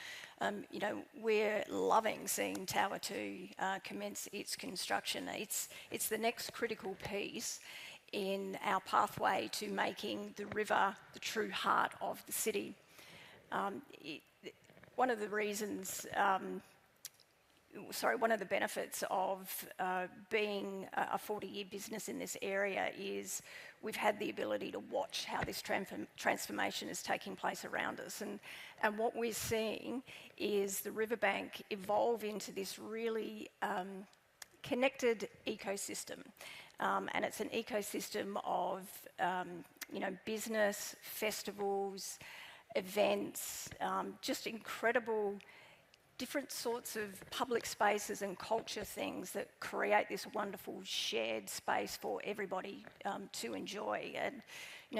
we're loving seeing Tower 2 commence its construction. It's the next critical piece in our pathway to making the river the true heart of the city. One of the benefits of being a 40-year business in this area is we've had the ability to watch how this transformation is taking place around us. And what we're seeing is the riverbank evolve into this really connected ecosystem. And it's an ecosystem of business, festivals, events, just incredible different sorts of public spaces and culture things that create this wonderful shared space for everybody to enjoy. And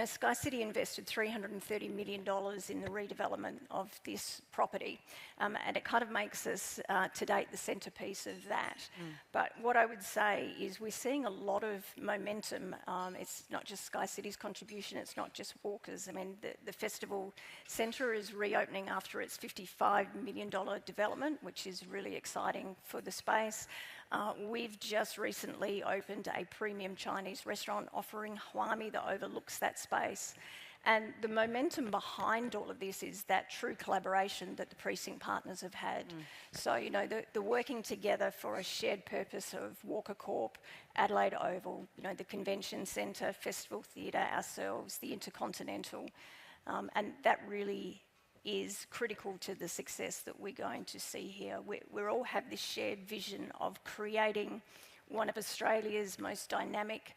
Sky City invested $330 million in the redevelopment of this property, and it kind of makes us, to date, the centrepiece of that. But what I would say is we're seeing a lot of momentum. It's not just Sky City's contribution, it's not just Walkers. I mean, the Festival Centre is reopening after its $55 million development, which is really exciting for the space. We've just recently opened a premium Chinese restaurant offering huami that overlooks that space. And the momentum behind all of this is that true collaboration that the precinct partners have had. So, the working together for a shared purpose of Walker Corp, Adelaide Oval, the Convention Centre, Festival Theatre, ourselves, the Intercontinental, and that really is critical to the success that we're going to see here. We all have this shared vision of creating one of Australia's most dynamic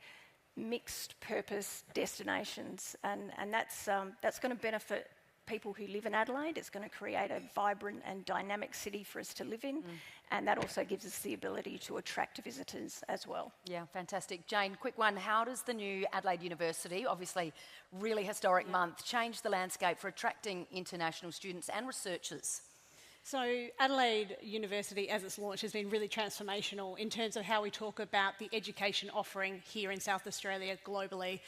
mixed purpose destinations, and that's going to benefit people who live in Adelaide. It's going to create a vibrant and dynamic city for us to live in, and that also gives us the ability to attract visitors as well. Yeah, fantastic. Jane, quick one. How does the new Adelaide University, obviously really historic month, change the landscape for attracting international students and researchers? So Adelaide University, as it's launched, has been really transformational in terms of how we talk about the education offering here in South Australia globally.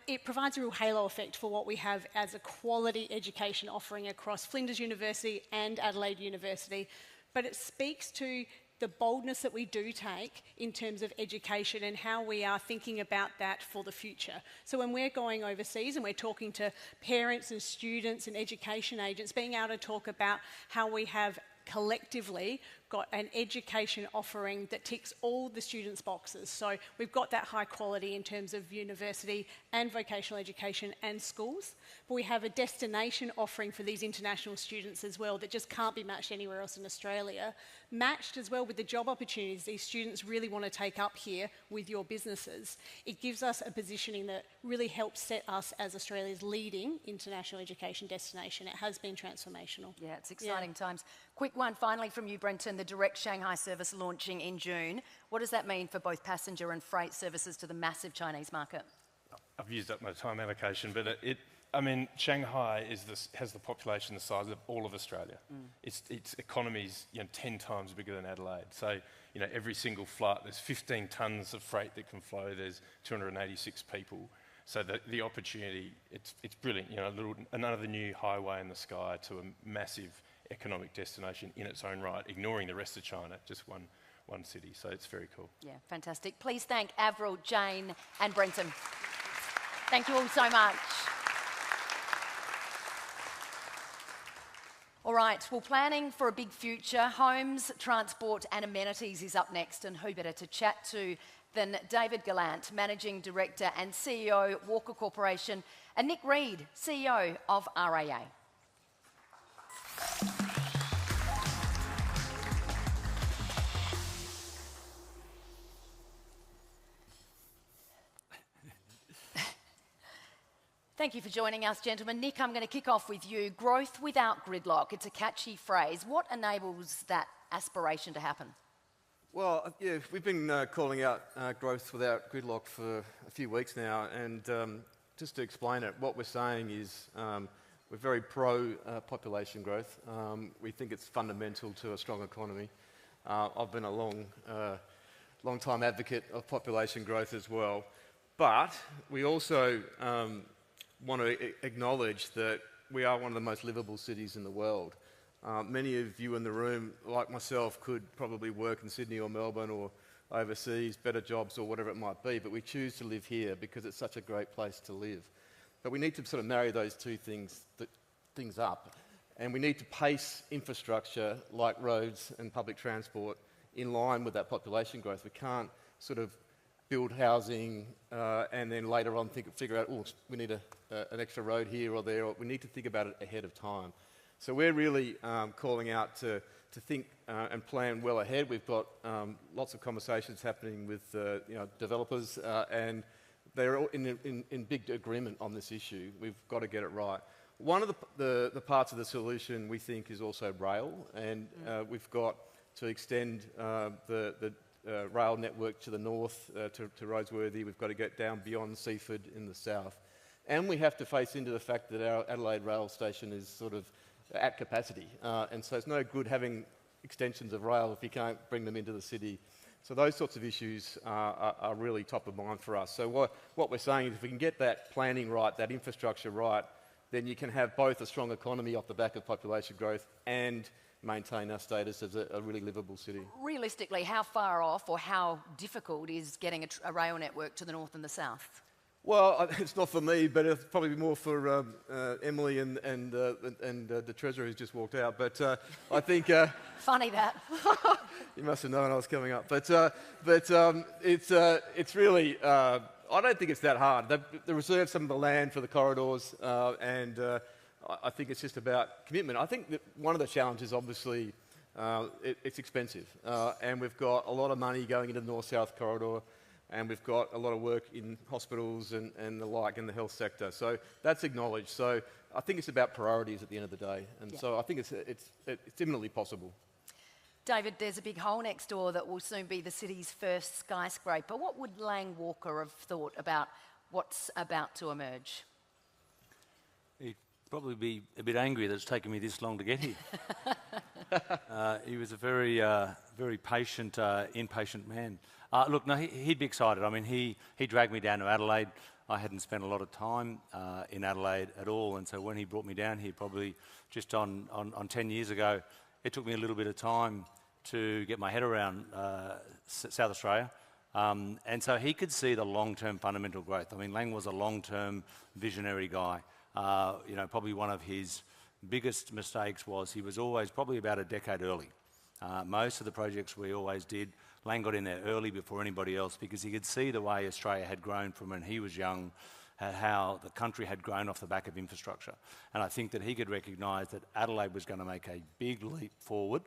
It provides a real halo effect for what we have as a quality education offering across Flinders University and Adelaide University, but it speaks to the boldness that we do take in terms of education and how we are thinking about that for the future. So when we're going overseas and we're talking to parents and students and education agents, being able to talk about how we have collectively got an education offering that ticks all the students' boxes. So we've got that high quality in terms of university and vocational education and schools, but we have a destination offering for these international students as well that just can't be matched anywhere else in Australia, matched as well with the job opportunities these students really want to take up here with your businesses. It gives us a positioning that really helps set us as Australia's leading international education destination. It has been transformational. Yeah, it's exciting times. Quick one finally from you, Brenton, the direct Shanghai service launching in June. What does that mean for both passenger and freight services to the massive Chinese market? I've used up my time allocation, but I mean, Shanghai has the population the size of all of Australia. Its economy's 10 times bigger than Adelaide. So, every single flight, there's 15 tonnes of freight that can flow. There's 286 people. So the opportunity, it's brilliant. Another new highway in the sky to a massive economic destination in its own right, ignoring the rest of China, just one city. So it's very cool. Yeah, fantastic. Please thank Avril, Jane and Brenton. Thank you all so much. All right, well, planning for a big future, homes, transport and amenities is up next, and who better to chat to than David Gallant, Managing Director and CEO, Walker Corporation, and Nick Reid, CEO of RAA. Thank you for joining us, gentlemen. Nick, I'm going to kick off with you. Growth without gridlock. It's a catchy phrase. What enables that aspiration to happen? Well, yeah, we've been calling out growth without gridlock for a few weeks now, and just to explain it, what we're saying is we're very pro-population growth. We think it's fundamental to a strong economy. I've been a long-time advocate of population growth as well, but we also want to acknowledge that we are one of the most livable cities in the world. Many of you in the room, like myself, could probably work in Sydney or Melbourne or overseas, better jobs or whatever it might be, but we choose to live here because it's such a great place to live. But we need to sort of marry those two things up, and we need to pace infrastructure like roads and public transport in line with that population growth. We can't sort of build housing and then later on figure out, oh, we need an extra road here or there. Or we need to think about it ahead of time. So we're really calling out to think and plan well ahead. We've got lots of conversations happening with developers, and they're all in big agreement on this issue. We've got to get it right. One of the parts of the solution we think is also rail, and we've got to extend the rail network to the north, to Roseworthy. We've got to get down beyond Seaford in the south. And we have to face into the fact that our Adelaide rail station is sort of at capacity. And so it's no good having extensions of rail if you can't bring them into the city. So those sorts of issues are really top of mind for us. So what we're saying is if we can get that planning right, that infrastructure right, then you can have both a strong economy off the back of population growth and maintain our status as a really livable city. Realistically, how far off or how difficult is getting a rail network to the north and the south? Well, it's not for me, but it's probably more for Emily and the treasurer who's just walked out. But I think funny that you must have known I was coming up. But it's really I don't think it's that hard. They reserved some of the land for the corridors, and I think it's just about commitment. I think that one of the challenges, obviously, it's expensive, and we've got a lot of money going into the north-south corridor. And we've got a lot of work in hospitals and the like in the health sector. So that's acknowledged. So I think it's about priorities at the end of the day. And so I think it's imminently possible. David, there's a big hole next door that will soon be the city's first skyscraper. What would Lang Walker have thought about what's about to emerge? He'd probably be a bit angry that it's taken me this long to get here. He was a very patient, impatient man. Look, no, he'd be excited. I mean, he dragged me down to Adelaide. I hadn't spent a lot of time in Adelaide at all, and so when he brought me down here, probably just on 10 years ago, it took me a little bit of time to get my head around South Australia. And so he could see the long-term fundamental growth. I mean, Lang was a long-term visionary guy. Probably one of his biggest mistakes was he was always probably about a decade early. Most of the projects we always did, Lang got in there early before anybody else because he could see the way Australia had grown from when he was young, how the country had grown off the back of infrastructure. And I think that he could recognise that Adelaide was going to make a big leap forward.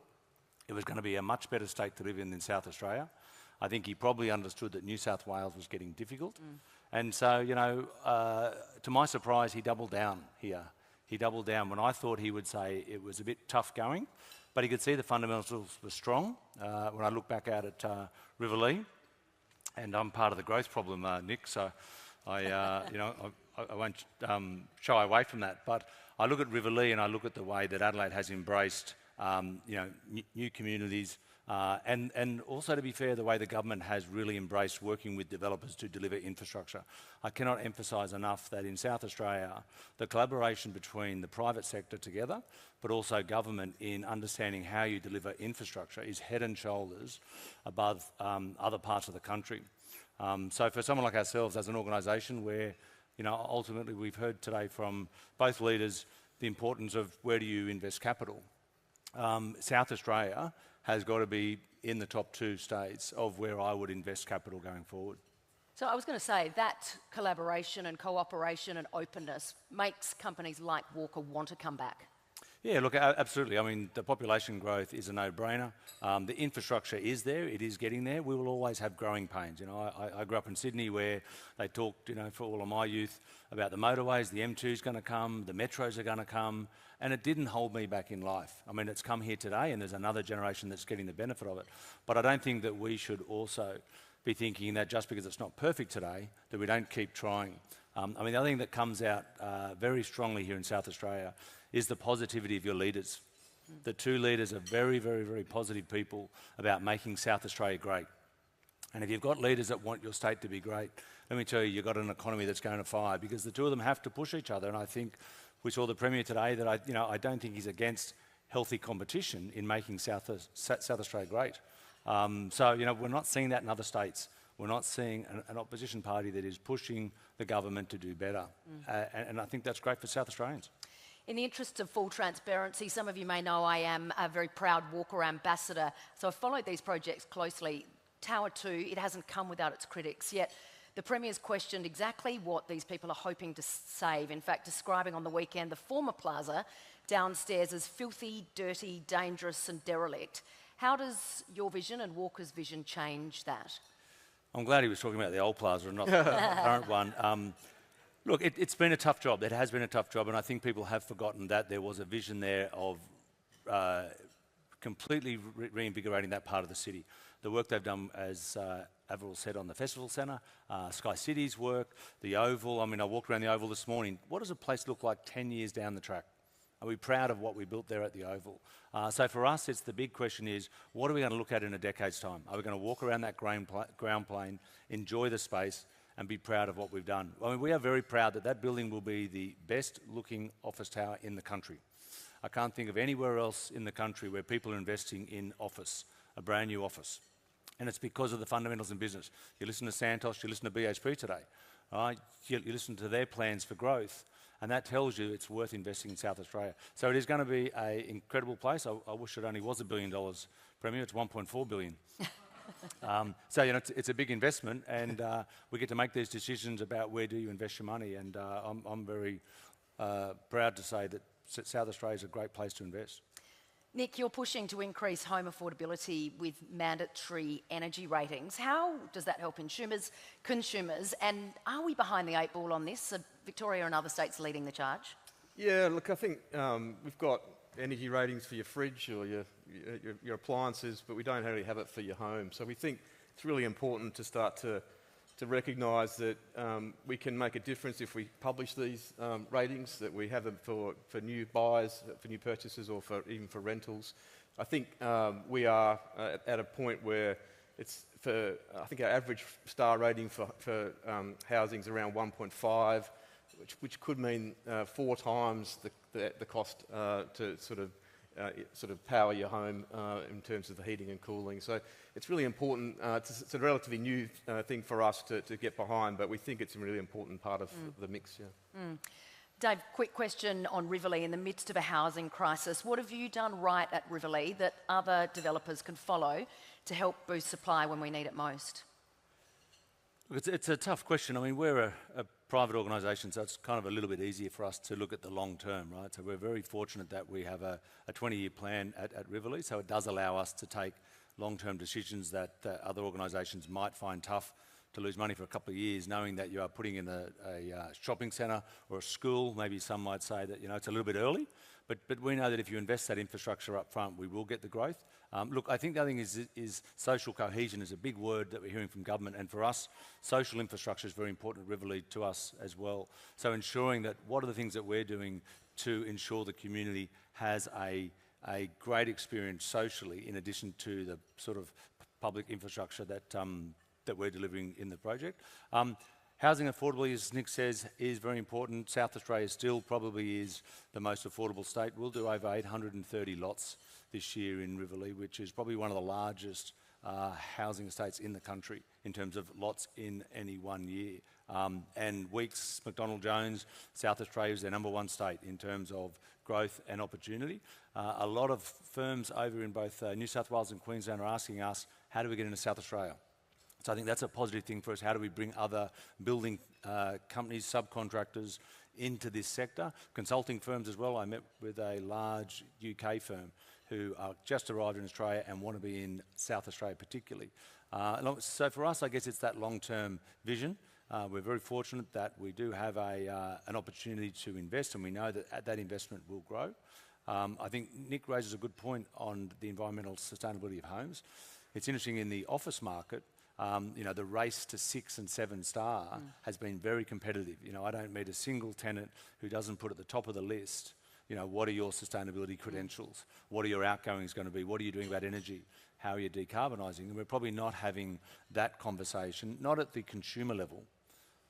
It was going to be a much better state to live in than South Australia. I think he probably understood that New South Wales was getting difficult. And so, to my surprise, he doubled down here. He doubled down when I thought he would say it was a bit tough going. But he could see the fundamentals were strong. When I look back out at Riverlea, and I'm part of the growth problem, Nick, so I won't shy away from that. But I look at Riverlea and I look at the way that Adelaide has embraced, new communities, and also, to be fair, the way the government has really embraced working with developers to deliver infrastructure. I cannot emphasise enough that in South Australia, the collaboration between the private sector together, but also government in understanding how you deliver infrastructure is head and shoulders above other parts of the country. So for someone like ourselves as an organisation where, ultimately we've heard today from both leaders the importance of where do you invest capital. South Australia has got to be in the top 2 states of where I would invest capital going forward. So I was going to say that collaboration and cooperation and openness makes companies like Walker want to come back. Yeah, look, absolutely. I mean, the population growth is a no-brainer. The infrastructure is there. It is getting there. We will always have growing pains. I grew up in Sydney where they talked, for all of my youth about the motorways, the M2 is going to come, the metros are going to come, and it didn't hold me back in life. I mean, it's come here today and there's another generation that's getting the benefit of it. But I don't think that we should also be thinking that just because it's not perfect today, that we don't keep trying. I mean, the other thing that comes out very strongly here in South Australia is the positivity of your leaders. The 2 leaders are very, very, very positive people about making South Australia great. And if you've got leaders that want your state to be great, let me tell you, you've got an economy that's going to fire because the 2 of them have to push each other. And I think we saw the Premier today that I don't think he's against healthy competition in making South Australia great. So we're not seeing that in other states. We're not seeing an opposition party that is pushing the government to do better. And I think that's great for South Australians. In the interest of full transparency, some of you may know I am a very proud Walker ambassador, so I've followed these projects closely. Tower 2, it hasn't come without its critics, yet the Premier's questioned exactly what these people are hoping to save, in fact describing on the weekend the former plaza downstairs as filthy, dirty, dangerous and derelict. How does your vision and Walker's vision change that? I'm glad he was talking about the old plaza and not the current one. Look, it's been a tough job. It has been a tough job, and I think people have forgotten that there was a vision there of completely reinvigorating that part of the city. The work they've done, as Avril said, on the Festival Centre, Sky City's work, the Oval. I mean, I walked around the Oval this morning. What does a place look like 10 years down the track? Are we proud of what we built there at the Oval? So for us, it's the big question is, what are we going to look at in a decade's time? Are we going to walk around that ground plane, enjoy the space, and be proud of what we've done? I mean, we are very proud that that building will be the best-looking office tower in the country. I can't think of anywhere else in the country where people are investing in office, a brand new office. And it's because of the fundamentals in business. You listen to Santos, you listen to BHP today, right? You listen to their plans for growth, and that tells you it's worth investing in South Australia. So it is going to be an incredible place. I wish it only was $1 billion, Premier. It's $1.4 billion. So it's a big investment, and we get to make these decisions about where do you invest your money. And I'm very proud to say that South Australia is a great place to invest. Nick, you're pushing to increase home affordability with mandatory energy ratings. How does that help consumers, and are we behind the 8 ball on this? Are Victoria and other states leading the charge? Yeah, look, I think we've got energy ratings for your fridge or your appliances, but we don't really have it for your home. So we think it's really important to start to recognise that we can make a difference if we publish these ratings, that we have them for new buyers, for new purchases, or even for rentals. I think we are at a point where I think our average star rating for housing is around 1.5, which could mean 4 times the cost to sort of power your home in terms of the heating and cooling. So it's really important. It's a relatively new thing for us to get behind, but we think it's a really important part of the mix. Yeah. Dave, quick question on Riverlea. In the midst of a housing crisis, what have you done right at Riverlea that other developers can follow to help boost supply when we need it most? It's a tough question. I mean, we're a private organisation, so it's kind of a little bit easier for us to look at the long term, right? So we're very fortunate that we have a 20-year plan at Riverlea, so it does allow us to take long-term decisions that other organisations might find tough, to lose money for a couple of years, knowing that you are putting in a shopping centre or a school. Maybe some might say that it's a little bit early, but we know that if you invest that infrastructure up front, we will get the growth. Look, I think the other thing is social cohesion is a big word that we're hearing from government, and for us, social infrastructure is very important at Riverleigh to us as well. So ensuring that what are the things that we're doing to ensure the community has a great experience socially, in addition to the sort of public infrastructure that we're delivering in the project. Housing affordability, as Nick says, is very important. South Australia still probably is the most affordable state. We'll do over 830 lots this year in Riverleigh, which is probably one of the largest housing estates in the country in terms of lots in any one year. And Weeks, McDonald Jones, South Australia is their #1 state in terms of growth and opportunity. A lot of firms over in both New South Wales and Queensland are asking us, how do we get into South Australia? So I think that's a positive thing for us. How do we bring other building companies, subcontractors into this sector? Consulting firms as well. I met with a large UK firm who are just arrived in Australia and want to be in South Australia particularly. So for us, I guess it's that long-term vision. We're very fortunate that we do have an opportunity to invest, and we know that that investment will grow. I think Nick raises a good point on the environmental sustainability of homes. It's interesting in the office market, the race to 6 and 7 star has been very competitive. I don't meet a single tenant who doesn't put at the top of the list, what are your sustainability credentials? What are your outgoings going to be? What are you doing about energy? How are you decarbonising? And we're probably not having that conversation, not at the consumer level,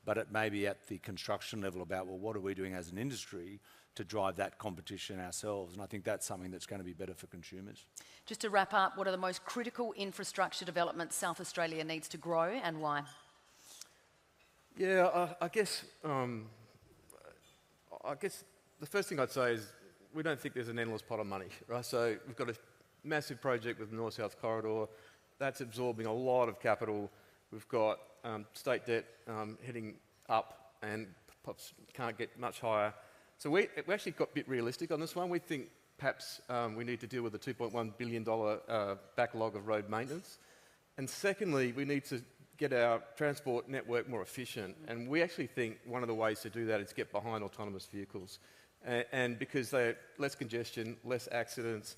but maybe at the construction level about, well, what are we doing as an industry to drive that competition ourselves? And I think that's something that's going to be better for consumers. Just to wrap up, what are the most critical infrastructure developments South Australia needs to grow, and why? Yeah, I guess the first thing I'd say is we don't think there's an endless pot of money, right? So we've got a massive project with the North-South Corridor. That's absorbing a lot of capital. We've got state debt heading up and can't get much higher. So we actually got a bit realistic on this one. We think perhaps we need to deal with a $2.1 billion backlog of road maintenance. And secondly, we need to get our transport network more efficient. And we actually think one of the ways to do that is get behind autonomous vehicles. And because they're less congestion, less accidents,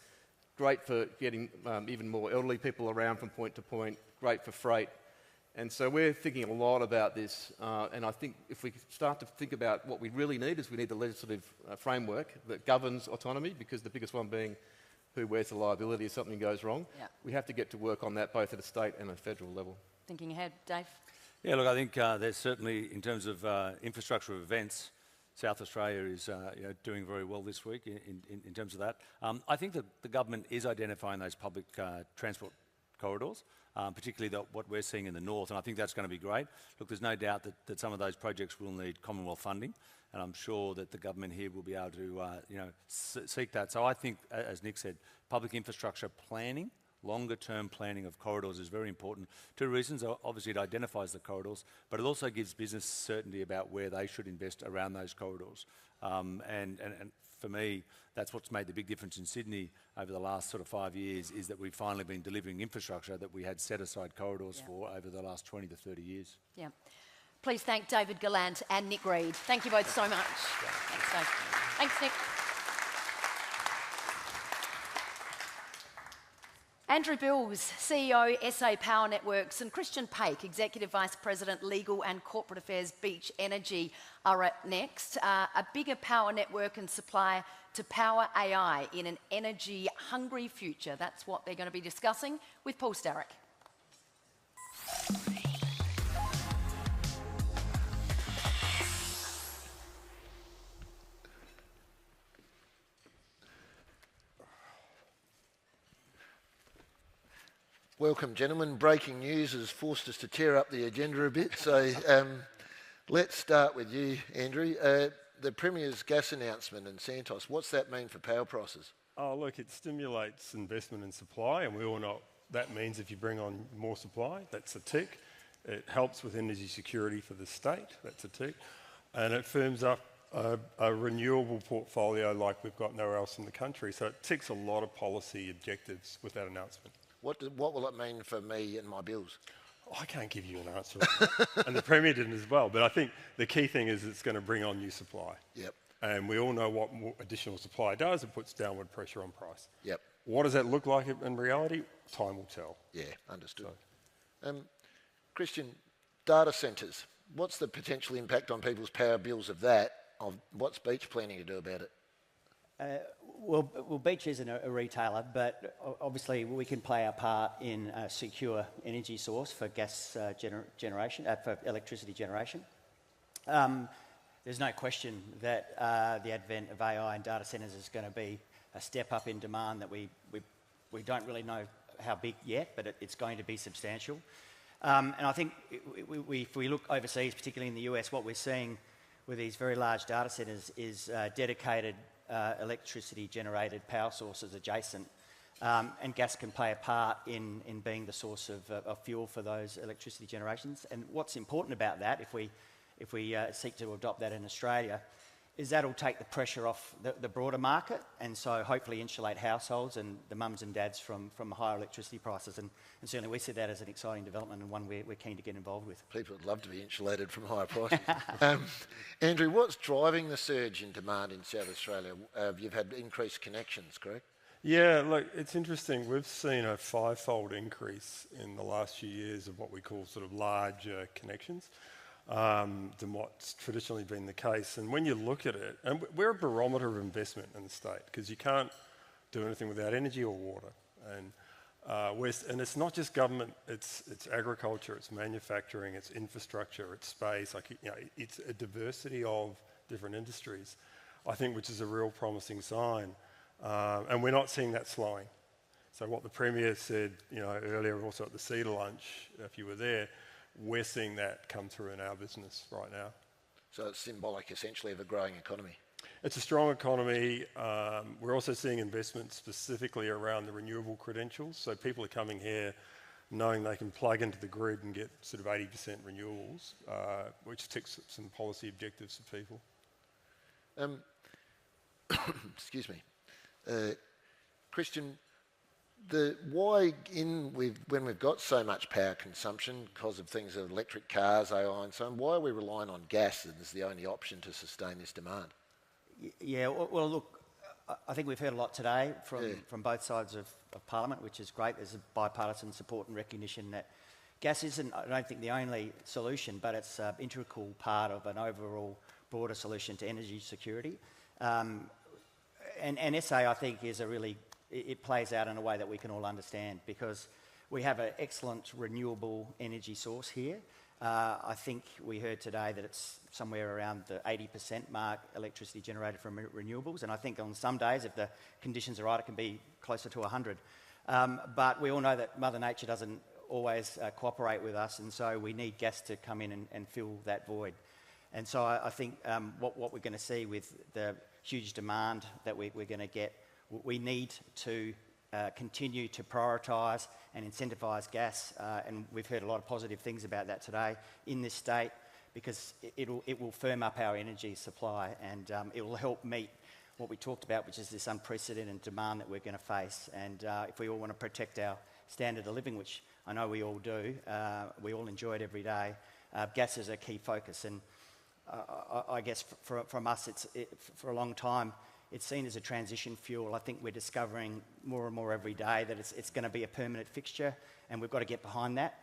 great for getting even more elderly people around from point to point, great for freight. And so we're thinking a lot about this, and I think if we start to think about what we really need is we need the legislative framework that governs autonomy, because the biggest one being who wears the liability if something goes wrong. Yeah. We have to get to work on that both at a state and a federal level. Thinking ahead, Dave? Yeah, look, I think there's certainly, in terms of infrastructure events, South Australia is doing very well this week in terms of that. I think that the government is identifying those public transport corridors, particularly what we're seeing in the north, and I think that's going to be great. Look, there's no doubt that some of those projects will need Commonwealth funding, and I'm sure that the government here will be able to seek that. So I think, as Nick said, public infrastructure planning, longer-term planning of corridors is very important. 2 reasons. Obviously, it identifies the corridors, but it also gives business certainty about where they should invest around those corridors. And for me, that's what's made the big difference in Sydney over the last sort of 5 years, is that we've finally been delivering infrastructure that we had set aside corridors for over the last 20 to 30 years. Yeah. Please thank David Gallant and Nick Reid. Thank you both so much. Yeah. Thanks, Dave. Thanks, Nick. Andrew Bills, CEO, SA Power Networks, and Christian Paik, Executive Vice President, Legal and Corporate Affairs, Beach Energy, are up next. A bigger power network and supply to power AI in an energy-hungry future. That's what they're going to be discussing with Paul Starrick. Welcome, gentlemen. Breaking news has forced us to tear up the agenda a bit. So let's start with you, Andrew. The Premier's gas announcement and Santos, what's that mean for power prices? Oh, look, it stimulates investment and supply, and we all know that means if you bring on more supply, that's a tick. It helps with energy security for the state, that's a tick. And it firms up a renewable portfolio like we've got nowhere else in the country. So it ticks a lot of policy objectives with that announcement. What will it mean for me and my bills? Oh, I can't give you an answer. And the Premier didn't as well. But I think the key thing is it's going to bring on new supply. Yep. And we all know what more additional supply does. It puts downward pressure on price. Yep. What does that look like in reality? Time will tell. Yeah, understood. Christian, data centres. What's the potential impact on people's power bills of that? What's Beach planning to do about it? Well, Beach isn't a retailer, but obviously we can play our part in a secure energy source for gas generation, for electricity generation. There's no question that the advent of AI and data centres is going to be a step up in demand that we don't really know how big yet, but it's going to be substantial. And I think if we look overseas, particularly in the US, what we're seeing with these very large data centres is dedicated electricity-generated power sources adjacent, and gas can play a part in being the source of fuel for those electricity generations. And what's important about that, if we seek to adopt that in Australia, is that'll take the pressure off the broader market, and so hopefully insulate households and the mums and dads from higher electricity prices. And certainly we see that as an exciting development and one we're keen to get involved with. People would love to be insulated from higher prices. Andrew, what's driving the surge in demand in South Australia? You've had increased connections, correct? Yeah, look, it's interesting. We've seen a 5-fold increase in the last few years of what we call sort of large connections than what's traditionally been the case. And when you look at it, and we're a barometer of investment in the state, because you can't do anything without energy or water. And it's not just government, it's agriculture, it's manufacturing, it's infrastructure, it's space. It's a diversity of different industries, I think, which is a real promising sign. And we're not seeing that slowing. So what the Premier said, earlier, also at the Cedar lunch, if you were there, we're seeing that come through in our business right now. So it's symbolic, essentially, of a growing economy. It's a strong economy. We're also seeing investment specifically around the renewable credentials. So people are coming here knowing they can plug into the grid and get sort of 80% renewables, which ticks some policy objectives for people. Excuse me. Christian, when we've got so much power consumption because of things like electric cars, AI and so on, why are we relying on gas as the only option to sustain this demand? Yeah, well, look, I think we've heard a lot today from both sides of Parliament, which is great. There's a bipartisan support and recognition that gas isn't, I don't think, the only solution, but it's an integral part of an overall broader solution to energy security. And SA, I think, is it plays out in a way that we can all understand, because we have an excellent renewable energy source here. I think we heard today that it's somewhere around the 80% mark, electricity generated from renewables, and I think on some days, if the conditions are right, it can be closer to 100. But we all know that Mother Nature doesn't always cooperate with us, and so we need gas to come in and fill that void. And so I think what we're going to see with the huge demand that we're going to get, we need to continue to prioritise and incentivise gas, and we've heard a lot of positive things about that today in this state, because it will firm up our energy supply, and it will help meet what we talked about, which is this unprecedented demand that we're going to face. And if we all want to protect our standard of living, which I know we all do, we all enjoy it every day, gas is a key focus. And I guess from us, for a long time, it's seen as a transition fuel. I think we're discovering more and more every day that it's going to be a permanent fixture, and we've got to get behind that.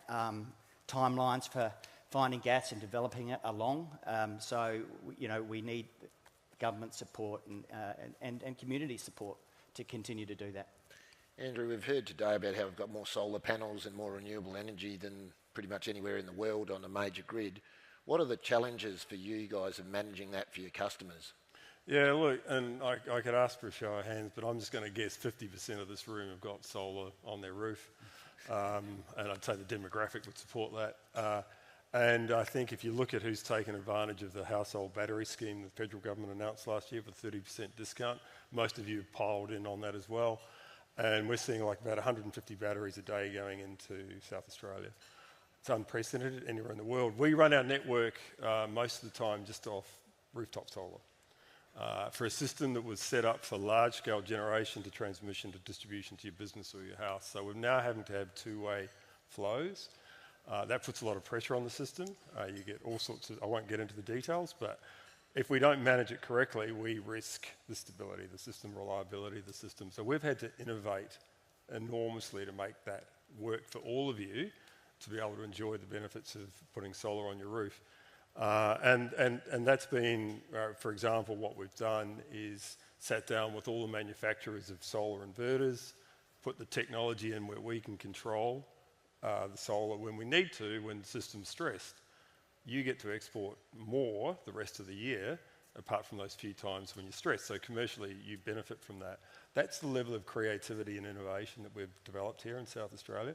Timelines for finding gas and developing it are long, so we need government support and community support to continue to do that. Andrew, we've heard today about how we've got more solar panels and more renewable energy than pretty much anywhere in the world on a major grid. What are the challenges for you guys of managing that for your customers? Yeah, look, and I could ask for a show of hands, but I'm just going to guess 50% of this room have got solar on their roof, and I'd say the demographic would support that. And I think if you look at who's taken advantage of the household battery scheme the federal government announced last year with a 30% discount, most of you have piled in on that as well. And we're seeing like about 150 batteries a day going into South Australia. It's unprecedented anywhere in the world. We run our network most of the time just off rooftop solar. For a system that was set up for large-scale generation to transmission to distribution to your business or your house. So we're now having to have two-way flows. That puts a lot of pressure on the system. You get all sorts of, I won't get into the details, but if we don't manage it correctly, we risk the stability, the system reliability of the system. So we've had to innovate enormously to make that work for all of you to be able to enjoy the benefits of putting solar on your roof. And that's been, for example, what we've done is sat down with all the manufacturers of solar inverters, put the technology in where we can control the solar when we need to, when the system's stressed. You get to export more the rest of the year, apart from those few times when you're stressed. So commercially, you benefit from that. That's the level of creativity and innovation that we've developed here in South Australia.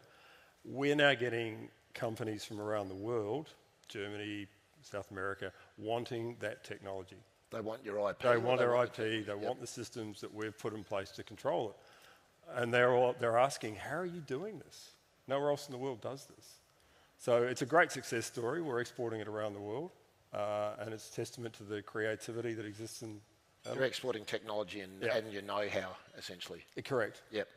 We're now getting companies from around the world, Germany, South America, wanting that technology. They want your IP. They want our IP, they want the systems that we've put in place to control it. And they're asking, how are you doing this? Nowhere else in the world does this. So it's a great success story. We're exporting it around the world, and it's a testament to the creativity that exists in... You're exporting technology and your know-how, essentially. Correct. Yep.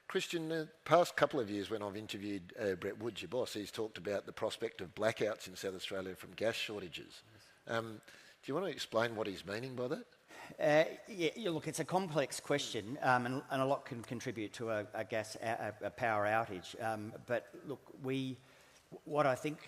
Christian, the past couple of years when I've interviewed Brett Woods, your boss, he's talked about the prospect of blackouts in South Australia from gas shortages. Do you want to explain what he's meaning by that? Look, it's a complex question, and a lot can contribute to a power outage. But look, what I think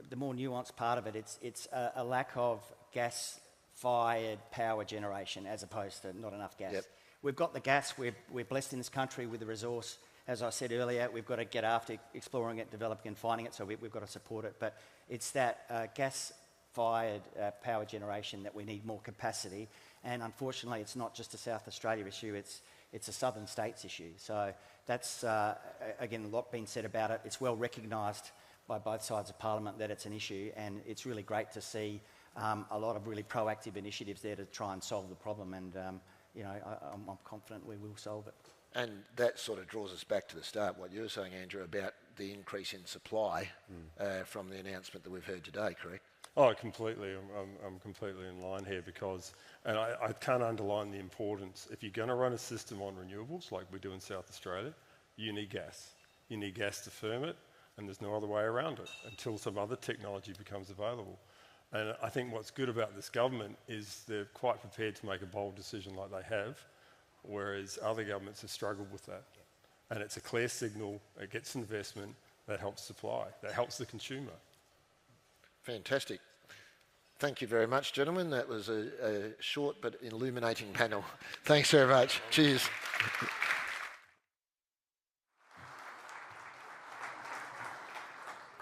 the more nuanced part of it, it's a lack of gas-fired power generation as opposed to not enough gas. We've got the gas. We're blessed in this country with the resource. As I said earlier, we've got to get after exploring it, developing and finding it, so we've got to support it. But it's that gas-fired power generation that we need more capacity. And unfortunately, it's not just a South Australia issue, it's a southern states issue. So that's, again, a lot being said about it. It's well recognised by both sides of Parliament that it's an issue, and it's really great to see a lot of really proactive initiatives there to try and solve the problem. And, I'm confident we will solve it. And that sort of draws us back to the start, what you were saying, Andrew, about the increase in supply from the announcement that we've heard today, correct? Oh, completely. I'm completely in line here because, and I can't underline the importance, if you're going to run a system on renewables like we do in South Australia, you need gas. You need gas to firm it, and there's no other way around it until some other technology becomes available. And I think what's good about this government is they're quite prepared to make a bold decision like they have, whereas other governments have struggled with that. And it's a clear signal, it gets investment, that helps supply, that helps the consumer. Fantastic. Thank you very much, gentlemen. That was a short but illuminating panel. Thanks very much. Cheers.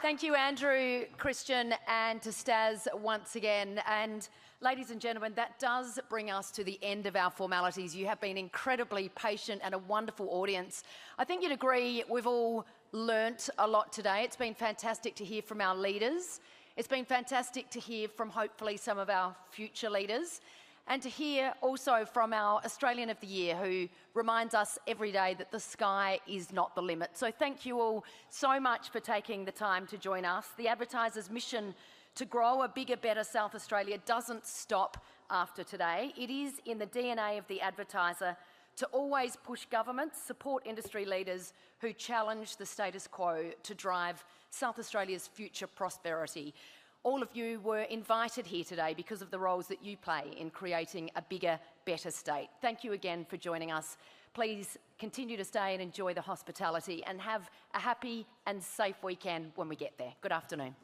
Thank you, Andrew, Christian, and to Stas once again. And ladies and gentlemen, that does bring us to the end of our formalities. You have been incredibly patient and a wonderful audience. I think you'd agree we've all learnt a lot today. It's been fantastic to hear from our leaders. It's been fantastic to hear from hopefully some of our future leaders, and to hear also from our Australian of the Year, who reminds us every day that the sky is not the limit. So thank you all so much for taking the time to join us. The Advertiser's mission to grow a bigger, better South Australia doesn't stop after today. It is in the DNA of the Advertiser to always push governments, support industry leaders who challenge the status quo to drive South Australia's future prosperity. All of you were invited here today because of the roles that you play in creating a bigger, better state. Thank you again for joining us. Please continue to stay and enjoy the hospitality, and have a happy and safe weekend when we get there. Good afternoon.